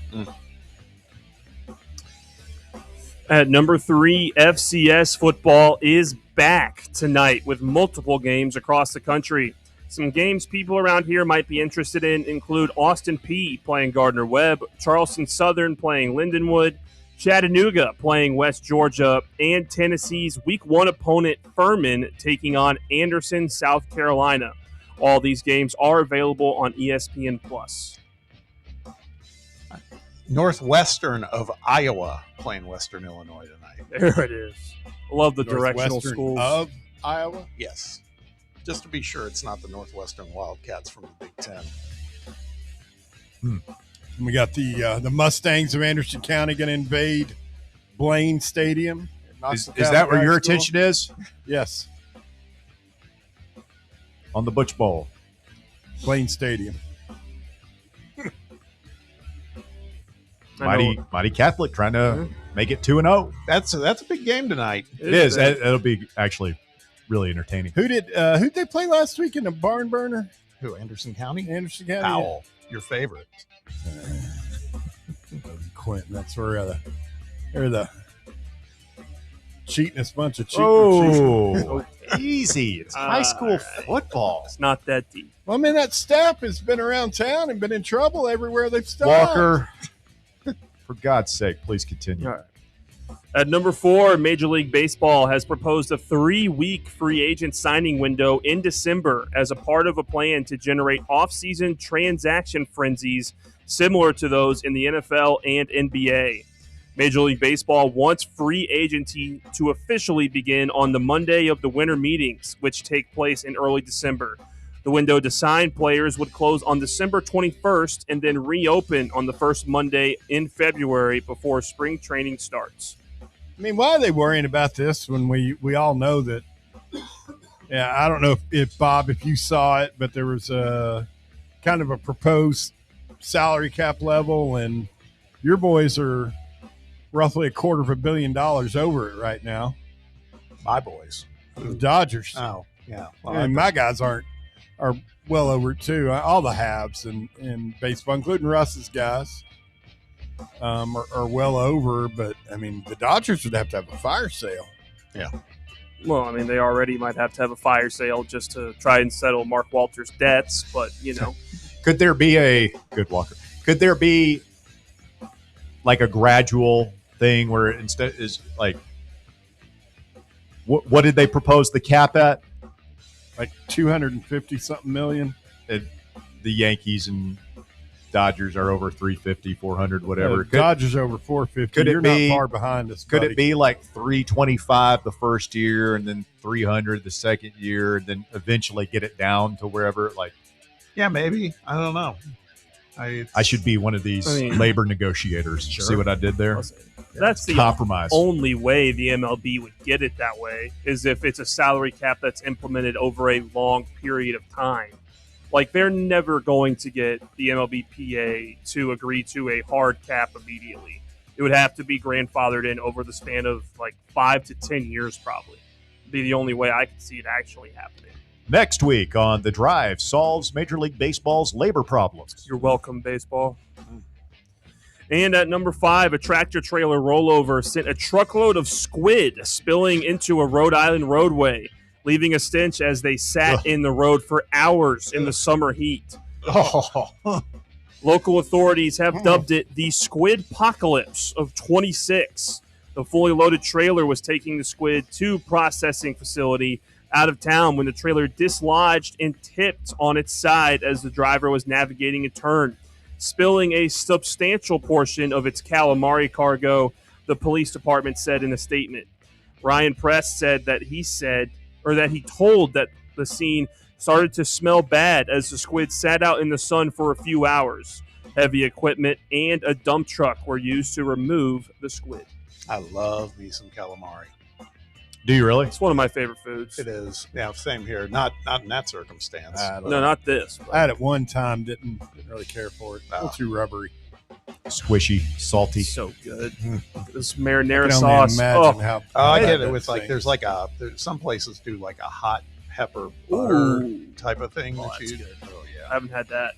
At number 3, FCS football is back tonight with multiple games across the country. Some games people around here might be interested in include Austin Peay playing Gardner-Webb, Charleston Southern playing Lindenwood, Chattanooga playing West Georgia, and Tennessee's Week 1 opponent Furman taking on Anderson, South Carolina. All these games are available on ESPN+. Northwestern of Iowa playing Western Illinois tonight. There it is. Love the directional schools. Of Iowa? Yes. Just to be sure it's not the Northwestern Wildcats from the Big Ten. We got the Mustangs of Anderson County going to invade Blaine Stadium. Is that where your attention is? Yes. On the Butch Bowl. Blaine Stadium. Mighty Catholic trying to make it 2-0. That's a big game tonight. It is. It'll be actually really entertaining. Who'd they play last week in the barn burner? Who? Anderson County? Anderson County. Powell, your favorite. Quentin, that's where they're the cheatingest bunch of cheaters. Oh, easy. It's high school football. It's not that deep. Well, I mean, that staff has been around town and been in trouble everywhere they've stopped. Walker, for God's sake, please continue. All right. At number 4, Major League Baseball has proposed a 3-week free agent signing window in December as a part of a plan to generate off-season transaction frenzies similar to those in the NFL and NBA. Major League Baseball wants free agency to officially begin on the Monday of the winter meetings, which take place in early December. The window to sign players would close on December 21st and then reopen on the first Monday in February before spring training starts. I mean, why are they worrying about this when we all know that? Yeah, I don't know if Bob, if you saw it, but there was a kind of a proposed salary cap level, and your boys are roughly $250 million over it right now. My boys, the Dodgers. Oh, yeah. Well, and my guys are well over it too. All the Habs in baseball, including Russ's guys. Are well over, but I mean, the Dodgers would have to have a fire sale. Yeah. Well, I mean, they already might have to have a fire sale just to try and settle Mark Walter's debts, but you know, could there be Could there be like a gradual thing where instead is like, what did they propose the cap at? Like 250 something million. The Yankees and Dodgers are over 350, 400, whatever. Dodgers over 450. Could You're it be, not far behind us, Could buddy. it be like 325 the first year and then 300 the second year and then eventually get it down to wherever? Like, yeah, maybe. I don't know. I should be one of these labor negotiators. Sure. See what I did there? That's the compromise. Only way the MLB would get it that way is if it's a salary cap that's implemented over a long period of time. Like, they're never going to get the MLBPA to agree to a hard cap immediately. It would have to be grandfathered in over the span of like 5 to 10 years, probably. It'd be the only way I could see it actually happening. Next week on The Drive solves Major League Baseball's labor problems. You're welcome, baseball. And at number 5, a tractor-trailer rollover sent a truckload of squid spilling into a Rhode Island roadway, leaving a stench as they sat in the road for hours in the summer heat. Local authorities have dubbed it the Squid Apocalypse of 26. The fully loaded trailer was taking the squid to processing facility out of town when the trailer dislodged and tipped on its side as the driver was navigating a turn, spilling a substantial portion of its calamari cargo, the police department said in a statement. Ryan Press said that he told that the scene started to smell bad as the squid sat out in the sun for a few hours. Heavy equipment and a dump truck were used to remove the squid. I love me some calamari. Do you really? It's one of my favorite foods. It is. Yeah, same here. Not in that circumstance. No, not this. I had it one time, didn't really care for it. A little too rubbery. Squishy, salty. So good. This I can marinara only sauce. imagine Oh, how I bad get it that with like thing there's is. like some places do like a hot pepper butter type of thing that that's you. good. Oh I yeah, haven't had that.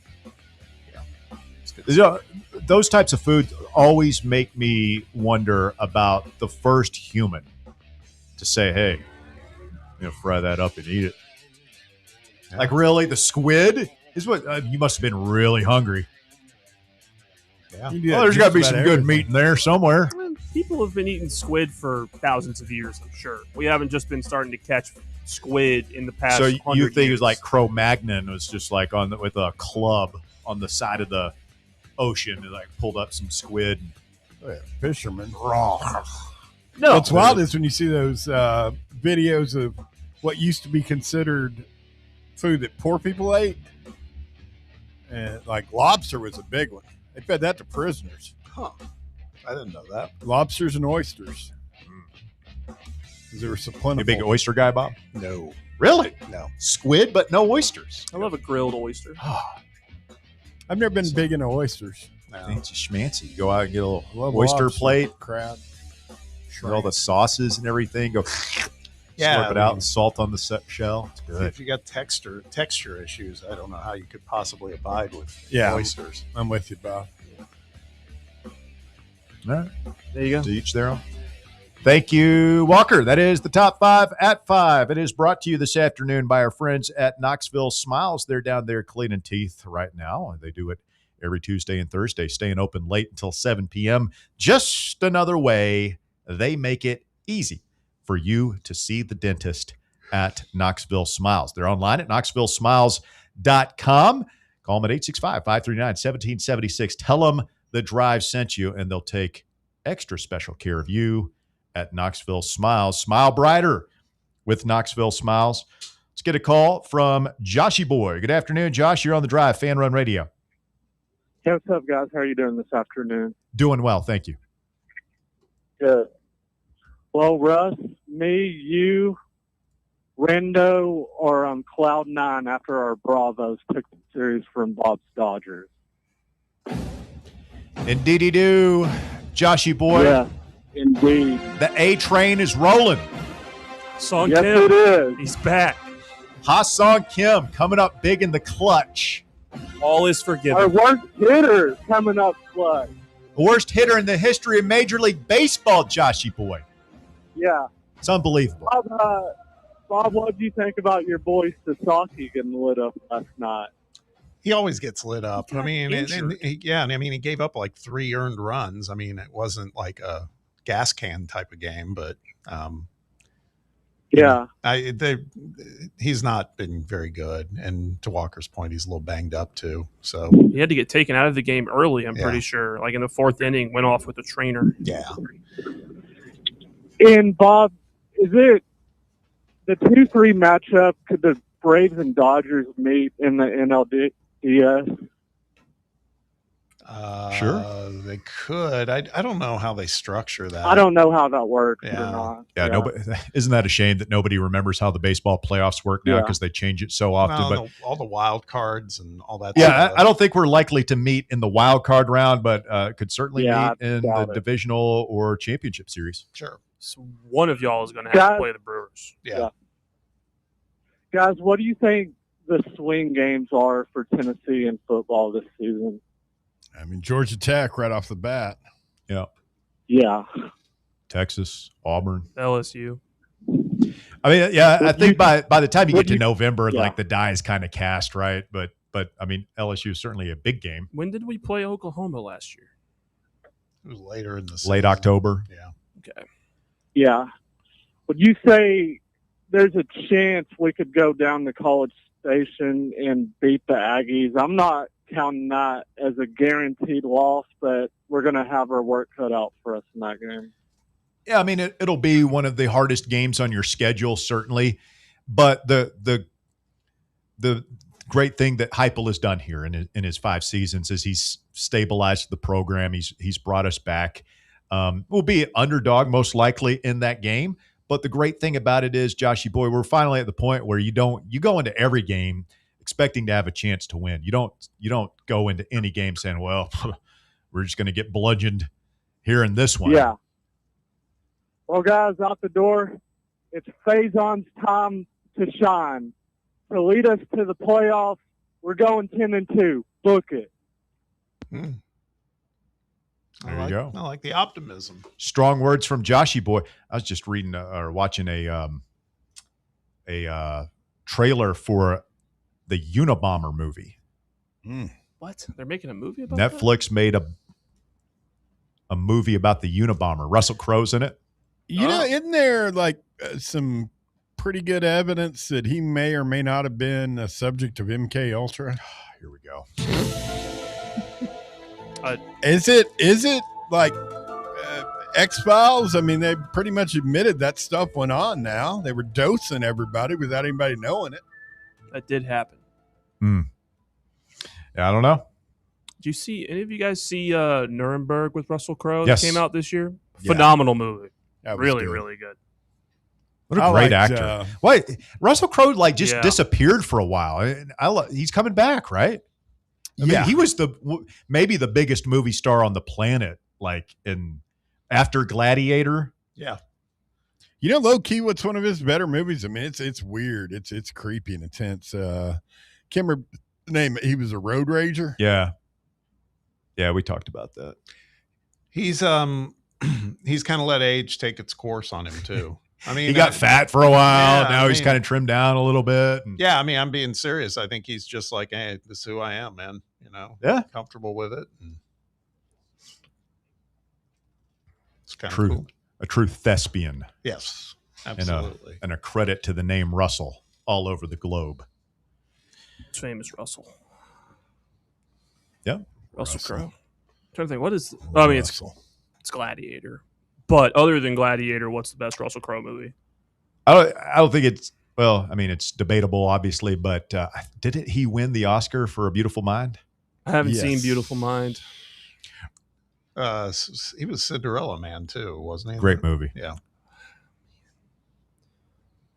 it's good. You know, those types of food always make me wonder about the first human to say, "Hey, fry that up and eat it." Yeah. Like, really, the squid is what you must have been really hungry. Yeah. You do Well, that there's just got to be about some good everything. meat in there somewhere. People have been eating squid for thousands of years, I'm sure. We haven't just been starting to catch squid in the past. So you 100 think it years. was like Cro-Magnon was just like with a club on the side of the ocean and like pulled up some squid. Oh, yeah, fishermen. Raw. No, What's wild is when you see those videos of what used to be considered food that poor people ate. And like lobster was a big one. They fed that to prisoners. Huh. I didn't know that. Lobsters and oysters. Because they were so plentiful. You a big oyster guy, Bob? No. Really? No. Squid, but no oysters. I love a grilled oyster. I've never been big into oysters. No. Fancy schmancy. You go out and get a little Love oyster lobster, plate, crab. with all the sauces and everything. Go Yeah, slurp it I out mean- and salt on the shell. It's good. If you got texture issues, I don't know how you could possibly abide with Yeah. oysters. I'm with you, Bob. All right. There you go. To each their own. Thank you, Walker. That is the top 5 at 5. It is brought to you this afternoon by our friends at Knoxville Smiles. They're down there cleaning teeth right now. They do it every Tuesday and Thursday, staying open late until 7 p.m. Just another way they make it easy for you to see the dentist at Knoxville Smiles. They're online at knoxvillesmiles.com. Call them at 865-539-1776. Tell them the drive sent you, and they'll take extra special care of you at Knoxville Smiles. Smile brighter with Knoxville Smiles. Let's get a call from Joshy Boy. Good afternoon, Josh. You're on the drive, Fan Run Radio. Hey, what's up, guys? How are you doing this afternoon? Doing well, thank you. Good. Well, Russ, me, you, Rendo are on cloud 9 after our Bravos took the series from Bob's Dodgers. Indeedy do, Joshy Boy. Yeah, indeed. The A train is rolling. Song Yes, Kim. it is. He's back. Ha-Sung Kim coming up big in the clutch. All is Our forgiven. worst hitter coming up clutch. The worst hitter in the history of Major League Baseball, Joshy Boy. Yeah. It's unbelievable. Bob, what do you think about your boy Sasaki getting lit up last night? He always gets lit up. I mean, injured. he gave up like 3 earned runs. I mean, it wasn't like a gas can type of game, but Yeah. he's not been very good. And to Walker's point, he's a little banged up too. So He had to get taken out of the game early, I'm Yeah. pretty sure. Like in the 4th inning, went off with the trainer. yeah, And Bob, is it the 2-3 matchup? Could the Braves and Dodgers meet in the NLDS? Sure. they could. I don't know how they structure that. I don't know how that works Yeah. or not. Yeah, nobody, isn't that a shame that nobody remembers how the baseball playoffs work now Yeah. because they change it so often? Well, But all the wild cards and all that. yeah, stuff. I don't think we're likely to meet in the wild card round, but could certainly Yeah, meet in I the doubt it. divisional or championship series. Sure. So one of y'all is going to have Guys- to play the Brewers. Yeah. Guys, what do you think the swing games are for Tennessee in football this season? I mean, Georgia Tech right off the bat. Yeah, Yeah. Texas, Auburn. LSU. I mean, yeah, I think by the time you what get to you- November, yeah. like the die is kind of cast, right? But I mean, LSU is certainly a big game. When did we play Oklahoma last year? It was later in the Late season. October. Yeah. Okay. Yeah. Would you say there's a chance we could go down to College Station and beat the Aggies? I'm not counting that as a guaranteed loss, but we're going to have our work cut out for us in that game. Yeah, I mean, it'll be one of the hardest games on your schedule, certainly. But the great thing that Heupel has done here in his 5 seasons is he's stabilized the program. He's brought us back. We'll be an underdog most likely in that game. But the great thing about it is, Joshy Boy, we're finally at the point where you go into every game expecting to have a chance to win. You don't go into any game saying, well, we're just going to get bludgeoned here in this one. Yeah. Well, guys, out the door, it's Faison's time to shine. To lead us to the playoffs, we're going 10-2. Book it. There you go. I like the optimism. Strong words from Joshy Boy. I was just reading or watching a trailer for the Unabomber movie. What? They're making a movie about that? Netflix made a movie about the Unabomber. Russell Crowe's in it. You know, isn't there like some pretty good evidence that he may or may not have been a subject of MK Ultra? Here we go. Is it like X-Files? I mean, they pretty much admitted that stuff went on now. They were dosing everybody without anybody knowing it. That did happen. Yeah, I don't know. Do you see any of you guys see Nuremberg with Russell Crowe Yes. that came out this year? Yeah. Phenomenal movie. That was Really, good. really good. What a I great liked, actor. Wait, Russell Crowe just Yeah. disappeared for a while. He's coming back, right? I mean, he was maybe the biggest movie star on the planet, like after Gladiator. Yeah. You know, low key, what's one of his better movies? I mean, it's weird. It's creepy and intense. Can't remember the name. He was a road rager. Yeah. Yeah, we talked about that. He's kind of let age take its course on him too. I mean, He got fat for a while. Yeah, now I he's mean- kind of trimmed down a little bit. Yeah, I mean, I'm being serious. I think he's just like, hey, this is who I am, man. You know, Yeah. comfortable with it. And it's kind of True. cool. A true thespian. Yes, And absolutely. a credit to the name Russell all over the globe. It's famous Russell. Yeah. Russell Crowe. I'm trying to think, what is? I mean, it's Gladiator. But other than Gladiator, what's the best Russell Crowe movie? I don't think it's, well, I mean, it's debatable, obviously, but didn't he win the Oscar for A Beautiful Mind? I haven't seen Beautiful Mind. He was Cinderella Man too, wasn't he? Great movie. Yeah.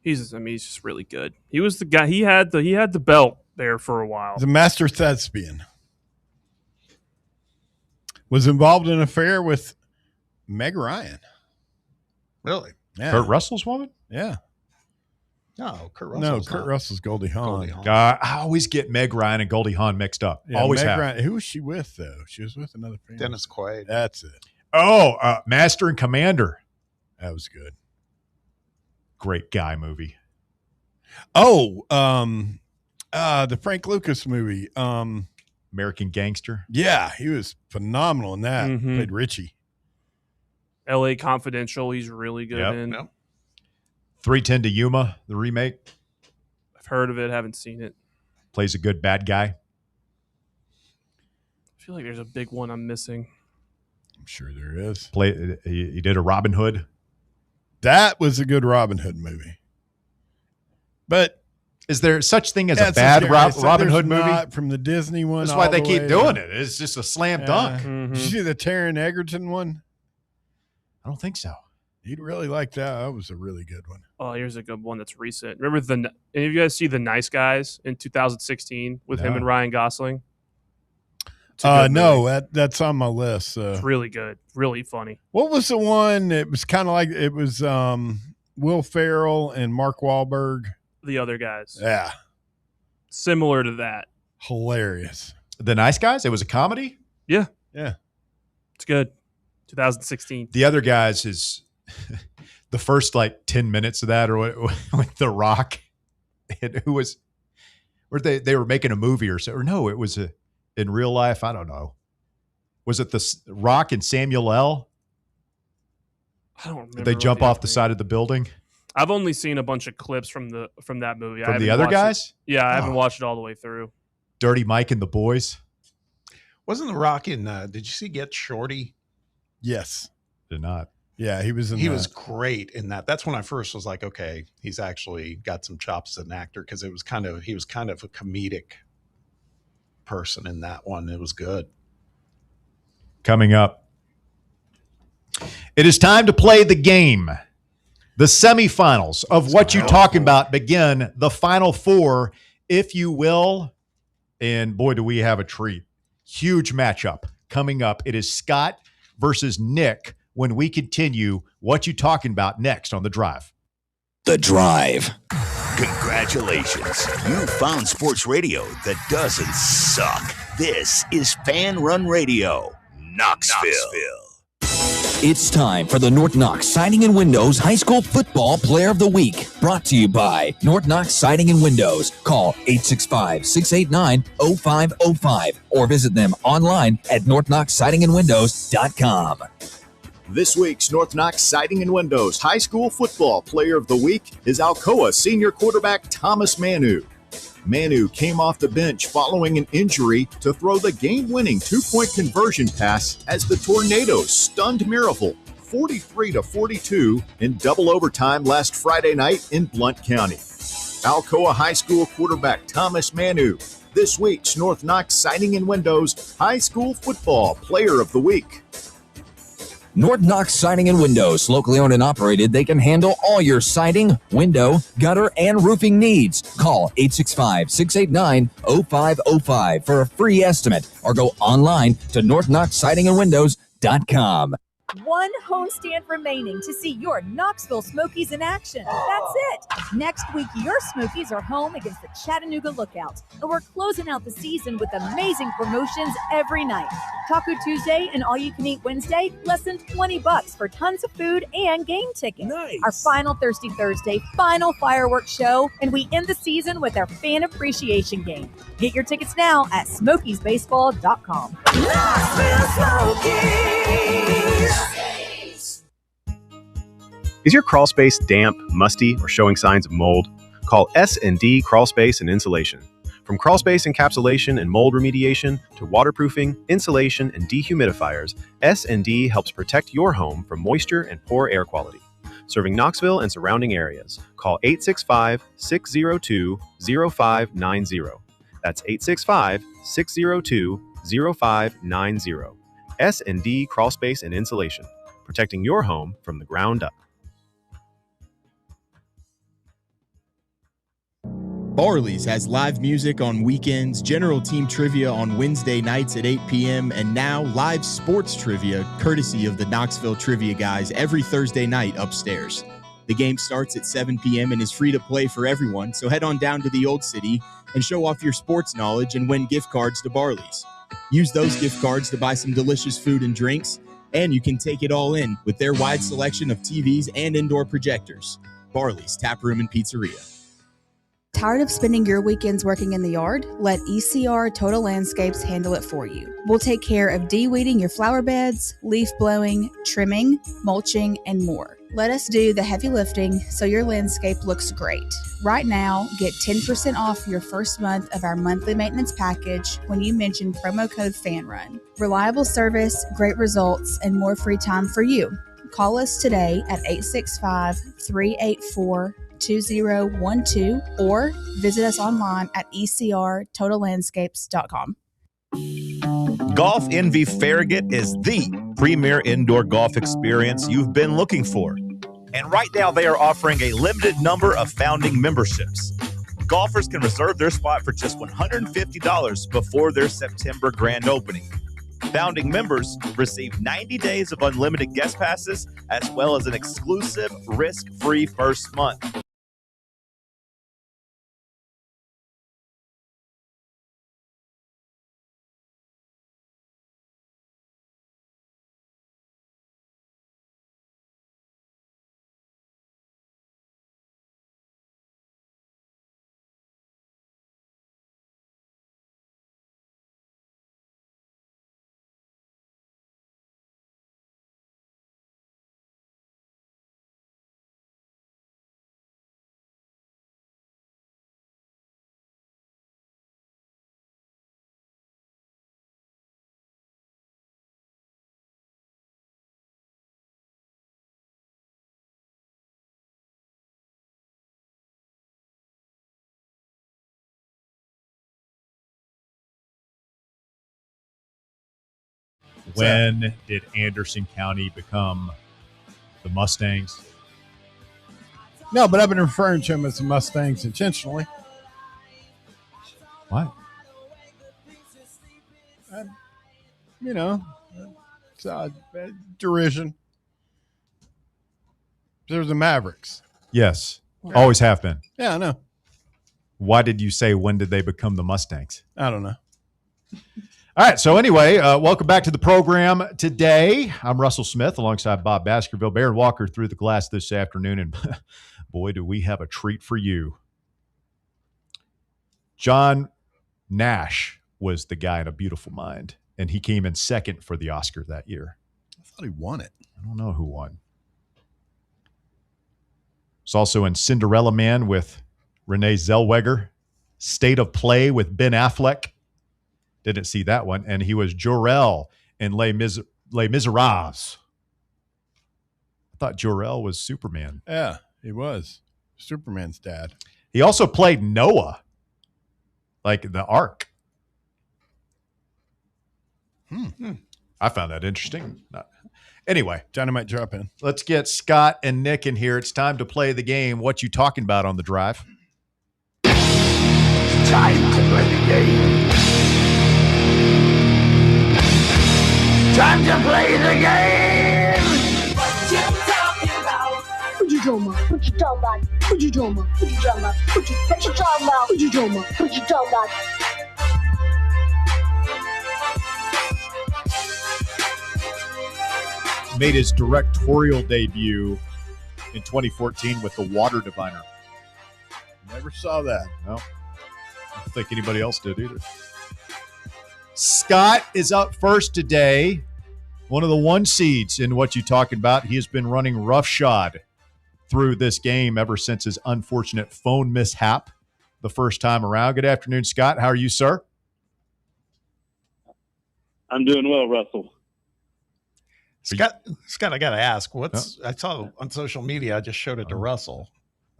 He's just really good. He was the guy. He had the belt there for a while. He's a master thespian. Was involved in an affair with Meg Ryan. Really? Yeah. Kurt Russell's woman? Yeah. No, Kurt No, Russell's Kurt not. Russell's Goldie Hawn. I always get Meg Ryan and Goldie Hawn mixed up. Yeah, Always Meg have. Ryan. Who was she with, though? She was with another famous. Dennis Quaid. That's it. Oh, Master and Commander. That was good. Great guy movie. Oh, the Frank Lucas movie. American Gangster. Yeah, he was phenomenal in that. Mhm. Played Richie. L.A. Confidential. He's really good Yep. in. Yep. 310 to Yuma, the remake. I've heard of it. Haven't seen it. Plays a good bad guy. I feel like there's a big one I'm missing. I'm sure there is. He did a Robin Hood. That was a good Robin Hood movie. But is there such thing as Yeah, a it's bad scary. So Robin there's Hood movie? not from the Disney one. That's why all they the keep way doing to- it. It's just a slam Yeah. dunk. Did you see the Taron Egerton one? I don't think so. You'd really like that. That was a really good one. Oh, here's a good one that's recent. Remember any of you guys see The Nice Guys in 2016 with him No. and Ryan Gosling? It's a good No, movie. that's on my list. It's really good. Really funny. What was the one? It was kind of like it was Will Ferrell and Mark Wahlberg. The Other Guys. Yeah, Similar to that. hilarious. The Nice Guys. It was a comedy. Yeah. Yeah. It's good. 2016. The Other Guys is the first like 10 minutes of that, or with The Rock, and who was, or they were making a movie or so, or no, it was in real life. I don't know. Was it the Rock and Samuel L? I don't remember. Did they what jump the off the other- side of the building? I've only seen a bunch of clips from that movie. From I The haven't Other watched Guys? it. Yeah, I haven't Oh. watched it all the way through. Dirty Mike and the Boys. Wasn't The Rock in? Did you see Get Shorty? Yes. Did not. Yeah, he was in. He that. was great in that. That's when I first was like, okay, he's actually got some chops as an actor, because he was kind of a comedic person in that one. It was good. Coming up, it is time to play the game. The semifinals of what you talking about begin. The Final Four, if you will. And boy, do we have a treat. Huge matchup coming up. It is Scott versus Nick when we continue What You Talking About next on The Drive. The Drive. Congratulations. You found sports radio that doesn't suck. This is Fan Run Radio, Knoxville. It's time for the North Knox Siding and Windows High School Football Player of the Week. Brought to you by North Knox Siding and Windows. Call 865-689-0505 or visit them online at northknoxsidingandwindows.com. This week's North Knox Siding and Windows High School Football Player of the Week is Alcoa senior quarterback Thomas Manu. Manu came off the bench following an injury to throw the game-winning two-point conversion pass as the Tornadoes stunned Maryville 43-42 in double overtime last Friday night in Blount County. Alcoa High School quarterback Thomas Manu, this week's North Knox Siding and Windows High School Football Player of the Week. North Knox Siding and Windows, locally owned and operated, they can handle all your siding, window, gutter, and roofing needs. Call 865-689-0505 for a free estimate or go online to northknoxsidingandwindows.com. One homestand remaining to see your Knoxville Smokies in action. That's it. Next week, your Smokies are home against the Chattanooga Lookouts, and we're closing out the season with amazing promotions every night. Taco Tuesday and All You Can Eat Wednesday, less than $20 for tons of food and game tickets. Nice. Our final Thirsty Thursday, final fireworks show, and we end the season with our fan appreciation game. Get your tickets now at SmokiesBaseball.com. Knoxville Smokies! Is your crawl space damp, musty, or showing signs of mold? Call S&D Crawl Space and Insulation. From crawl space encapsulation and mold remediation to waterproofing, insulation, and dehumidifiers, S&D helps protect your home from moisture and poor air quality. Serving Knoxville and surrounding areas, call 865-602-0590. That's 865-602-0590. S&D Crawl Space and Insulation, protecting your home from the ground up. Barley's has live music on weekends, general team trivia on Wednesday nights at 8 p.m., and now live sports trivia courtesy of the Knoxville Trivia Guys every Thursday night upstairs. The game starts at 7 p.m. and is free to play for everyone, so head on down to the Old City and show off your sports knowledge and win gift cards to Barley's. Use those gift cards to buy some delicious food and drinks, and you can take it all in with their wide selection of TVs and indoor projectors. Barley's Tap Room and Pizzeria. Tired of spending your weekends working in the yard? Let ECR Total Landscapes handle it for you. We'll take care of de-weeding your flower beds, leaf blowing, trimming, mulching, and more. Let us do the heavy lifting so your landscape looks great. Right now, get 10% off your first month of our monthly maintenance package when you mention promo code FANRUN. Reliable service, great results, and more free time for you. Call us today at 865-384-2012 or visit us online at ecrtotallandscapes.com. Golf Envy Farragut is the premier indoor golf experience you've been looking for. And right now they are offering a limited number of founding memberships. Golfers can reserve their spot for just $150 before their September grand opening. Founding members receive 90 days of unlimited guest passes as well as an exclusive risk-free first month. When did Anderson County become the Mustangs? No, but I've been referring to them as the Mustangs intentionally. What? it's derision. They're the Mavericks. Yes. Always have been. Yeah, I know. Why did you say when did they become the Mustangs? I don't know. All right. So anyway, welcome back to the program today. I'm Russell Smith alongside Bob Baskerville. Baron Walker through the glass this afternoon, and boy, do we have a treat for you. John Nash was the guy in A Beautiful Mind, and he came in second for the Oscar that year. I thought he won it. I don't know who won. It's also in Cinderella Man with Renee Zellweger, State of Play with Ben Affleck. Didn't see that one. And he was Jor-El in Les Miserables. I thought Jor-El was Superman. Yeah, he was. Superman's dad. He also played Noah, like the Ark. I found that interesting. Anyway, Johnny might drop in. Let's get Scott and Nick in here. It's time to play the game. What you talking about on the drive? Time to play the game. Time to play the game. What you talking about? What you talking about? What you talking about? What you talking about? What you talking about? What you talking about? What you talking about? What you talking about? Made his directorial debut in 2014 with The Water Diviner. Never saw that. No. I don't think anybody else did either. Scott is up first today. One of the one seeds in what you talking about. He has been running roughshod through this game ever since his unfortunate phone mishap the first time around. Good afternoon, Scott. How are you, sir? I'm doing well, Russell. Scott, I got to ask, I saw on social media, I just showed it to Russell.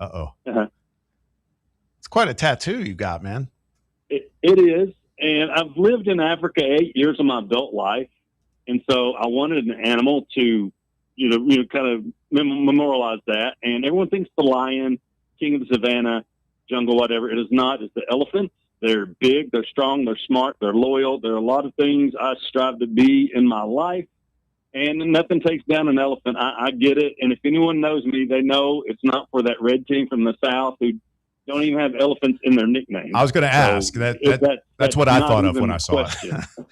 Uh-oh. Uh-huh. It's quite a tattoo you got, man. It is. And I've lived in Africa 8 years of my adult life. And so I wanted an animal to, kind of memorialize that. And everyone thinks the lion, king of the savannah, jungle, whatever. It is not. It's the elephant. They're big, they're strong, they're smart, they're loyal. There are a lot of things I strive to be in my life. And nothing takes down an elephant. I get it. And if anyone knows me, they know it's not for that red team from the South who don't even have elephants in their nicknames. I was going to ask. That's what I thought of when I saw it.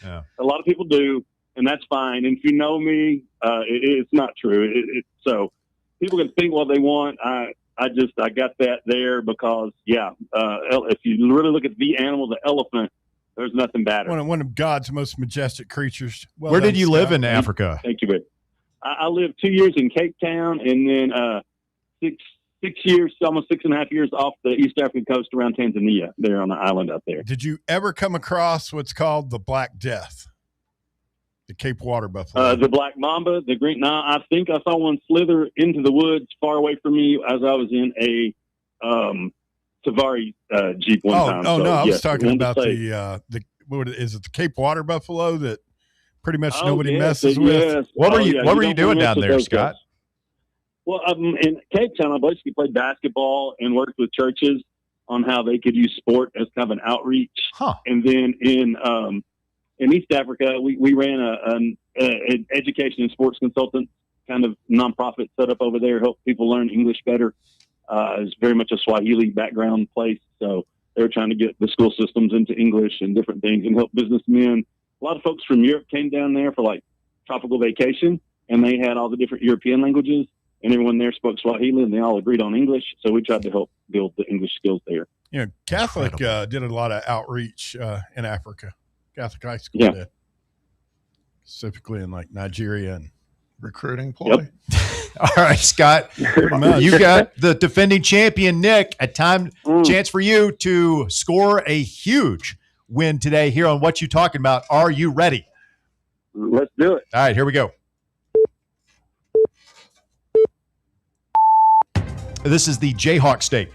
Yeah. A lot of people do, and that's fine. And if you know me, it's not true. So people can think what they want. I got that there because, if you really look at the animal, the elephant, there's nothing better. One of God's most majestic creatures. Well, where did you live in Africa? Thank you, Rick. I lived 2 years in Cape Town, and then 6 years, almost 6.5 years off the East African coast around Tanzania, there on the island out there. Did you ever come across what's called the Black Death? The Cape water buffalo? The black mamba, the green. Now, I think I saw one slither into the woods far away from me as I was in a Safari Jeep one time. Oh, no, I was talking about is it the Cape water buffalo that pretty much nobody messes with? Yes. What were you doing down there, Scott? Well, in Cape Town, I basically played basketball and worked with churches on how they could use sport as kind of an outreach. And then in East Africa, we ran an education and sports consultant kind of nonprofit set up over there, help people learn English better. It's very much a Swahili background place, so they were trying to get the school systems into English and different things and help businessmen. A lot of folks from Europe came down there for like tropical vacation, and they had all the different European languages, and everyone there spoke Swahili, and they all agreed on English, so we tried to help build the English skills there. Catholic did a lot of outreach in Africa. Catholic high school did, specifically in like Nigeria and recruiting ploy. Yep. All right, Scott, you got the defending champion, Nick. Chance for you to score a huge win today here on What You Talking About. Are you ready? Let's do it. All right, here we go. This is the Jayhawk State.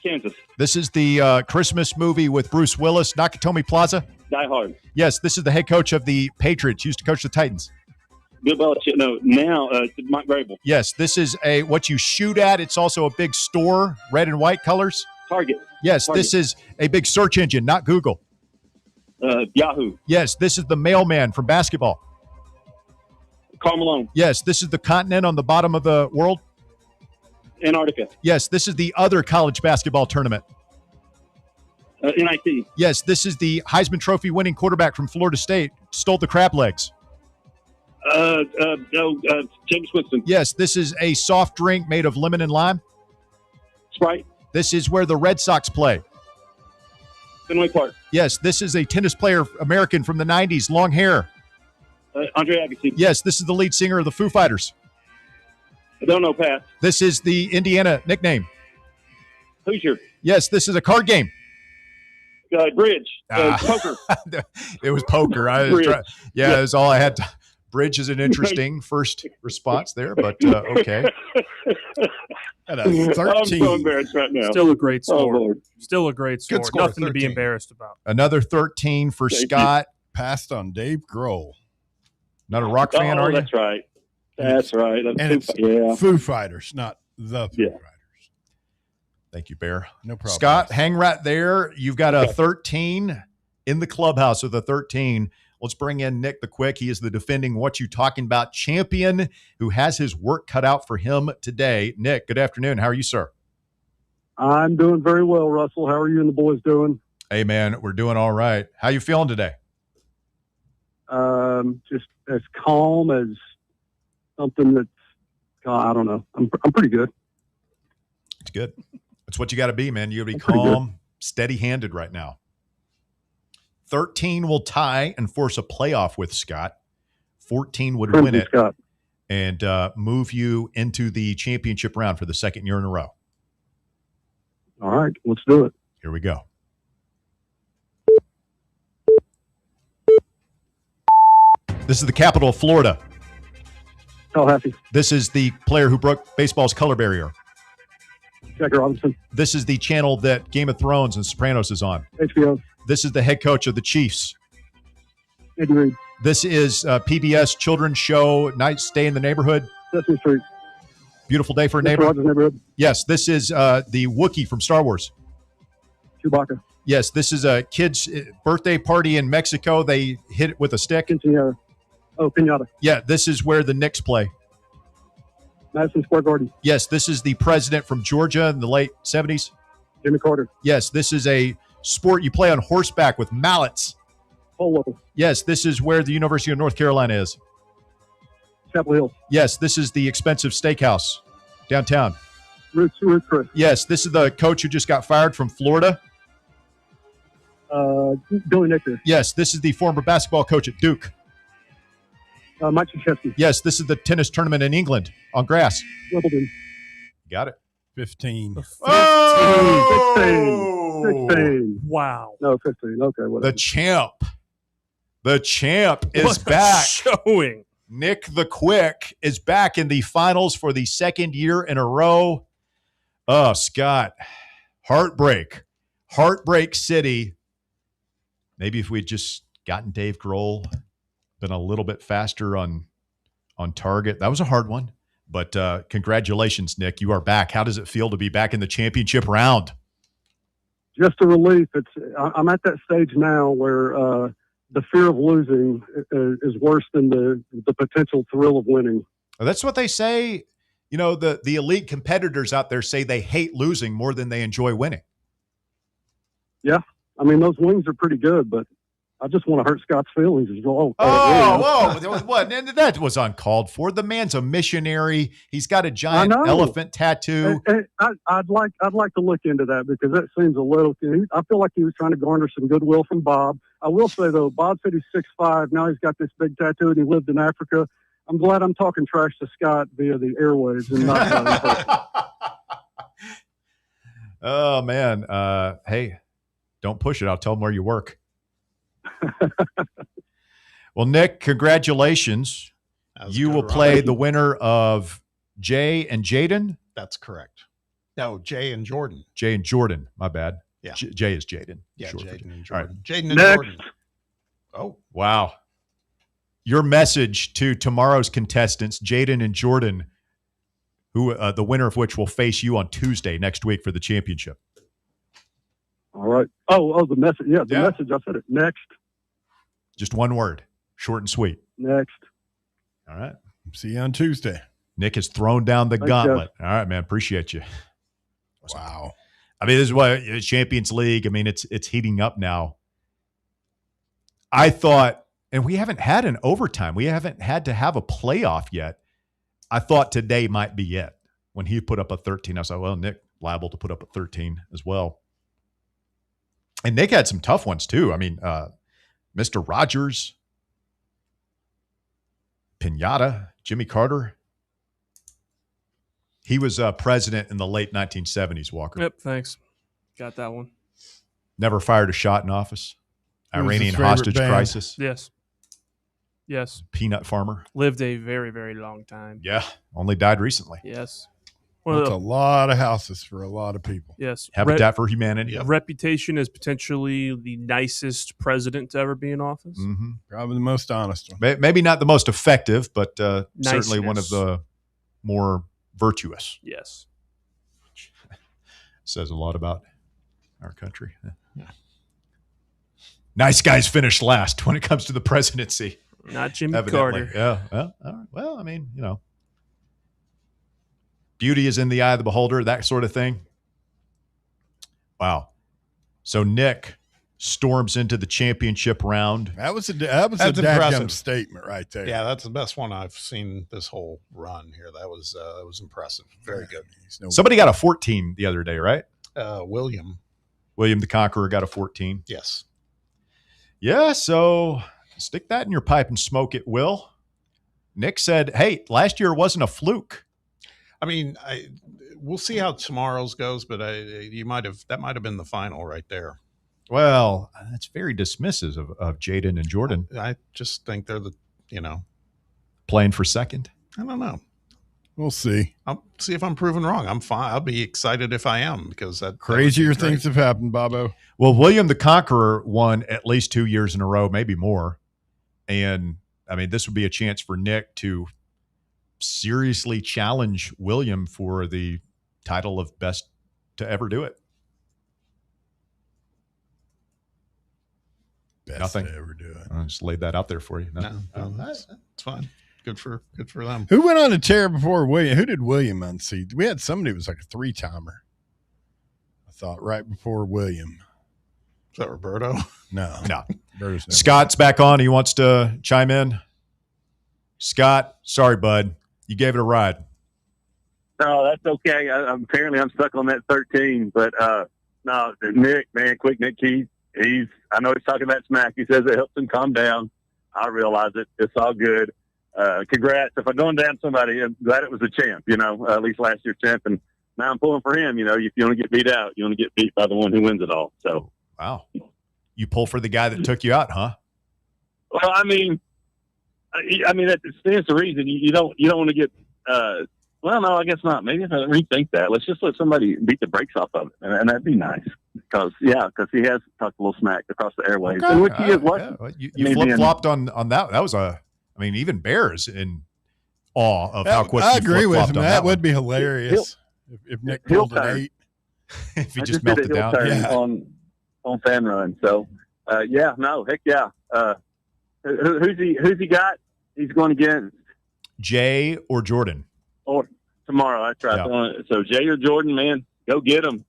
Kansas. This is the Christmas movie with Bruce Willis, Nakatomi Plaza. Die Hard. Yes, this is the head coach of the Patriots. Used to coach the Titans. Bill Belichick. No, now Mike Vrabel. Yes, this is what you shoot at. It's also a big store, red and white colors. Target. Yes, Target. This is a big search engine, not Google. Yahoo. Yes, this is the mailman from basketball. Karl Malone. Yes, this is the continent on the bottom of the world. Antarctica. Yes, this is the other college basketball tournament. NIT. Yes, this is the Heisman Trophy winning quarterback from Florida State. Stole the crab legs. James Winston. Yes, this is a soft drink made of lemon and lime. Sprite. This is where the Red Sox play. Fenway Park. Yes, this is a tennis player, American from the 90s, long hair. Andre Agassi. Yes, this is the lead singer of the Foo Fighters. I don't know, Pat. This is the Indiana nickname. Hoosier. Yes, this is a card game. Bridge. Poker. It was poker. That's all I had. Bridge is an interesting first response there, but okay. I'm so embarrassed right now. Still a great score. Oh, Lord. Still a great score. Good score, Nothing to be 13. embarrassed about. Another 13 for Scott. Passed on Dave Grohl. Not a rock fan, are you? That's right. That's right. And it's Foo Fighters, not the Foo Fighters. Thank you, Bear. No problem. Scott, hang right there. You've got a 13 in the clubhouse with a 13. Let's bring in Nick the Quick. He is the defending What You Talking About champion who has his work cut out for him today. Nick, good afternoon. How are you, sir? I'm doing very well, Russell. How are you and the boys doing? Hey, man, we're doing all right. How you feeling today? Just as calm as something that's, I don't know. I'm pretty good. It's good. That's what you got to be, man. You got to be calm, steady-handed right now. 13 will tie and force a playoff with Scott. 14 would win it Scott. and move you into the championship round for the second year in a row. All right, let's do it. Here we go. This is the capital of Florida. Tallahassee. This is the player who broke baseball's color barrier. Jackie Robinson. This is the channel that Game of Thrones and Sopranos is on. HBO. This is the head coach of the Chiefs. Eddie Reed. This is PBS children's show, Night Stay in the Neighborhood. Sesame Street. Beautiful Day for a Mr. Neighbor. Rogers' Neighborhood. Yes, this is the Wookiee from Star Wars. Chewbacca. Yes, this is a kid's birthday party in Mexico. They hit it with a stick. Quinceañera. Oh, Pinata. Yeah, this is where the Knicks play. Madison Square Garden. Yes, this is the president from Georgia in the late 70s. Jimmy Carter. Yes, this is a sport you play on horseback with mallets. Polo. Yes, this is where the University of North Carolina is. Chapel Hill. Yes, this is the expensive steakhouse downtown. Ruth Chris. Yes, this is the coach who just got fired from Florida. Billy Nicker. Yes, this is the former basketball coach at Duke. Mike Krzyzewski. Yes, this is the tennis tournament in England on grass. Wimbledon. Got it. 15. 16. 16. Wow. No, 15. Okay. Whatever. The champ. The champ is What a back. showing. Nick the Quick is back in the finals for the second year in a row. Oh, Scott. Heartbreak. Heartbreak City. Maybe if we'd just gotten Dave Grohl, been a little bit faster on target. That was a hard one. But congratulations, Nick. You are back. How does it feel to be back in the championship round? Just a relief. I'm at that stage now where the fear of losing is worse than the potential thrill of winning. That's what they say. You know, the elite competitors out there say they hate losing more than they enjoy winning. Yeah. I mean, those wins are pretty good, but I just want to hurt Scott's feelings as well. Whoa. What? That was uncalled for. The man's a missionary. He's got a giant elephant tattoo. And I'd like to look into that because that seems a little. I feel like he was trying to garner some goodwill from Bob. I will say though, Bob said he's 6'5". Now he's got this big tattoo and he lived in Africa. I'm glad I'm talking trash to Scott via the airwaves and not. Oh man. Hey, don't push it. I'll tell him where you work. Well, Nick, congratulations. You will play the winner of Jay and Jaden. That's correct. No, Jay and Jordan. Jay and Jordan. My bad. Yeah. Jay is Jaden. Yeah, Short Jaden and All right. Jordan. Jaden and Jordan. Oh, wow. Your message to tomorrow's contestants, Jaden and Jordan, who the winner of which will face you on Tuesday next week for the championship. All right. Oh, the message. Yeah, the message. I said it next. Just one word, short and sweet. Next. All right. See you on Tuesday. Nick has thrown down the gauntlet. All right, man. Appreciate you. Wow. I mean, this is why Champions League, I mean, it's heating up now. I thought, and we haven't had an overtime. We haven't had to have a playoff yet. I thought today might be it. When he put up a 13, I was like, well, Nick liable to put up a 13 as well. And Nick had some tough ones too. I mean, Mr. Rogers, Pinata, Jimmy Carter. He was president in the late 1970s, Walker. Yep, thanks. Got that one. Never fired a shot in office. Who's Iranian his favorite hostage band? crisis. Yes. Yes. Peanut farmer. Lived a very, very long time. Yeah. Only died recently. Yes. That's a lot of houses for a lot of people. Yes. Habitat for Humanity. Reputation as potentially the nicest president to ever be in office. Mm-hmm. Probably the most honest one. Maybe not the most effective, but certainly one of the more virtuous. Yes. Says a lot about our country. Yeah. Nice guys finish last when it comes to the presidency. Not Jimmy Evidently. Carter. Yeah. Well, all right. Well, I mean, you know, beauty is in the eye of the beholder, that sort of thing. Wow. So Nick storms into the championship round. That's a impressive dadgum statement right there. Yeah, that's the best one I've seen this whole run here. That was impressive. Very good. Somebody got a 14 the other day, right? William the Conqueror got a 14. Yes. Yeah, so stick that in your pipe and smoke it, Will. Nick said, hey, last year wasn't a fluke. I mean, we'll see how tomorrow's goes, but that might have been the final right there. Well, that's very dismissive of Jaden and Jordan. I just think they're playing for second. I don't know. We'll see. I'll see if I'm proven wrong. I'm fine. I'll be excited if I am, because crazier things have happened, Bobo. Well, William the Conqueror won at least 2 years in a row, maybe more. And I mean, this would be a chance for Nick to seriously challenge William for the title of best to ever do it. Best Nothing. to ever do it. I just laid that out there for you. No, that's fine. Good for them. Who went on a tear before William? Who did William unseat? We had somebody who was like a 3-timer. I thought right before William. Is that Roberto? No. Scott's back on. He wants to chime in. Scott, sorry, bud. You gave it a ride. No, that's okay. Apparently I'm stuck on that 13. But, no, Nick, man, quick Nick Keith. I know he's talking that smack. He says it helps him calm down. I realize it. It's all good. Congrats. If I'm going down somebody, I'm glad it was a champ, at least last year's champ. And now I'm pulling for him. If you want to get beat out, you want to get beat by the one who wins it all. So, wow. You pull for the guy that took you out, huh? Well, I mean, that stands to reason. You don't want to get, well, no, I guess not. Maybe if I rethink that, let's just let somebody beat the brakes off of it. And that'd be nice. Because he has talked a little smack across the airwaves. Okay. And which he is lucky. Yeah. You flip-flopped on that. That was even Bear's in awe of how quick I you agree with flip-flopped him. on That would one. be hilarious if Nick pulled an 8. If he I just did a melted hill down. turn Yeah. on Fan Run. So, heck yeah. Who's he got? He's going against Jay or Jordan? Or tomorrow. That's right. Yeah. So Jay or Jordan, man, go get him.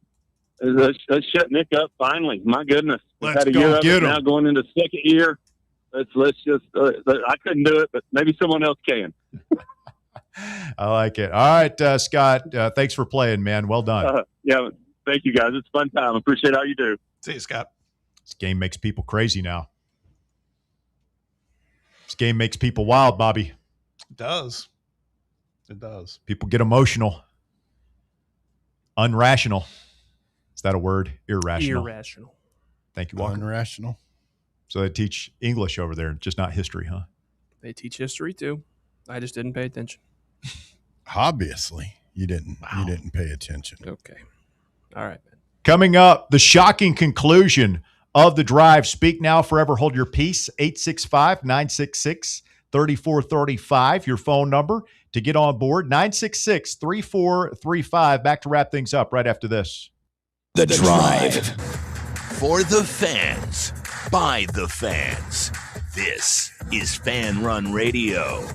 Let's shut Nick up finally. My goodness. We've Let's had a go year of get it, him. now going into second year. Let's just I couldn't do it, but maybe someone else can. I like it. All right, Scott, thanks for playing, man. Well done. Yeah, thank you, guys. It's a fun time. Appreciate all you do. See you, Scott. This game makes people crazy now. This game makes people wild, Bobby. It does. People get emotional. Unrational. Is that a word? Irrational. Irrational. Thank you, Walker. Unrational. So they teach English over there, just not history, huh? They teach history too. I just didn't pay attention. Obviously, you didn't pay attention. Okay. All right, man. Coming up, the shocking conclusion of the drive. Speak now, forever hold your peace. 865-966-3435, your phone number to get on board. 966-3435. Back to wrap things up right after this. The Drive. For the fans. By the fans. This is Fan Run Radio,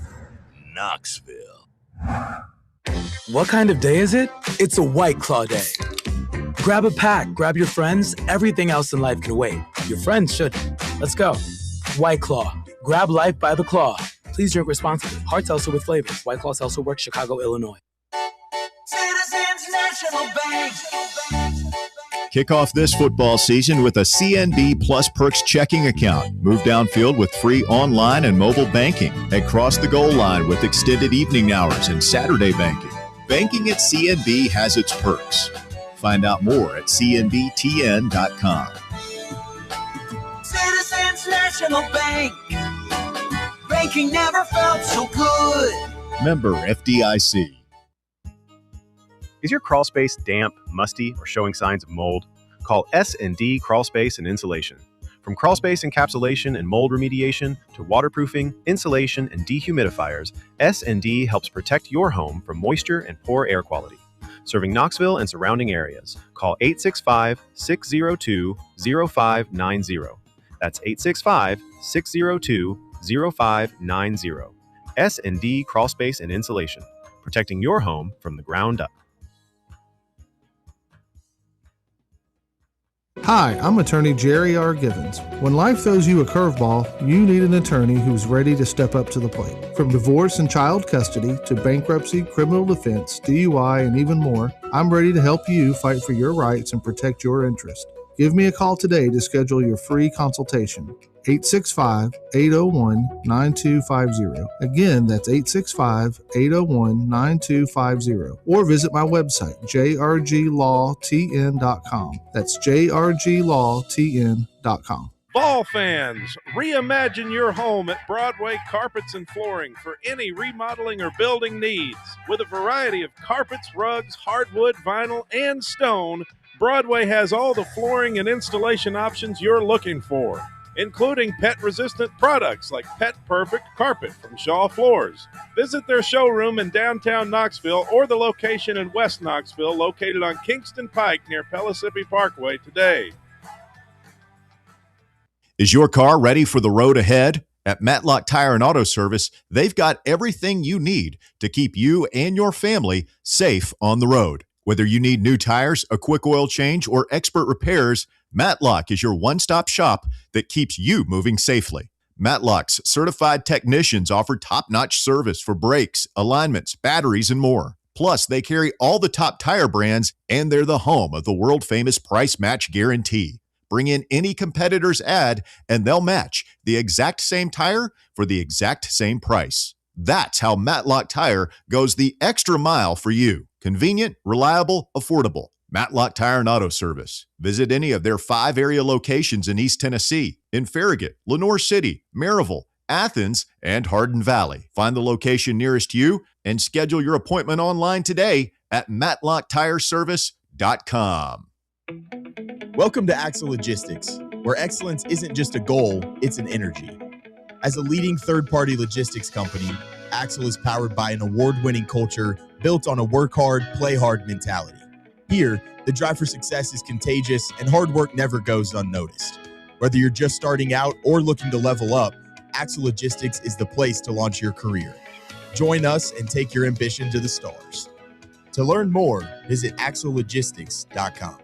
Knoxville. What kind of day is it? It's a White Claw day. Grab a pack, grab your friends. Everything else in life can wait. Your friends shouldn't. Let's go. White Claw. Grab life by the claw. Please drink responsibly. Hard seltzer with flavors. White Claw Seltzer Works, Chicago, Illinois. Citizens National Bank. Kick off this football season with a CNB Plus Perks checking account. Move downfield with free online and mobile banking. And cross the goal line with extended evening hours and Saturday banking. Banking at CNB has its perks. Find out more at cnbtn.com. Citizens National Bank. Banking never felt so good. Member FDIC. Is your crawl space damp, musty, or showing signs of mold? Call S&D Crawl Space and Insulation. From crawl space encapsulation and mold remediation to waterproofing, insulation, and dehumidifiers, S&D helps protect your home from moisture and poor air quality. Serving Knoxville and surrounding areas. Call 865-602-0590. That's 865-602-0590. S&D Crawl Space and Insulation. Protecting your home from the ground up. Hi, I'm attorney Jerry R. Givens. When life throws you a curveball, you need an attorney who's ready to step up to the plate. From divorce and child custody to bankruptcy, criminal defense, DUI, and even more, I'm ready to help you fight for your rights and protect your interests. Give me a call today to schedule your free consultation. 865-801-9250. Again, that's 865-801-9250. Or visit my website, jrglawtn.com. That's jrglawtn.com. Ball fans, reimagine your home at Broadway Carpets and Flooring for any remodeling or building needs. With a variety of carpets, rugs, hardwood, vinyl, and stone, Broadway has all the flooring and installation options you're looking for, including pet-resistant products like Pet Perfect Carpet from Shaw Floors. Visit their showroom in downtown Knoxville or the location in West Knoxville located on Kingston Pike near Pellissippi Parkway today. Is your car ready for the road ahead? At Matlock Tire and Auto Service, they've got everything you need to keep you and your family safe on the road. Whether you need new tires, a quick oil change, or expert repairs, Matlock is your one-stop shop that keeps you moving safely. Matlock's certified technicians offer top-notch service for brakes, alignments, batteries, and more. Plus, they carry all the top tire brands, and they're the home of the world-famous price match guarantee. Bring in any competitor's ad, and they'll match the exact same tire for the exact same price. That's how Matlock Tire goes the extra mile for you. Convenient, reliable, affordable. Matlock Tire and Auto Service. Visit any of their 5 area locations in East Tennessee, in Farragut, Lenoir City, Maryville, Athens, and Hardin Valley. Find the location nearest you and schedule your appointment online today at matlocktireservice.com. Welcome to Axle Logistics, where excellence isn't just a goal, it's an energy. As a leading third-party logistics company, Axle is powered by an award-winning culture built on a work-hard, play-hard mentality. Here, the drive for success is contagious and hard work never goes unnoticed. Whether you're just starting out or looking to level up, Axle Logistics is the place to launch your career. Join us and take your ambition to the stars. To learn more, visit axlelogistics.com.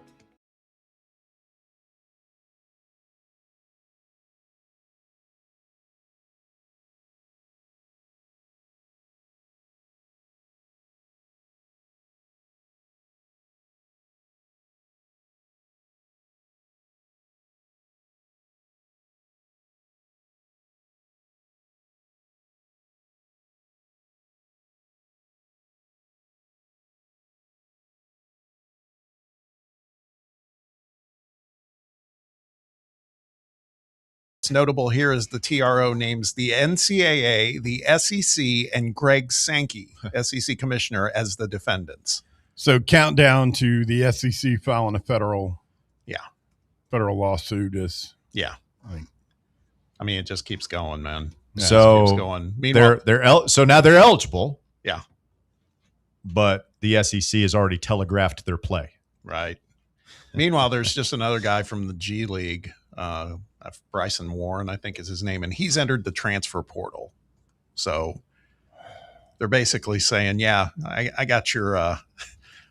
Notable here is the TRO names the NCAA, the SEC, and Greg Sankey, SEC commissioner, as the defendants. So countdown to the SEC filing a federal lawsuit is I mean, it just keeps going, man. Yeah, so keeps going. Meanwhile, so now they're eligible. Yeah, but the SEC has already telegraphed their play. Right. Meanwhile, there's just another guy from the G League, Bryson Warren, I think is his name, and he's entered the transfer portal. So they're basically saying, yeah, I got your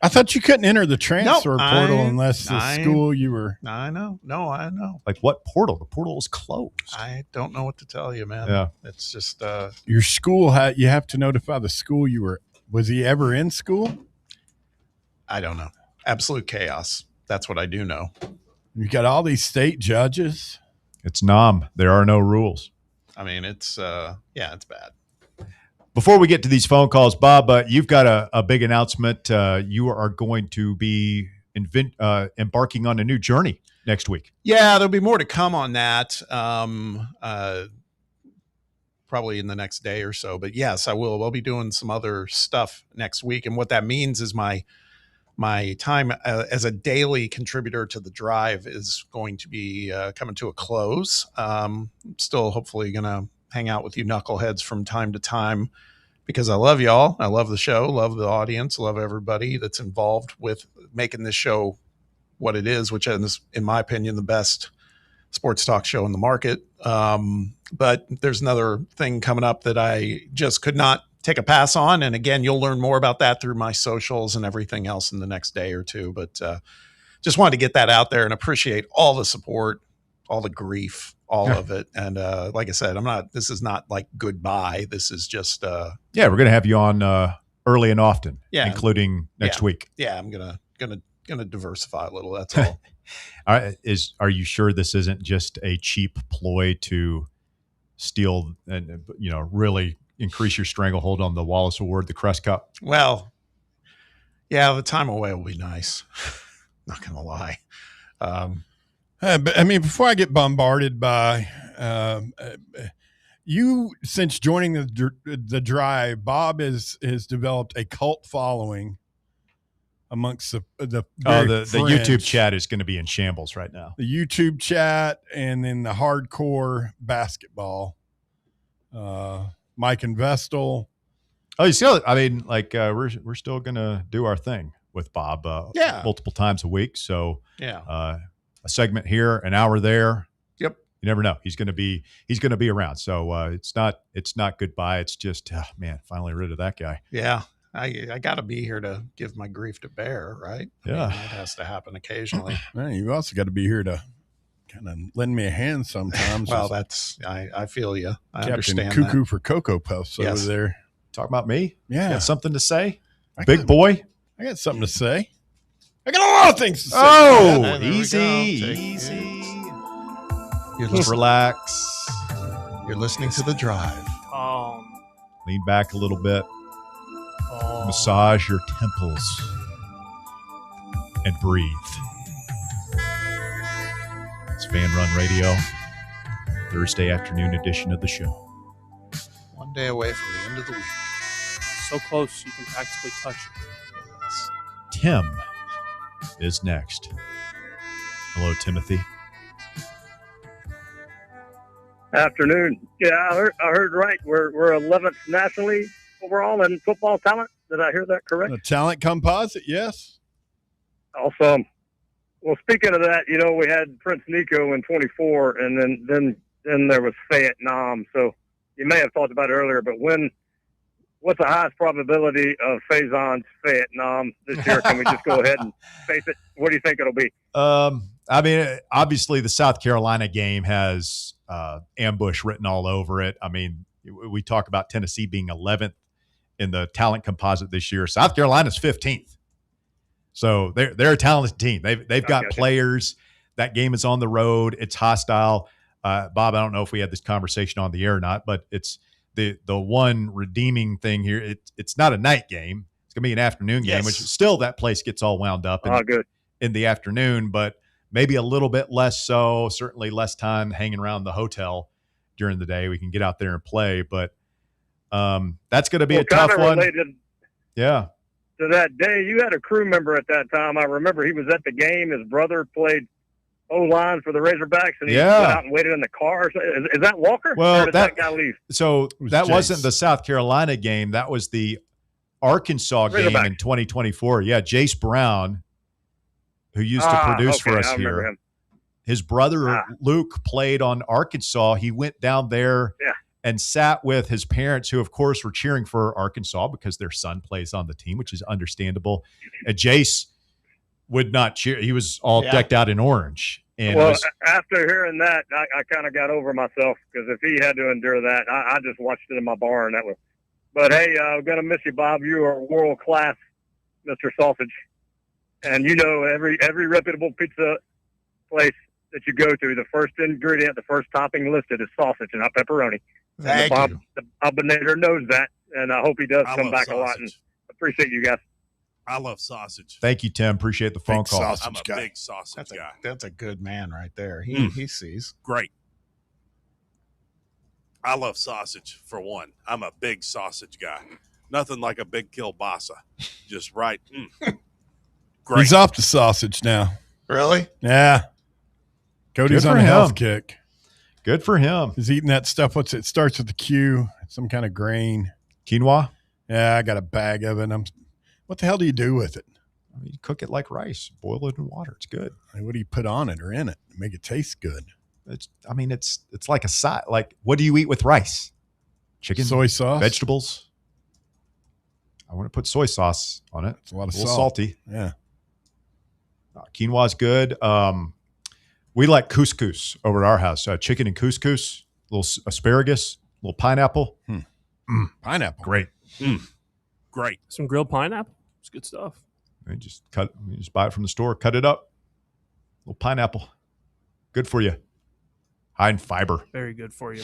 I thought you couldn't enter the transfer portal unless the school you were. I know. No, I know. Like what portal? The portal is closed. I don't know what to tell you, man. Yeah. It's just your school. You have to notify the school you were. Was he ever in school? I don't know. Absolute chaos. That's what I do know. You got all these state judges. It's NOM. There are no rules. I mean, it's it's bad. Before we get to these phone calls, Bob, you've got a big announcement. You are going to be embarking on a new journey next week. Yeah, there'll be more to come on that, probably in the next day or so. But yes, I will. I'll be doing some other stuff next week. And what that means is my time as a daily contributor to the Drive is going to be coming to a close. Still hopefully going to hang out with you knuckleheads from time to time because I love y'all. I love the show, love the audience, love everybody that's involved with making this show what it is, which is, in my opinion, the best sports talk show in the market. But there's another thing coming up that I just could not take a pass on. And again, you'll learn more about that through my socials and everything else in the next day or two. But just wanted to get that out there and appreciate all the support, all the grief, all of it. And like I said, this is not like goodbye. This is just we're going to have you on early and often, including next week. Yeah, I'm gonna diversify a little. That's all. Are you sure this isn't just a cheap ploy to steal and really increase your stranglehold on the Wallace Award, the Crest Cup? Well, yeah, the time away will be nice. Not gonna lie. But I mean, before I get bombarded by you, since joining the Drive, Bob has developed a cult following amongst the YouTube chat is going to be in shambles right now. The YouTube chat and then the hardcore basketball. Mike and Vestal. Oh, you see, I mean, like we're still going to do our thing with Bob multiple times a week. So a segment here, an hour there. Yep. You never know. He's going to be around. So it's not goodbye. It's just, finally rid of that guy. Yeah. I got to be here to give my grief to bear, right? Yeah. It has to happen occasionally. Man, you've also got to be here to kind of lend me a hand sometimes. Well, I feel you. I Captain understand Cuckoo that. for Cocoa Puffs over there. Talk about me? Yeah. Got something to say? Big boy? I got something to say. I got a lot of things to say. Oh, easy. Just relax. You're listening to The Drive. Lean back a little bit. Massage your temples and breathe. It's Fan Run Radio, Thursday afternoon edition of the show. One day away from the end of the week. So close you can practically touch it. Tim is next. Hello, Timothy. Afternoon. Yeah, I heard right. We're 11th nationally overall in football talent. Did I hear that correct? The talent composite, yes. Awesome. Well, speaking of that, we had Prince Nico in 24, and then there was Fayette Nam. So you may have talked about it earlier, but what's the highest probability of Faison's Fayette Nam this year? Can we just go ahead and face it? What do you think it'll be? I mean, obviously the South Carolina game has ambush written all over it. I mean, we talk about Tennessee being 11th in the talent composite this year. South Carolina's 15th. So they're a talented team. They've got players. That game is on the road. It's hostile. Bob, I don't know if we had this conversation on the air or not, but it's the one redeeming thing here. It's not a night game. It's going to be an afternoon game, which still that place gets all wound up in the afternoon, but maybe a little bit less so. Certainly less time hanging around the hotel during the day. We can get out there and play, but that's going to be a tough one. To that day, you had a crew member at that time. I remember he was at the game. His brother played O-line for the Razorbacks, and he went out and waited in the car. Is that Walker? Well, or did that guy leave? So that wasn't the South Carolina game. That was the Arkansas game in 2024. Yeah, Jace Brown, who used to produce for us here. His brother Luke played on Arkansas. He went down there and sat with his parents, who, of course, were cheering for Arkansas because their son plays on the team, which is understandable. And Jace would not cheer. He was all decked out in orange. And after hearing that, I kind of got over myself, because if he had to endure that, I just watched it in my barn. But hey, I'm gonna miss you, Bob. You are world class, Mr. Sausage, and every reputable pizza place that you go to, the first ingredient, the first topping listed is sausage and not pepperoni. Thank Bob, you. the Bob knows that, and I hope he does come back a lot. And appreciate you guys. I love sausage. Thank you, Tim. Appreciate the phone call. I'm a big sausage guy. That's a good man right there. He sees. Great. I love sausage, for one. I'm a big sausage guy. Nothing like a big kielbasa. Just right. Great. He's off the sausage now. Really? Yeah. Cody's on a health kick. Good for him. He's eating that stuff. It starts with the Q, some kind of grain. Quinoa? Yeah, I got a bag of it. What the hell do you do with it? You cook it like rice. Boil it in water. It's good. What do you put on it or in it to make it taste good? It's like a side. Like, what do you eat with rice? Chicken, soy sauce, vegetables. I want to put soy sauce on it. It's a little salty. Yeah. Quinoa is good. We like couscous over at our house. Chicken and couscous, a little asparagus, a little pineapple. Pineapple. Great. Great. Some grilled pineapple. It's good stuff. You just buy it from the store, cut it up. A little pineapple. Good for you. High in fiber. Very good for you.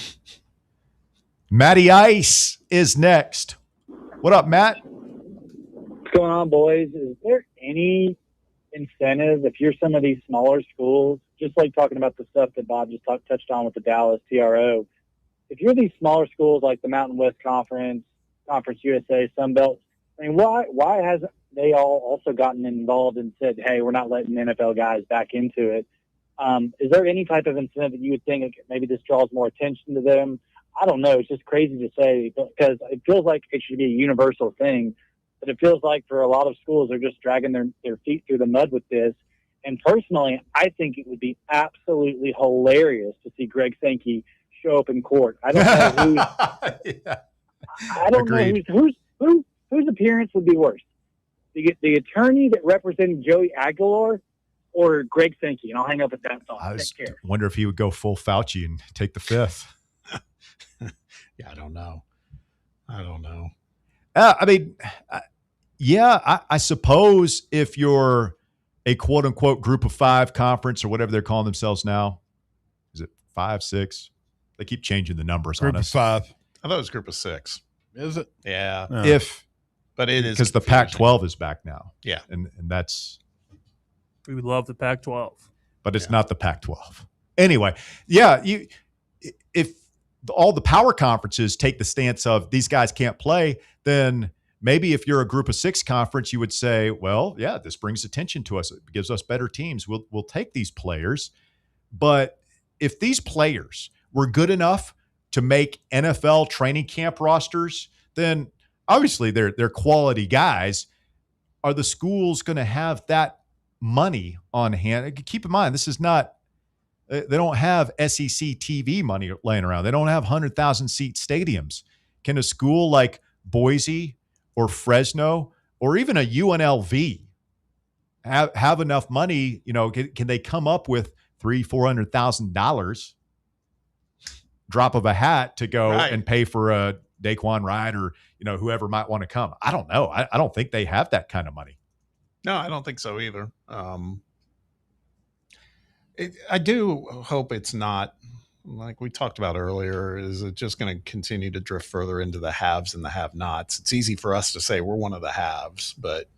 Matty Ice is next. What up, Matt? What's going on, boys? Is there any incentive if you're some of these smaller schools, just like talking about the stuff that Bob just touched on with the Dallas TRO, if you're these smaller schools like the Mountain West Conference, Conference USA, Sunbelt, I mean, why hasn't they all also gotten involved and said, hey, we're not letting NFL guys back into it? Is there any type of incentive that you would think maybe this draws more attention to them? I don't know. It's just crazy to say, because it feels like it should be a universal thing, but it feels like for a lot of schools, they're just dragging their feet through the mud with this. And personally, I think it would be absolutely hilarious to see Greg Sankey show up in court. I don't know I don't know whose appearance would be worse. The attorney that represented Joey Aguilar or Greg Sankey, and I'll hang up at that thought. I wonder if he would go full Fauci and take the fifth. Yeah, I don't know. I suppose if you're a quote unquote group of five conference or whatever they're calling themselves now, is it 5, 6? They keep changing the numbers Group on us. Of 5. I thought it was group of 6. Is it? Yeah. No. But it is because the Pac-12 is back now. Yeah. And that's. We would love the Pac-12. But it's not the Pac-12. Anyway, if all the power conferences take the stance of these guys can't play, then maybe if you're a group of 6 conference, you would say, well, yeah, this brings attention to us. It gives us better teams. We'll take these players. But if these players were good enough to make NFL training camp rosters, then obviously they're quality guys. Are the schools going to have that money on hand? Keep in mind, this is not, they don't have SEC TV money laying around. They don't have 100,000 seat stadiums. Can a school like Boise or Fresno or even a UNLV have enough money? Can they come up with $300,000-$400,000 drop of a hat to go and pay for a Daquan Wright or whoever might want to come? I don't know. I don't think they have that kind of money. No, I don't think so either. I do hope it's not, like we talked about earlier, is it just going to continue to drift further into the haves and the have-nots? It's easy for us to say we're one of the haves, but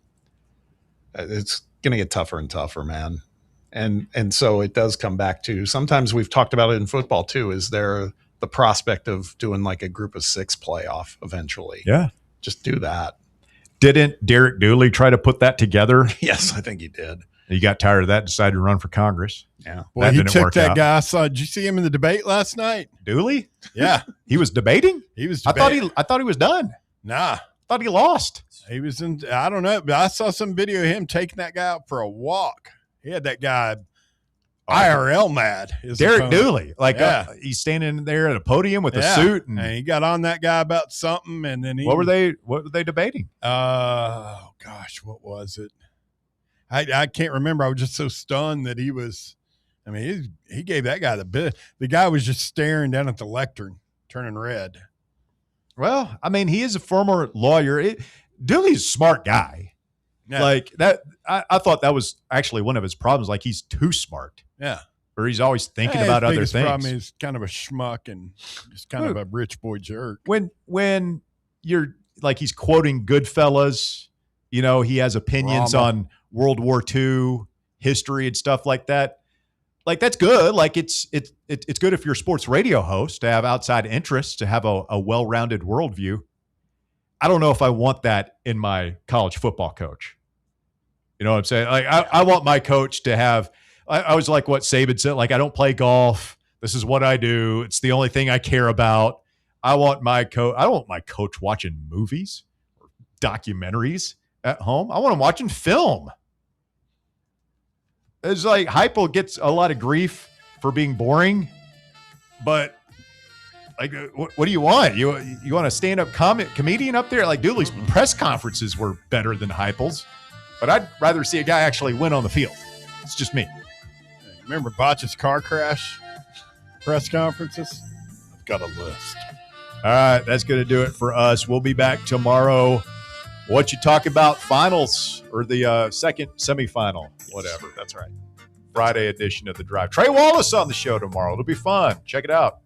it's going to get tougher and tougher, man. And so it does come back to, sometimes we've talked about it in football too, is there the prospect of doing like a group of 6 playoff eventually? Yeah. Just do that. Didn't Derek Dooley try to put that together? Yes, I think he did. He got tired of that, decided to run for Congress. Yeah. Well, he took that guy. Did you see him in the debate last night? Dooley? Yeah. He was debating? He was debating. I thought he was done. Nah. I thought he lost. He was in, I don't know, but I saw some video of him taking that guy out for a walk. He had that guy IRL mad. Derek Dooley. He's standing there at a podium with a suit. And he got on that guy about something. And then what were they debating? Oh, gosh, what was it? I can't remember. I was just so stunned that he was – I mean, he gave that guy the bit. The guy was just staring down at the lectern, turning red. Well, I mean, he is a former lawyer. Dooley's a smart guy. Yeah. Like that, I thought that was actually one of his problems. Like he's too smart. Yeah. Or he's always thinking about other things. His problem is kind of a schmuck and just kind of a rich boy jerk. When you're like he's quoting Goodfellas, you know, he has opinions on World War II history and stuff like that. Like that's good. Like it's good if you're a sports radio host to have outside interests, to have a well-rounded worldview. I don't know if I want that in my college football coach. You know what I'm saying? Like I want my coach to have. I was like what Saban said. Like I don't play golf. This is what I do. It's the only thing I care about. I want my coach. I don't want my coach watching movies or documentaries at home. I want him watching film. It's like Heupel gets a lot of grief for being boring, but like, what do you want? You want a stand-up comedian up there? Like Dooley's press conferences were better than Heupel's, but I'd rather see a guy actually win on the field. It's just me. Remember Botch's car crash press conferences? I've got a list. All right, that's going to do it for us. We'll be back tomorrow. What you talk about finals or the second semifinal, whatever. That's right. Friday edition of The Drive. Trey Wallace on the show tomorrow. It'll be fun. Check it out.